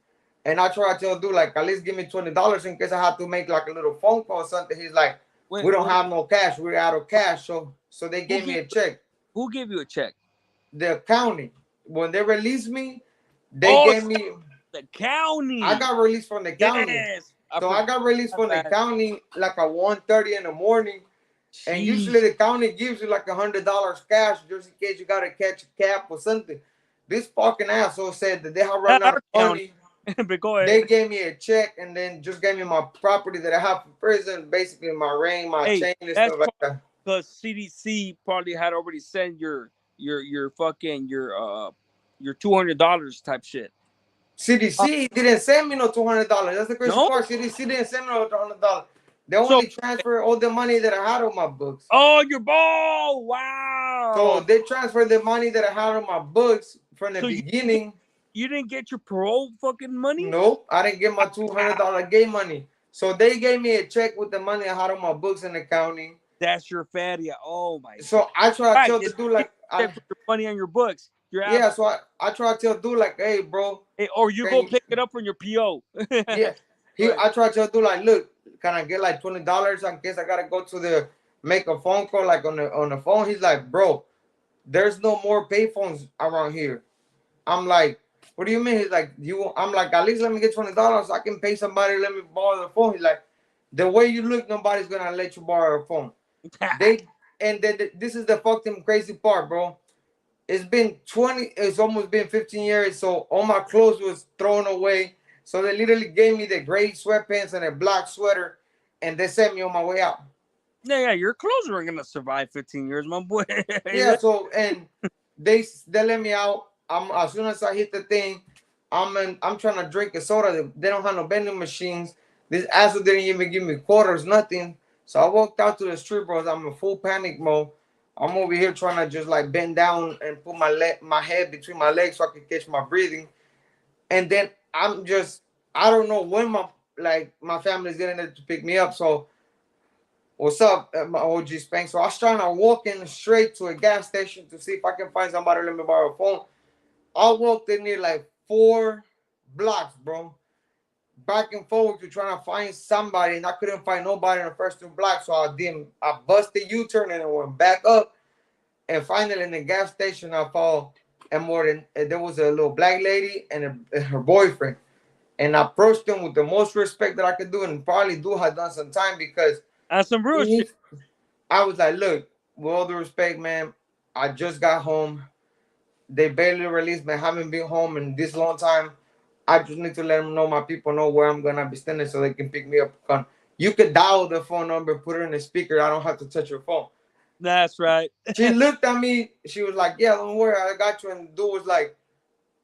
And I tried to tell dude, like, at least give me $20 in case I have to make like a little phone call or something. He's like, we don't Wait, have no cash. We're out of cash. So they who gave me gave a check. who gave you a check? The county. When they released me, they Oh, gave me the I county. got released from the county. Yes, I So I forgot. got released My from the bad. county like at 1:30 in the morning. And usually Jeez. the county gives you like $100 cash just in case you gotta catch a cab or something. This fucking asshole said that they have run out Our of county. money. But go They ahead. gave me a check and then just gave me my property that I have from prison, basically my ring, my Hey, chain, and that's stuff like that. because CDC probably had already sent your fucking your $200 type shit. Uh, CDC didn't send me no $200. That's the crazy no. part. CDC didn't send me no $200. They So only transferred all the money that I had on my books. oh, your ball. So Wow. they transferred the money that I had on my books from the So beginning. you didn't get your parole fucking money? Nope, I didn't get my Ah, $200 game money. So they gave me a check with the money I had on my books in the county. that's your fatty. Oh my god. So I try to Right. tell They the dude give like, you check for your money on your books. Your ass. yeah. So I try to tell the dude like, hey, bro, Or you can go you, pick it up from your PO. yeah. But I try to tell the dude like, look, can I get like $20 in case I gotta go to the make a phone call like on the phone? He's like, bro, there's no more payphones around here. I'm like, what do you mean? He's like, you. I'm like, at least let me get $20 so I can pay somebody. Let me borrow the phone. He's like, the way you look, nobody's gonna let you borrow a phone. They and then this is the fucking crazy part, bro. It's been 20. It's almost been 15 years. So all my clothes was thrown away. So they literally gave me the gray sweatpants and a black sweater, and they sent me on my way out. yeah, your clothes are gonna survive 15 years, my boy. Yeah. So and they let me out. I'm as soon as I hit the thing, I'm trying to drink a soda. They don't have no vending machines. This asshole didn't even give me quarters, nothing. So I walked out to the street, bros. I'm in full panic mode. I'm over here trying to just like bend down and put my head between my legs so I can catch my breathing. And then I don't know when my family's getting there to pick me up. So what's up, my OG Spank? So I was trying to walk in straight to a gas station to see if I can find somebody to let me borrow a phone. I walked in there like 4 blocks, bro, back and forward to trying to find somebody, and I couldn't find nobody in the first 2 blocks. So I busted U-turn and I went back up, and finally in the gas station I found and there was a little black lady and her boyfriend, and I approached them with the most respect that I could do, and probably do had done some time because That's some real he shit. I was like, look, with all the respect, man, I just got home. They barely released me. I haven't been home in this long time. I just need to let them know, my people know where I'm gonna be standing so they can pick me up. You could dial the phone number, put it in the speaker. I don't have to touch your phone. That's right. She looked at me. She was like, yeah, don't worry, I got you. And the dude was like,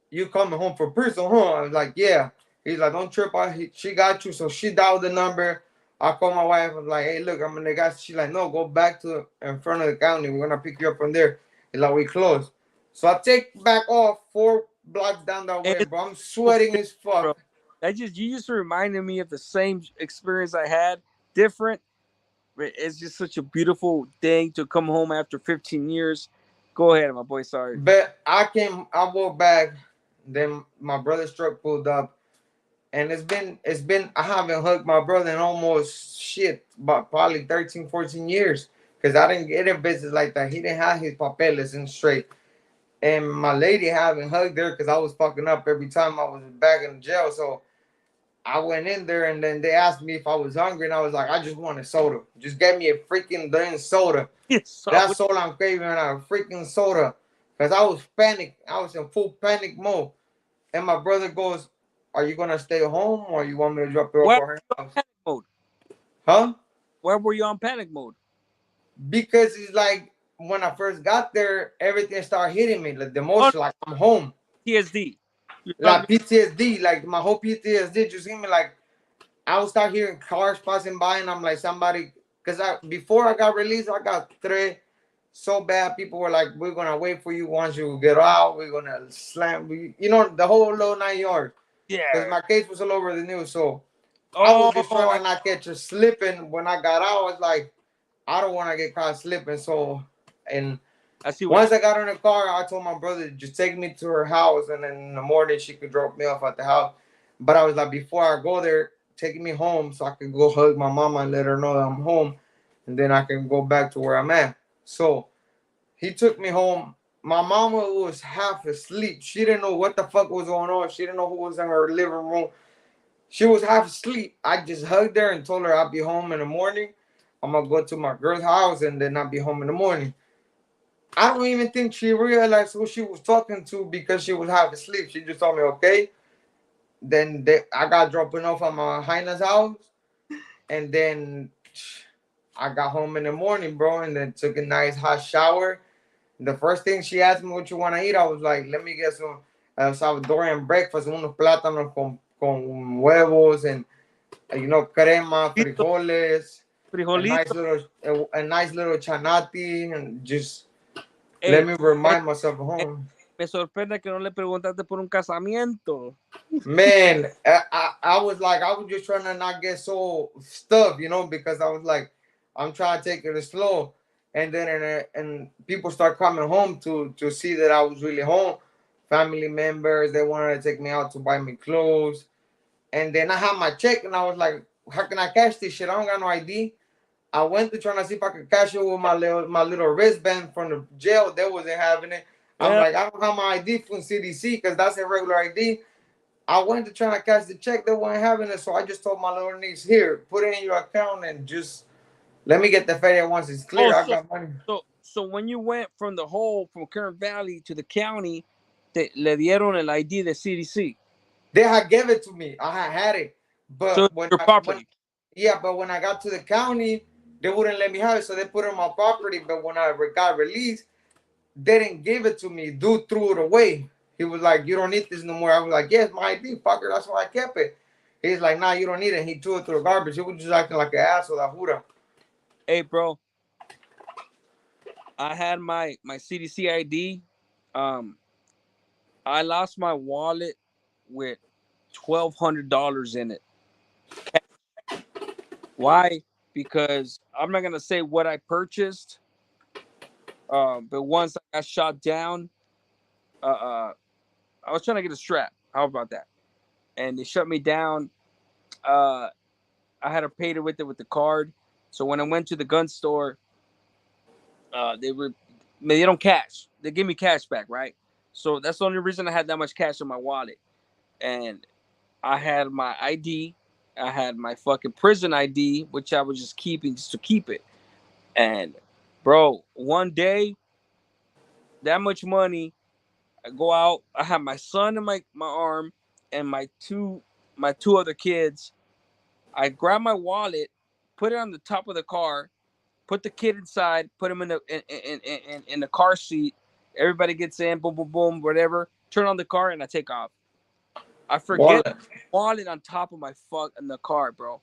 you coming home for prison, huh? I was like, yeah. He's like, don't trip out. She got you. So she dialed the number. I called my wife. I was like, hey, look, I'm in the gas. She's like, no, go back to in front of the county. We're gonna pick you up from there. It's like we close. So I take back off 4 blocks down that Hey, way, it's bro. I'm so sweating big, as fuck. bro. That just you just reminded me of the same experience I had, different. But it's just such a beautiful thing to come home after 15 years. Go ahead, my boy. Sorry. But I walked back. Then my brother's truck pulled up, and it's been. I haven't hugged my brother in almost shit, but probably 13, 14 years, because I didn't get a visit like that. He didn't have his papeles in straight. And my lady haven't hugged her because I was fucking up every time I was back in jail. So I went in there and then they asked me if I was hungry, and I was like, I just want a soda. Just get me a freaking damn soda. So That's all I'm craving right now, a freaking soda. Because I was panicked. I was in full panic mode. And my brother goes, are you going to stay home or you want me to drop you off why at her house? panic mode? Huh? Why were you on panic mode? Because it's like when I first got there, everything started hitting me. Like the Oh, emotion, like I'm home. TSD. You're Like talking. PTSD, like my whole PTSD just hit me. Like I would start hearing cars passing by, and I'm like somebody. Because before I got released, I got three so bad. People were like, "We're gonna wait for you once you get out. We're gonna slam you know the whole low 9 yards." Because Yeah. my case was all over the news, so I was just trying Oh, to not catch her slipping. When I got out, I was like, I don't want to get caught slipping. So, and I see what once I got in the car, I told my brother to just take me to her house, and then in the morning she could drop me off at the house. But I was like, before I go there, take me home so I could go hug my mama and let her know that I'm home, and then I can go back to where I'm at. So he took me home. My mama was half asleep. She didn't know what the fuck was going on. She didn't know who was in her living room. She was half asleep. I just hugged her and told her I'll be home in the morning. I'm gonna go to my girl's house and then I'll be home in the morning. I don't even think she realized who she was talking to because she was half asleep. She just told me, okay. I got dropping off at my Hina's house. And then I got home in the morning, bro, and then took a nice hot shower. The first thing she asked me what you want to eat, I was like, let me get some Salvadorian breakfast, unos plátanos con huevos and, crema, frijolito, frijoles, a nice frijolito. little, a nice little chanati, and just let Hey, me hey, remind myself of hey, home. me sorprende que no le preguntaste por un casamiento. Man, I was like, I was just trying to not get so stuffed, because I was like, I'm trying to take it slow. And then and people start coming home to see that I was really home. Family members, they wanted to take me out to buy me clothes. And then I had my check and I was like, how can I cash this shit? I don't got no ID. I went to try to see if I could cash it with my little wristband from the jail. They wasn't having it. I'm Yeah. like, I don't have my ID from CDC because that's a regular ID. I went to try to cash the check. They weren't having it, so I just told my little niece, "Here, put it in your account and just let me get the fare once it's Oh, clear. I got money." so when you went from the whole from Kern Valley to the county, le dieron el ID de CDC. They had gave it to me. I had it, So but when your I when property. yeah, but when I got to the county, they wouldn't let me have it, so they put it on my property. But when I got released, they didn't give it to me. Dude threw it away. He was like, "You don't need this no more." I was like, "Yes, my ID, fucker. That's why I kept it." He's like, "Nah, you don't need it." He threw it through the garbage. He was just acting like an asshole. I jura. Hey, bro, I had my CDC ID. Um, I lost my wallet with $1,200 in it. Why? Because I'm not gonna say what I purchased. But once I got shot down, I was trying to get a strap. How about that? And they shut me down. Uh, I had to pay it with the card. So when I went to the gun store, they were they don't cash. They give me cash back, right? So that's the only reason I had that much cash in my wallet. And I had my ID. I had my fucking prison ID, which I was just keeping just to keep it. And bro, one day, that much money, I go out. I have my son in my arm and my two other kids. I grab my wallet, put it on the top of the car, put the kid inside, put him in the car seat. Everybody gets in, boom, boom, boom, whatever. Turn on the car and I take off. I forget Wallet. wallet on top of my fuck in the car, bro.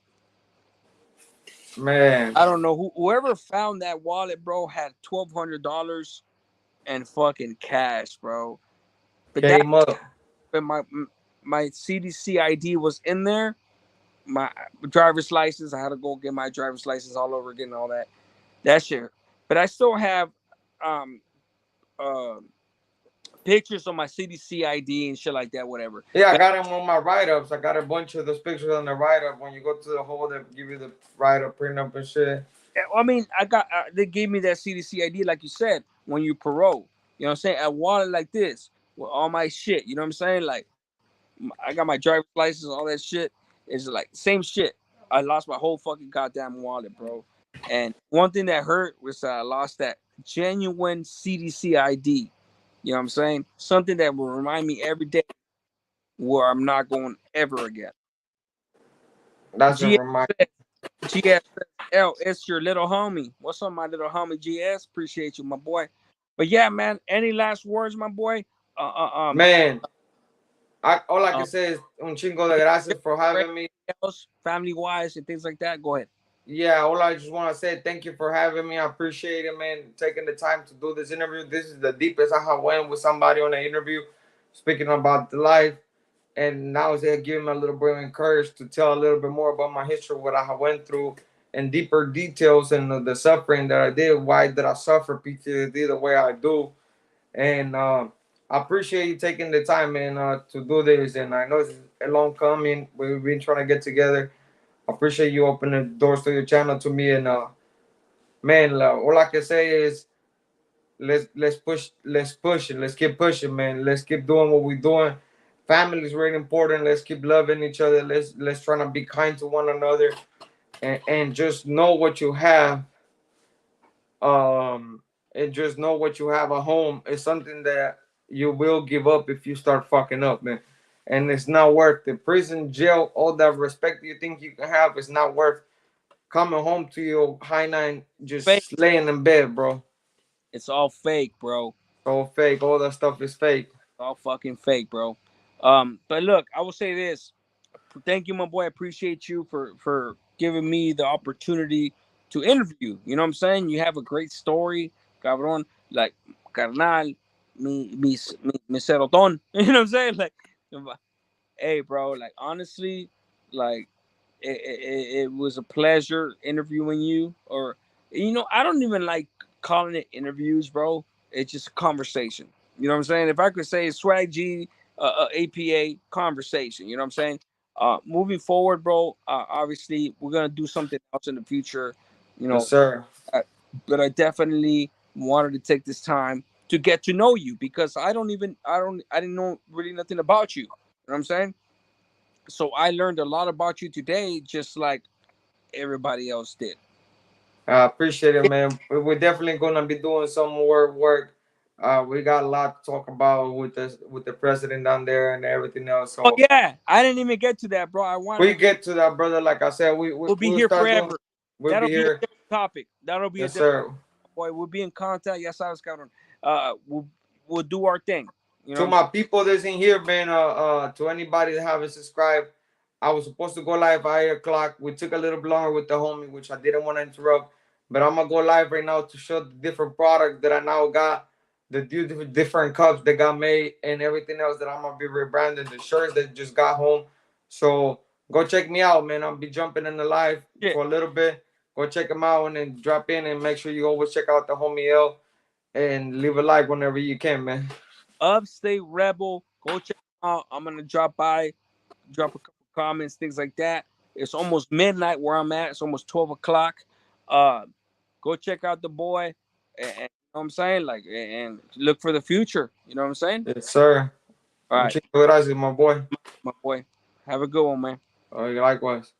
Man, I don't know whoever found that wallet, bro, had $1,200 and fucking cash, bro. But that came up. but my CDC ID was in there. My driver's license. I had to go get my driver's license all over again, and all that. That shit. But I still have um uh pictures on my CDC ID and shit like that, whatever. Yeah, I But got them on my write-ups. I got a bunch of those pictures on the write-up. When you go to the hole, they give you the write-up, print up and shit. I mean, I got they gave me that CDC ID, like you said, when you parole. You know what I'm saying? A wallet like this with all my shit. You know what I'm saying? Like I got my driver's license, all that shit. It's like same shit. I lost my whole fucking goddamn wallet, bro. And one thing that hurt was I lost that genuine CDC ID. You know what I'm saying? Something that will remind me every day where I'm not going ever again. That's a GS reminder. says, GS says, L, it's your little homie. What's up, my little homie GS? Appreciate you, my boy. But yeah, man, any last words, my boy? Uh, uh, um, Man, all I can um, say is un chingo de gracias for having me. else, family wise, and things like that. Go ahead. Yeah, all I just want to say, thank you for having me. I appreciate it, man. Taking the time to do this interview. This is the deepest I have went with somebody on an interview, speaking about the life. And now they're giving me a little bit of encouragement to tell a little bit more about my history, what I went through, and deeper details and the suffering that I did. Why did I suffer PTSD the way I do? And I appreciate you taking the time, man, to do this. And I know it's a long coming. We've been trying to get together. I appreciate you opening the doors to your channel to me. And man, all I can say is let's push it, let's keep pushing, man. Let's keep doing what we're doing. Family is really important. Let's keep loving each other. Let's try to be kind to one another, and just know what you have. Um, and just know what you have at home is something that you will give up if you start fucking up, man. And it's not worth the prison, jail, all that respect you think you can have is not worth coming home to your high nine, Fake. just laying in bed, bro. It's all fake, bro. All fake. All that stuff is fake. All fucking fake, bro. But look, I will say this. Thank you, my boy. I appreciate you for giving me the opportunity to interview. You know what I'm saying? You have a great story, cabrón. Like, carnal, mi seroton. You know what I'm saying? Like, hey, bro. Like, honestly, like, it was a pleasure interviewing you. Or, I don't even like calling it interviews, bro. It's just a conversation. You know what I'm saying? If I could say swag G, APA conversation, you know what I'm saying? Moving forward, bro, obviously we're gonna do something else in the future, you Yes, know. sir. But I definitely wanted to take this time to get to know you because I didn't know really nothing about you. You know what I'm saying? So I learned a lot about you today, just like everybody else did. I appreciate it, man. We're definitely gonna be doing some more work. We got a lot to talk about with the president down there and everything else. Oh So yeah, I didn't even get to that, bro. we get to that, brother. Like I said, We'll be we'll here start doing. forever. We'll be That'll be a here. different topic. That'll be a Yes, different sir. boy. We'll be in contact. Yes, I was counting. We'll do our thing. You know what To I'm saying? my people that's in here, man, to anybody that haven't subscribed, I was supposed to go live at 8 o'clock. We took a little bit longer with the homie, which I didn't want to interrupt. But I'm gonna go live right now to show the different products that I now got, the different cups that got made, and everything else that I'm gonna be rebranding. The shirts that just got home. So go check me out, man. I'll be jumping in the live Shit. for a little bit. Go check them out and then drop in and make sure you always check out the homie L and leave a like whenever you can, man. Upstate Rebel. Go check them out. I'm gonna drop by, drop a couple comments, things like that. It's almost midnight where I'm at. It's almost 12 o'clock. Uh, go check out the boy, and, you know what I'm saying, like, and look for the future. You know what I'm saying? Yes, sir. All right, Muchas gracias, my boy. my boy. Have a good one, man. Likewise.